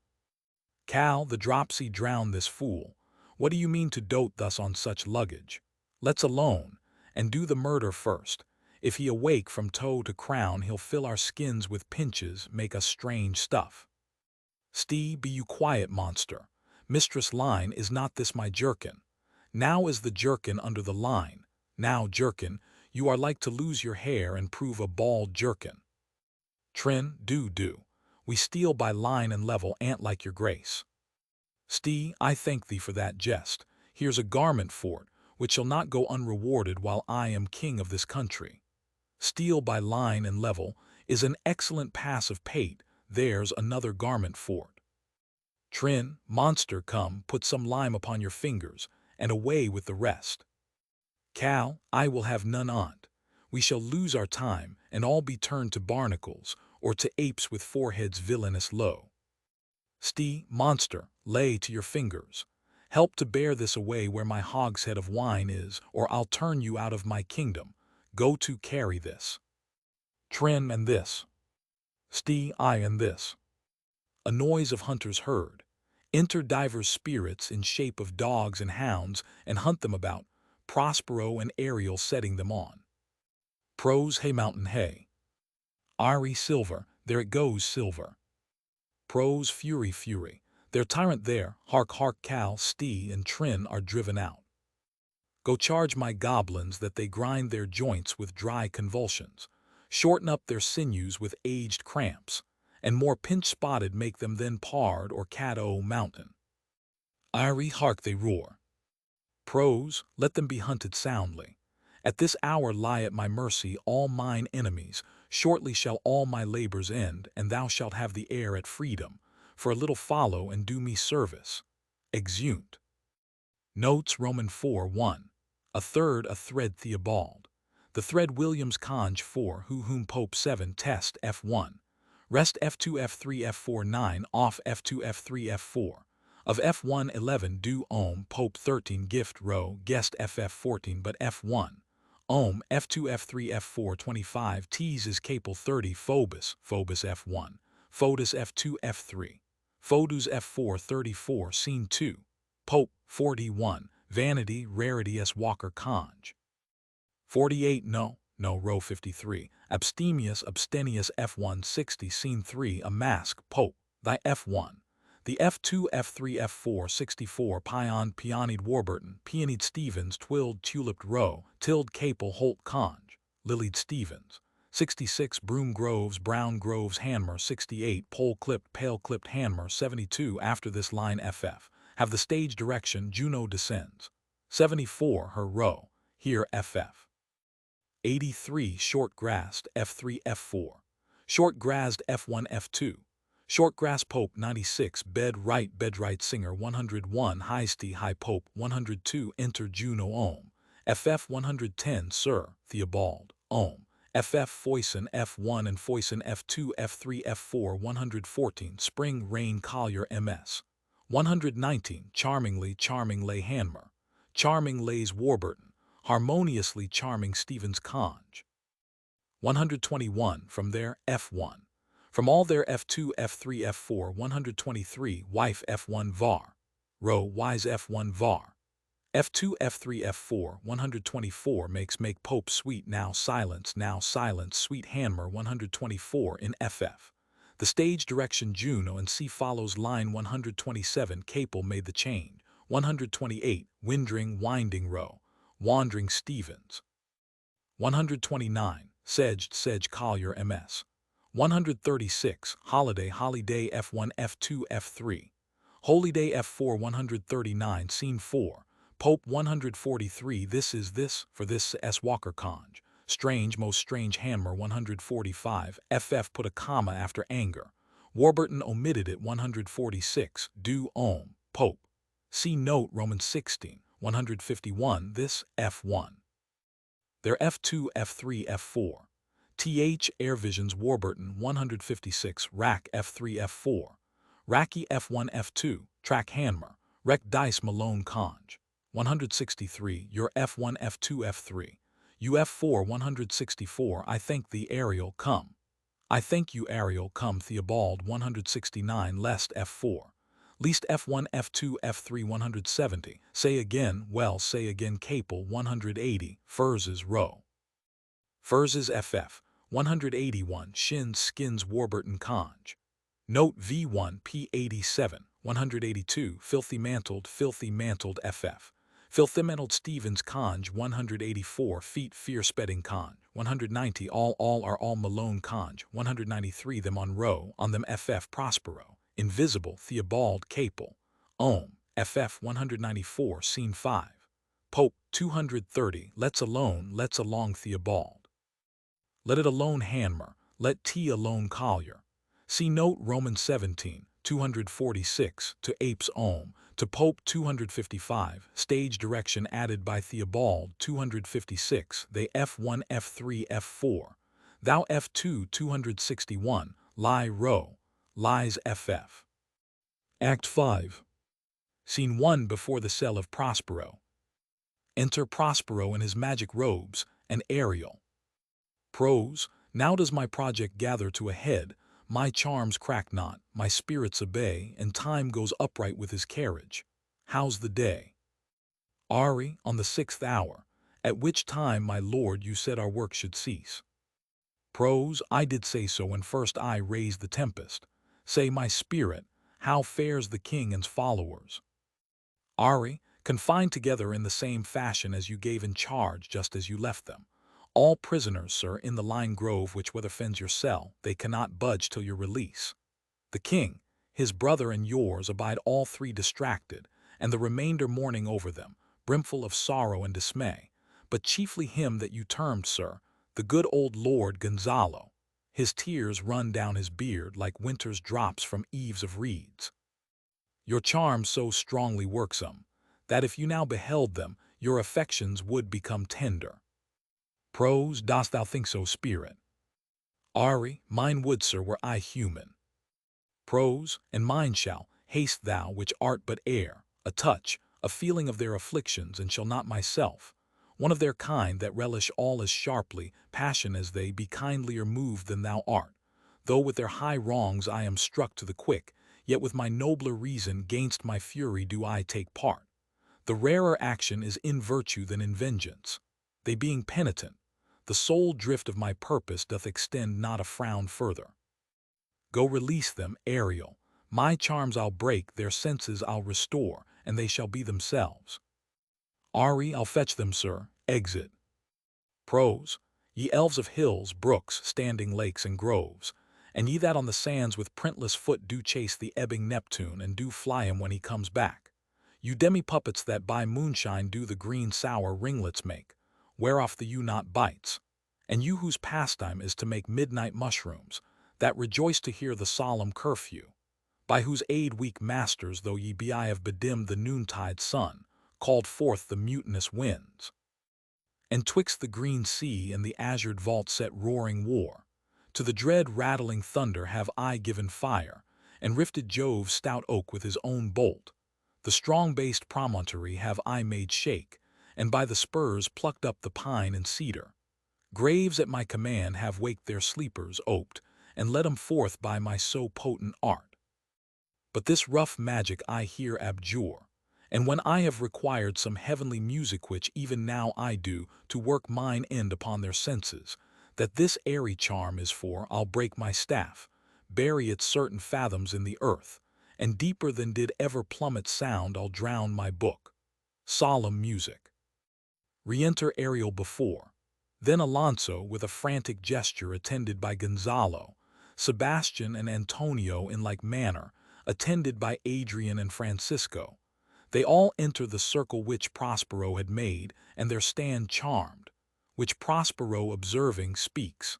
Cal, the dropsy drown this fool. What do you mean to dote thus on such luggage? Let's alone, and do the murder first. If he awake from toe to crown, he'll fill our skins with pinches, make us strange stuff. Be you quiet, monster. Mistress Line, is not this my jerkin? Now is the jerkin under the line. Now, jerkin, you are like to lose your hair and prove a bald jerkin. Do. We steal by line and level, ant like your grace. I thank thee for that jest. Here's a garment for't, which shall not go unrewarded while I am king of this country. Steal by line and level is an excellent pass of pate. There's another garment for't. Monster, come, put some lime upon your fingers, and away with the rest. Cal, I will have none on't. We shall lose our time, and all be turned to barnacles, or to apes with foreheads villainous low. Monster, lay to your fingers. Help to bear this away where my hogshead of wine is, or I'll turn you out of my kingdom. Go to carry this. And this. I and this. A noise of hunters heard. Enter divers spirits in shape of dogs and hounds, and hunt them about, Prospero and Ariel setting them on. Prose, hey mountain hey. Silver, there it goes silver. Prose, fury, their tyrant there, hark Cal, and Trin are driven out. Go charge my goblins that they grind their joints with dry convulsions, shorten up their sinews with aged cramps, and more pinch-spotted make them than pard or cat-o mountain. Hark they roar. Prose, let them be hunted soundly. At this hour lie at my mercy all mine enemies. Shortly shall all my labors end, and thou shalt have the air at freedom. For a little follow and do me service. Exeunt. Notes Roman 4:1. A third a thread Theobald. The thread Williams Conge 4 whom Pope 7 test F1. rest f2 f3 f4 9 off f2 f3 f4, of f1 11 do ohm pope 13 gift row guest ff 14 but f1, ohm f2 f3 f4 25 tease is capel 30 phobos f1, photus f2 f3, photus f4 34 scene 2, pope 41, vanity rarity s walker conj. 48 no row 53, abstemious abstenious f1 60 scene 3 a mask pope, thy f1, the f2 f3 f4 64 pion peonied Warburton peonied Stevens twilled tuliped row tilled capel holt conj, lilied Stevens 66 broom groves brown groves Hanmer 68 pole clipped pale clipped Hanmer 72 after this line ff, have the stage direction Juno descends 74 her row, here ff. 83 short-grassed f3 f4, short-grassed f1 f2, short-grass pope 96 bed right singer 101 high pope 102 enter Juno ohm, ff 110 sir Theobald ohm, ff foison f1 and foison f2 f3 f4 114 spring rain collier ms, 119 charming lay Hanmer, charming lays Warburton, harmoniously charming Stevens conj. 121 from their f1, from all their f2 f3 f4 123 wife f1 var, row wise f1 var, f2 f3 f4 124 make pope sweet now silence sweet Hanmer 124 in ff. The stage direction Juno and C follows line 127 capel made the change, 128 winding row, wandering Stevens. 129 sedge collier ms. 136 holiday f1 f2 f3, holyday f4 139 scene 4, pope 143 this is this for this s walker conj, strange most strange Hanmer 145 ff put a comma after anger, Warburton omitted it 146 do ohm pope, see note Roman 16 151 this f1. Their f2 f3 f4, th Airvisions Warburton 156 rack f3 f4, racky f1 f2 track Hanmer, rec dice Malone conj, 163 your f1 f2 f3, uf4 164 I thank thee Ariel come, I thank you Ariel come Theobald 169 lest f4, least f1 f2 f3 170 say again capel 180 Furz's row, Furz's ff 181 shins skins Warburton conj, note v1 p87 182 filthy mantled ff, filthy mantled Stevens conj 184 feet fierce bedding conj, 190 all are all Malone conj, 193 them on row on them ff Prospero, invisible Theobald capel, ohm, ff 194 scene 5, pope 230 let's along Theobald. Let it alone Hanmer, let T alone collier. See note Roman 17, 246 to apes ohm, to pope 255, stage direction added by Theobald 256, they f1 f3 f4, thou f2 261, lie row, lies ff. Act 5. Scene 1 before the cell of Prospero. Enter Prospero in his magic robes, and Ariel. Prose, now does my project gather to a head, my charms crack not, my spirits obey, and time goes upright with his carriage. How's the day? Ari, on the 6th hour, at which time, my lord, you said our work should cease. Prose, I did say so when first I raised the Tempest. Say, my spirit, how fares the king and's followers? Ari, confined together in the same fashion as you gave in charge just as you left them. All prisoners, sir, in the lime grove which weather fends your cell, they cannot budge till your release. The king, his brother and yours abide all three distracted, and the remainder mourning over them, brimful of sorrow and dismay, but chiefly him that you termed, sir, the good old Lord Gonzalo. His tears run down his beard like winter's drops from eaves of reeds. Your charms so strongly worksome, that if you now beheld them, your affections would become tender. Prose, dost thou think so, spirit? Ari, mine would, sir, were I human. Prose, and mine shall, haste thou which art but air, a touch, a feeling of their afflictions, and shall not myself, one of their kind that relish all as sharply, passion as they, be kindlier moved than thou art. Though with their high wrongs I am struck to the quick, yet with my nobler reason gainst my fury do I take part. The rarer action is in virtue than in vengeance. They being penitent, the sole drift of my purpose doth extend not a frown further. Go release them, Ariel. My charms I'll break, their senses I'll restore, and they shall be themselves. Ari, I'll fetch them, sir. Exit. Prose, ye elves of hills, brooks, standing lakes, and groves, and ye that on the sands with printless foot do chase the ebbing Neptune, and do fly him when he comes back. You demi-puppets that by moonshine do the green sour ringlets make, whereof the ewe-not bites, and you whose pastime is to make midnight mushrooms, that rejoice to hear the solemn curfew, by whose aid weak masters though ye be I have bedimmed the noontide sun, called forth the mutinous winds. And twixt the green sea and the azured vault set roaring war, to the dread rattling thunder have I given fire, and rifted Jove's stout oak with his own bolt. The strong-based promontory have I made shake, and by the spurs plucked up the pine and cedar. Graves at my command have waked their sleepers, oped, and led 'em forth by my so potent art. But this rough magic I here abjure, and when I have required some heavenly music which even now I do, to work mine end upon their senses, that this airy charm is for, I'll break my staff, bury it certain fathoms in the earth, and deeper than did ever plummet sound I'll drown my book. Solemn music. Re-enter Ariel before. Then Alonso with a frantic gesture attended by Gonzalo, Sebastian and Antonio in like manner, attended by Adrian and Francisco. They all enter the circle which Prospero had made, and there stand charmed, which Prospero observing speaks.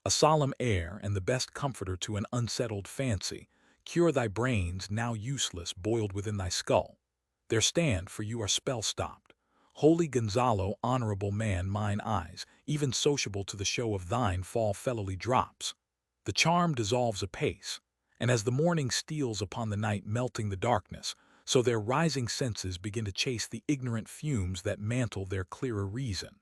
A solemn air and the best comforter to an unsettled fancy, cure thy brains now useless boiled within thy skull. There stand, for you are spell-stopped. Holy Gonzalo, honorable man, mine eyes, even sociable to the show of thine, fall fellowly drops. The charm dissolves apace, and as the morning steals upon the night melting the darkness, so their rising senses begin to chase the ignorant fumes that mantle their clearer reason.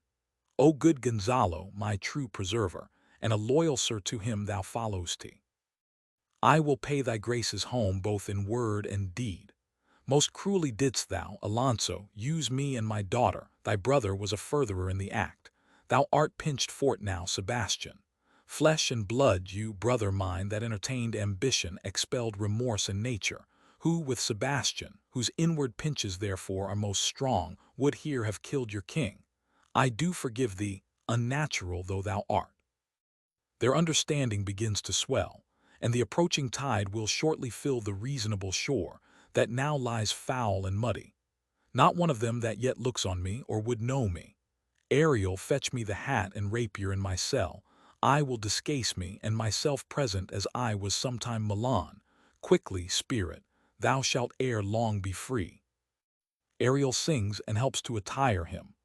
O good Gonzalo, my true preserver, and a loyal sir to him thou follow'st. I will pay thy graces home both in word and deed. Most cruelly didst thou, Alonso, use me and my daughter. Thy brother was a furtherer in the act. Thou art pinched fort now, Sebastian. Flesh and blood, you, brother mine, that entertained ambition, expelled remorse and nature, who with Sebastian, whose inward pinches therefore are most strong, would here have killed your king. I do forgive thee, unnatural though thou art. Their understanding begins to swell, and the approaching tide will shortly fill the reasonable shore, that now lies foul and muddy. Not one of them that yet looks on me, or would know me. Ariel, fetch me the hat and rapier in my cell. I will discase me, and myself present as I was sometime Milan. Quickly, spirit, thou shalt ere long be free. Ariel sings and helps to attire him.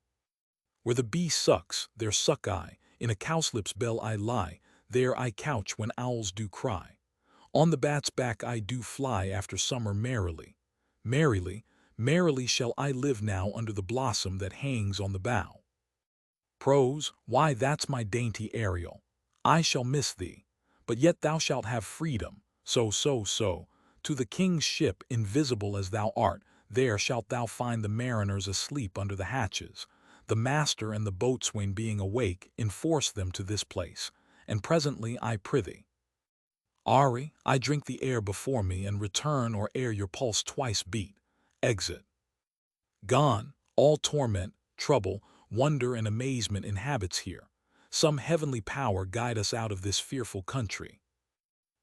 Where the bee sucks, there suck I, in a cowslip's bell I lie, there I couch when owls do cry. On the bat's back I do fly after summer merrily. Merrily, merrily shall I live now under the blossom that hangs on the bough. Prose, why that's my dainty Ariel. I shall miss thee, but yet thou shalt have freedom. So, to the king's ship, invisible as thou art, there shalt thou find the mariners asleep under the hatches. The master and the boatswain being awake, enforce them to this place, and presently I prithee. Ari, I drink the air before me, and return or ere your pulse twice beat. Exit. Gone, all torment, trouble, wonder and amazement inhabits here. Some heavenly power guide us out of this fearful country.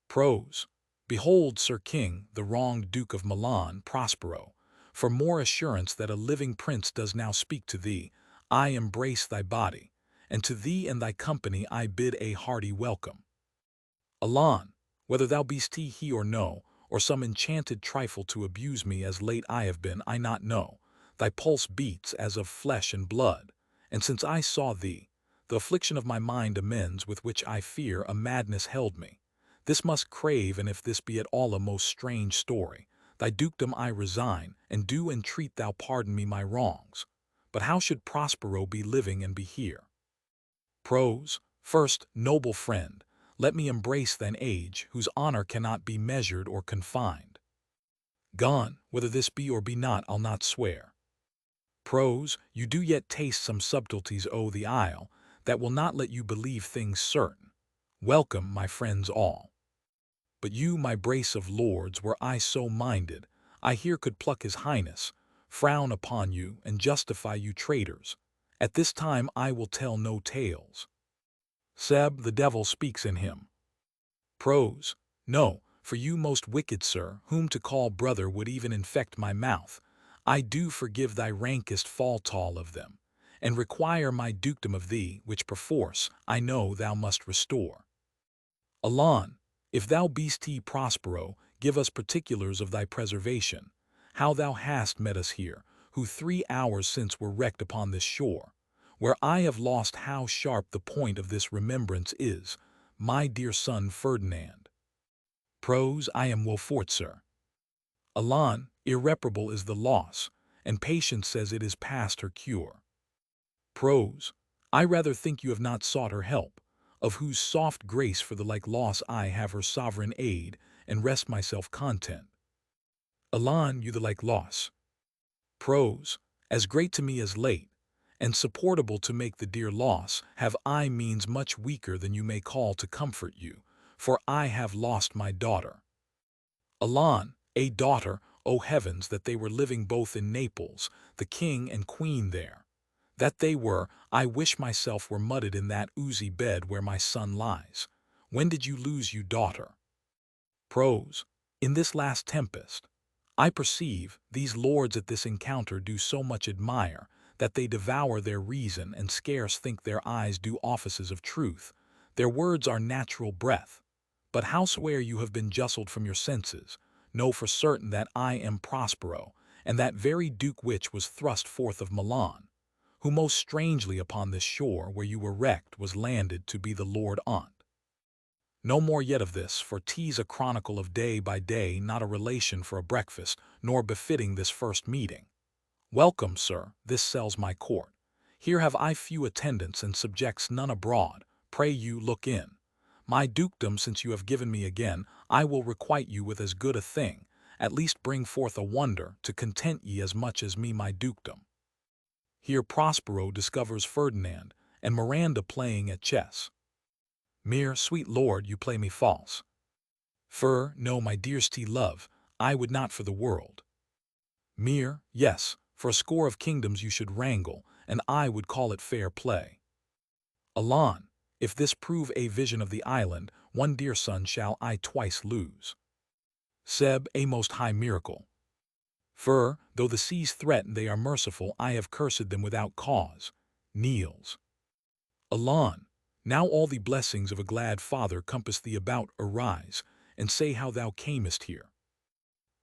Prose. Behold, Sir King, the wronged Duke of Milan, Prospero, for more assurance that a living prince does now speak to thee, I embrace thy body, and to thee and thy company I bid a hearty welcome. Alon, whether thou be'st he or no, or some enchanted trifle to abuse me as late I have been, I not know. Thy pulse beats as of flesh and blood, and since I saw thee, The affliction of my mind amends with which I fear a madness held me. This must crave, and if this be at all a most strange story, thy dukedom I resign, and do entreat thou pardon me my wrongs. But how should Prospero be living and be here? Prose. First, noble friend, let me embrace thine age, whose honor cannot be measured or confined. Gone, whether this be or be not, I'll not swear. Prose, you do yet taste some subtleties o' the isle, that will not let you believe things certain. Welcome, my friends all. But you, my brace of lords, were I so minded, I here could pluck his highness, frown upon you, and justify you traitors. At this time I will tell no tales. Seb, the devil speaks in him. Prose. No, for you, most wicked sir, whom to call brother would even infect my mouth, I do forgive thy rankest fault of them, and require my dukedom of thee, which perforce, I know thou must restore. Alan, if thou be'st he Prospero, give us particulars of thy preservation, how thou hast met us here, who 3 hours since were wrecked upon this shore, where I have lost how sharp the point of this remembrance is, my dear son Ferdinand. Prose, I am well fort, sir. Alan, irreparable is the loss, and patience says it is past her cure. Prose, I rather think you have not sought her help, of whose soft grace for the like loss I have her sovereign aid, and rest myself content. Alan, you the like loss. Prose, as great to me as late, and supportable to make the dear loss, have I means much weaker than you may call to comfort you, for I have lost my daughter. Alan, a daughter, O heavens, that they were living both in Naples, the king and queen there. That they were, I wish myself were mudded in that oozy bed where my son lies. When did you lose you daughter? Prose. In this last tempest. I perceive, these lords at this encounter do so much admire, that they devour their reason and scarce think their eyes do offices of truth. Their words are natural breath. But howsoe'er you have been justled from your senses, know for certain that I am Prospero, and that very Duke which was thrust forth of Milan, who most strangely upon this shore where you were wrecked was landed to be the Lord Aunt. No more yet of this, for 'tis a chronicle of day by day, not a relation for a breakfast, nor befitting this first meeting. Welcome, sir, this cell's my court. Here have I few attendants and subjects none abroad. Pray you look in. My dukedom, since you have given me again, I will requite you with as good a thing, at least bring forth a wonder, to content ye as much as me my dukedom. Here Prospero discovers Ferdinand and Miranda playing at chess. Mere, sweet lord, you play me false. No, my dearsty love, I would not for the world. Mere, yes, for a score of kingdoms you should wrangle, and I would call it fair play. Alan, if this prove a vision of the island, one dear son shall I twice lose. Seb, a most high miracle. Though the seas threaten they are merciful, I have cursed them without cause. Kneels. Alan, now all the blessings of a glad father compass thee about. Arise, and say how thou camest here.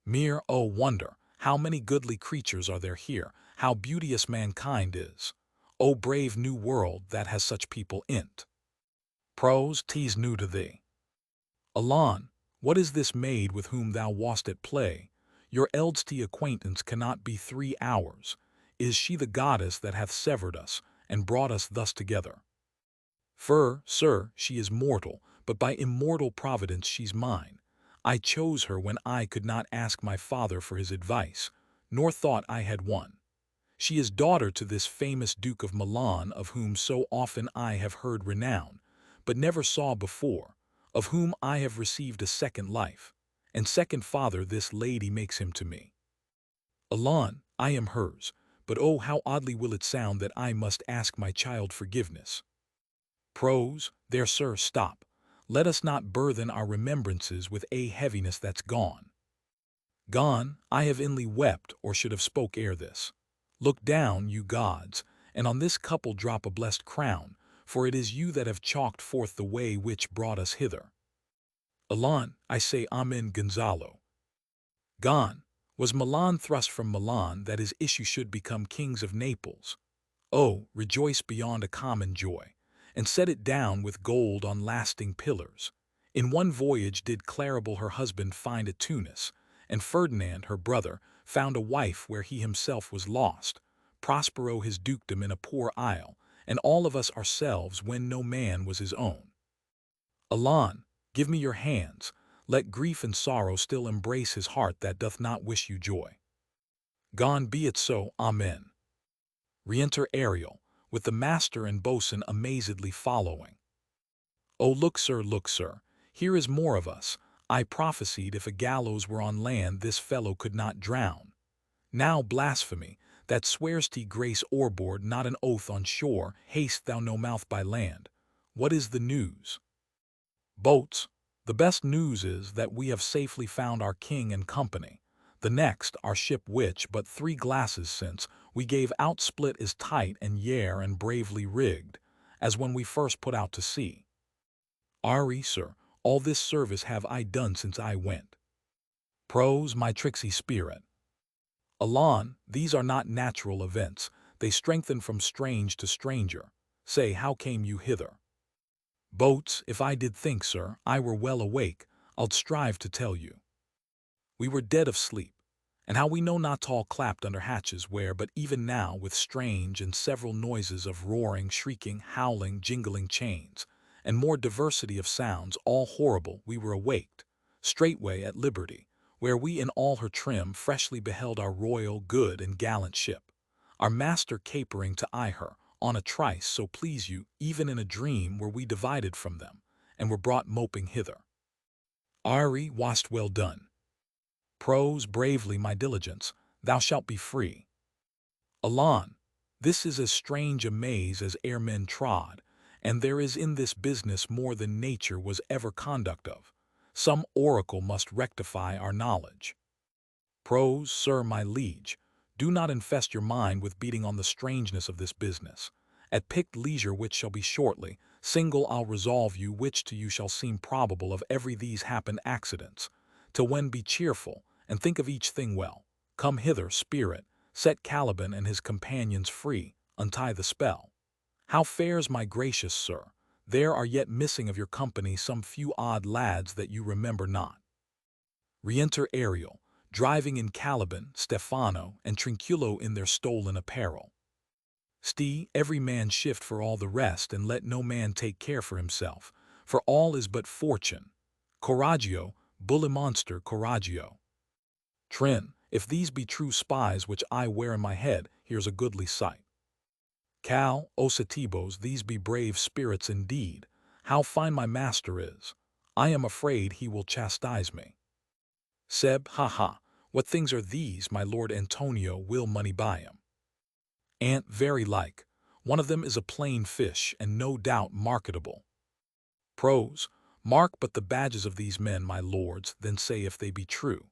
Mere, oh wonder, how many goodly creatures are there here, how beauteous mankind is. O brave new world that has such people in't. Prose, 'tis new to thee. Alan, what is this maid with whom thou wast at play? Your eldsty acquaintance cannot be 3 hours. Is she the goddess that hath severed us, and brought us thus together? Sir, she is mortal, but by immortal providence she's mine. I chose her when I could not ask my father for his advice, nor thought I had one. She is daughter to this famous Duke of Milan, of whom so often I have heard renown, but never saw before, of whom I have received a second life, and second father this lady makes him to me. Alan, I am hers, but oh how oddly will it sound that I must ask my child forgiveness. Prose, there sir, stop. Let us not burthen our remembrances with a heaviness that's gone. Gone, I have inly wept, or should have spoke ere this. Look down, you gods, and on this couple drop a blessed crown, for it is you that have chalked forth the way which brought us hither. Alan, I say Amen Gonzalo. Gone, was Milan thrust from Milan that his issue should become kings of Naples. Oh, rejoice beyond a common joy, and set it down with gold on lasting pillars. In one voyage did Claribel her husband find at Tunis, and Ferdinand her brother found a wife where he himself was lost, Prospero his dukedom in a poor isle, and all of us ourselves when no man was his own. Alan, give me your hands, let grief and sorrow still embrace his heart that doth not wish you joy. Gone be it so, amen. Re-enter Ariel, with the master and boatswain amazedly following. Oh, look, sir, here is more of us. I prophesied if a gallows were on land this fellow could not drown. Now blasphemy, that swears to grace o'erboard, not an oath on shore, haste thou no mouth by land. What is the news? Boats, the best news is that we have safely found our king and company. The next, our ship which, but 3 glasses since, we gave out split as tight and yare and bravely rigged, as when we first put out to sea. Ari, sir, all this service have I done since I went. Pros, my tricksy spirit. Alan, these are not natural events, they strengthen from strange to stranger. Say, how came you hither? Boats, if I did think, sir, I were well awake, I'ld strive to tell you. We were dead of sleep, and how we know not all clapped under hatches where, but even now, with strange and several noises of roaring, shrieking, howling, jingling chains, and more diversity of sounds, all horrible, we were awaked, straightway at liberty, where we in all her trim freshly beheld our royal, good, and gallant ship, our master capering to eye her, on a trice, so please you, even in a dream were we divided from them, and were brought moping hither. Ari, wast well done. Pros, bravely my diligence, thou shalt be free. Alan, this is as strange a maze as e'er men trod, and there is in this business more than nature was ever conduct of. Some oracle must rectify our knowledge. Pros, sir, my liege, do not infest your mind with beating on the strangeness of this business. At picked leisure, which shall be shortly, single I'll resolve you which to you shall seem probable of every these happen accidents. Till when be cheerful, and think of each thing well. Come hither, spirit, set Caliban and his companions free, untie the spell. How fares my gracious sir? There are yet missing of your company some few odd lads that you remember not. Re-enter Ariel, driving in Caliban, Stefano, and Trinculo in their stolen apparel. Every man shift for all the rest, and let no man take care for himself, for all is but fortune. Coraggio, bully monster, coraggio. Trin, if these be true spies which I wear in my head, here's a goodly sight. Cal, O Setibos, these be brave spirits indeed. How fine my master is! I am afraid he will chastise me. Seb, ha, what things are these, my lord Antonio will money buy him. Ant, very like. One of them is a plain fish, and no doubt marketable. Pros, mark but the badges of these men, my lords, then say if they be true.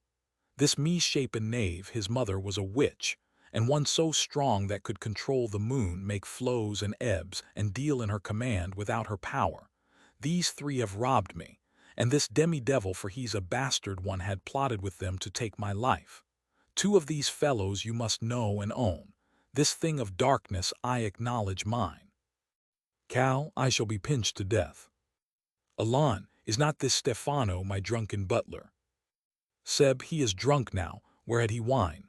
This me-shapen knave, his mother was a witch, and one so strong that could control the moon, make flows and ebbs, and deal in her command without her power. These 3 have robbed me, and this demi-devil, for he's a bastard one, had plotted with them to take my life. 2 of these fellows you must know and own. This thing of darkness I acknowledge mine. Cal, I shall be pinched to death. Alan, is not this Stefano my drunken butler? Seb, he is drunk now, where had he wine?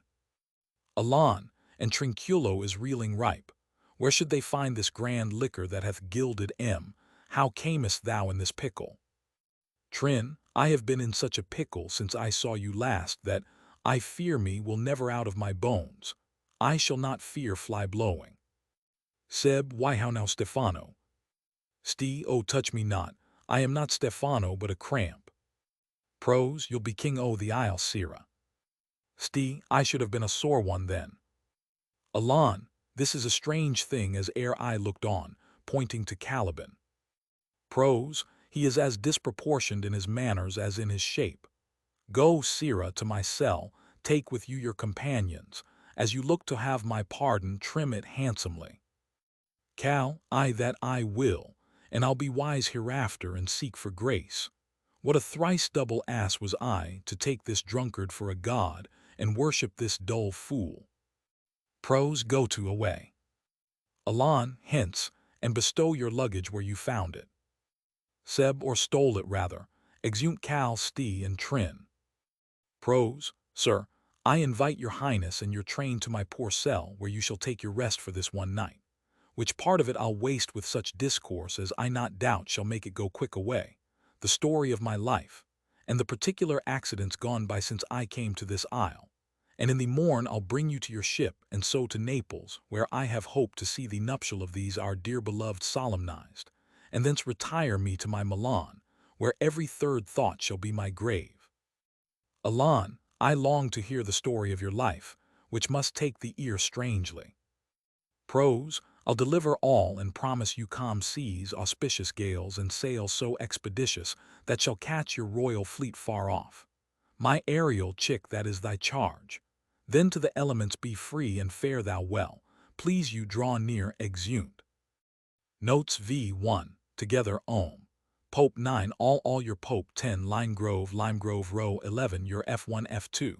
Alan, and Trinculo is reeling ripe. Where should they find this grand liquor that hath gilded M? How camest thou in this pickle? Trin, I have been in such a pickle since I saw you last that I fear me will never out of my bones. I shall not fear fly blowing. Seb, why how now Stefano? Oh, touch me not, I am not Stefano but a cramp. Pros, you'll be king o' the isle, sirrah. I should have been a sore one then. Alan, this is a strange thing as ere I looked on, pointing to Caliban. Pros, he is as disproportioned in his manners as in his shape. Go, sirrah, to my cell, take with you your companions. As you look to have my pardon, trim it handsomely. Cal, that I will, and I'll be wise hereafter and seek for grace. What a thrice double ass was I, to take this drunkard for a god, and worship this dull fool. Pros, go to away. Alan, hence, and bestow your luggage where you found it. Seb, or stole it rather, exeunt cal sti and trin. Prose, Sir, I invite your highness and your train to my poor cell, where you shall take your rest for this one night, which part of it I'll waste with such discourse as I not doubt shall make it go quick away, the story of my life, and the particular accidents gone by since I came to this isle. And in the morn I'll bring you to your ship, and so to Naples, where I have hoped to see the nuptial of these our dear beloved solemnized, and thence retire me to my Milan, where every third thought shall be my grave. Alan, I long to hear the story of your life, which must take the ear strangely. Prose, I'll deliver all and promise you calm seas, auspicious gales, and sails so expeditious that shall catch your royal fleet far off. My Ariel, chick, that is thy charge. Then to the elements be free and fare thou well. Please you draw near, exeunt. Notes v1, together ohm. Pope 9, all your Pope 10, Lime Grove row 11, your F1 F2.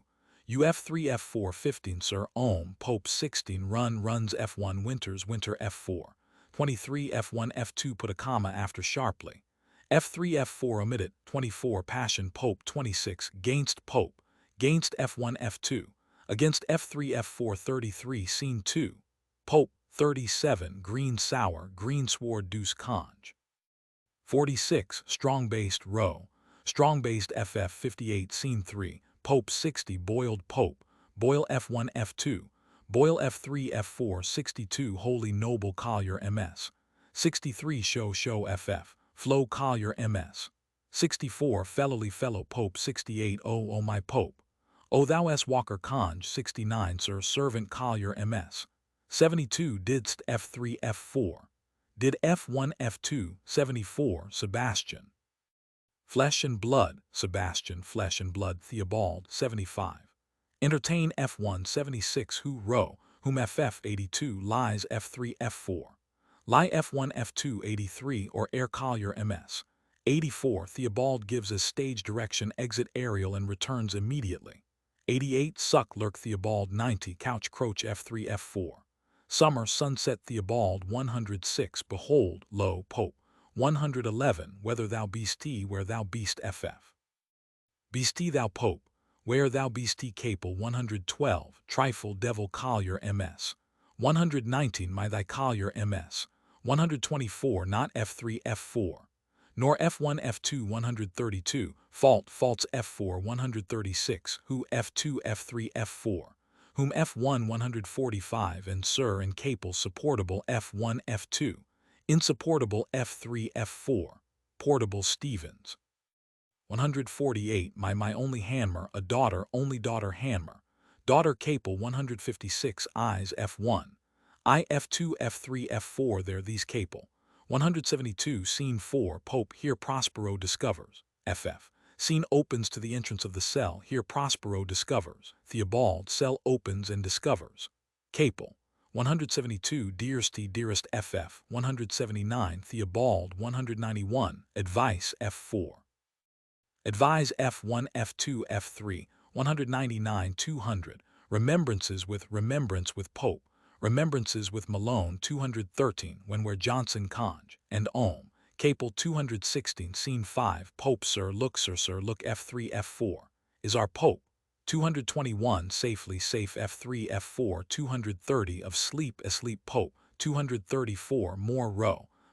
UF3 F4 15, Sir ohm. Pope 16, runs F1 winter F4. 23 F1 F2, put a comma after sharply. F3 F4 omitted. 24 passion Pope 26, gainst F1 F2. Against F3 F4 33, scene 2. Pope 37, green sword deuce conge. 46, strong-based FF 58, scene 3, Pope 60, boil F1 F2, boil F3 F4 62, holy noble collier MS, 63, show FF, flow collier MS, 64, fellow Pope 68, O my Pope, O thou S Walker conge, 69, sir servant collier MS, 72, didst F3 F4, did F1 F2, 74, Sebastian. Flesh and blood, Sebastian, flesh and blood, Theobald, 75. Entertain F1, 76, whom FF 82, lies F3 F4. Lie F1 F2, 83, or air collier MS. 84, Theobald gives as stage direction exit Ariel and returns immediately. 88, suck lurk Theobald, 90, couch croach F3 F4. Summer, sunset Theobald, 106, behold, lo, Pope, 111, whether thou beest T, where thou beest FF. Beest T thou Pope, where thou beest T Capel, 112, trifle devil collier MS. 119, my thy collier MS. 124, not F3 F4, nor F1 F2, 132, faults F4, 136, who F2 F3 F4. Whom F1 145 and Sir and Capel supportable F1 F2, insupportable F3 F4, portable Stevens. 148, my only Hanmer, a daughter, only daughter Hanmer, daughter Capel 156, eyes F1, I F2 F3 F4 there these Capel. 172, scene 4, Pope, here Prospero discovers, FF. Scene opens to the entrance of the cell, here Prospero discovers, Theobald, cell opens and discovers. Capel, 172, dearest FF, 179, Theobald, 191, advice F4. Advise F1, F2, F3, 199, 200, remembrance with Pope, remembrances with Malone, 213, when where Johnson conge, and ohm. Capel 216, scene 5, Pope, sir, look F3 F4, is our Pope. 221, safely safe F3 F4, 230, of sleep asleep Pope, 234, more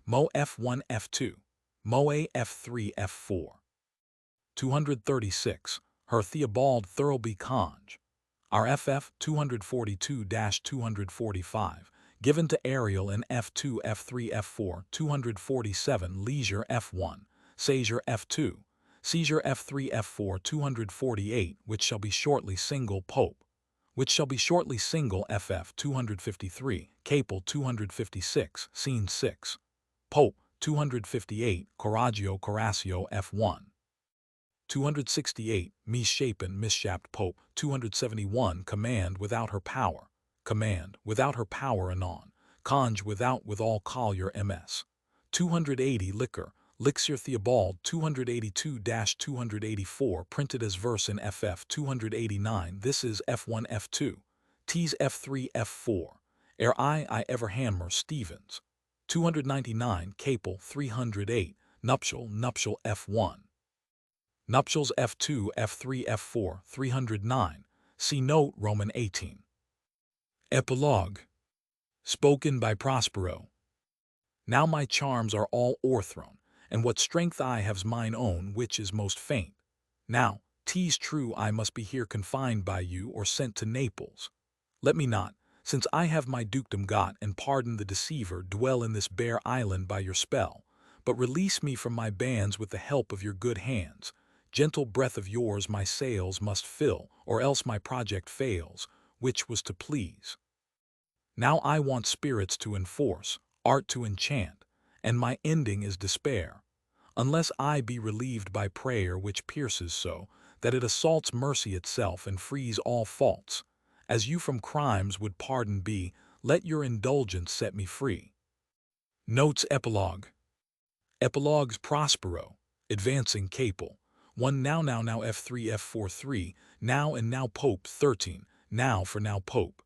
mo F1 F2, moe F3 F4. 236, her Theobald Thirlby conge. Our FF 242-245, given to Ariel in F2 F3 F4, 247, leisure F1, seizure F2, seizure F3 F4, 248, which shall be shortly single Pope, which shall be shortly single FF 253, Capel 256, scene 6, Pope 258, Coraggio F1. 268, misshapen Pope, 271, command without her power anon, conge without with all collier MS. 280, Lixir Theobald, 282-284, printed as verse in FF 289, this is F1 F2, T's F3 F4, ere I ever Hanmer Stevens. 299 Capel 308 Nuptial F1. Nuptials F2 F3 F4 309. See note Roman 18. Epilogue. Spoken by Prospero. Now my charms are all o'erthrown, and what strength I have's mine own, which is most faint. Now, 'tis true I must be here confined by you or sent to Naples. Let me not, since I have my dukedom got and pardon the deceiver, dwell in this bare island by your spell, but release me from my bands with the help of your good hands. Gentle breath of yours my sails must fill, or else my project fails, which was to please. Now I want spirits to enforce, art to enchant, and my ending is despair, unless I be relieved by prayer which pierces so, that it assaults mercy itself and frees all faults. As you from crimes would pardon be, let your indulgence set me free. Notes Epilogue. Epilogues Prospero, advancing Capel, 1 now F3 F4 3, now and now Pope 13, now for now Pope.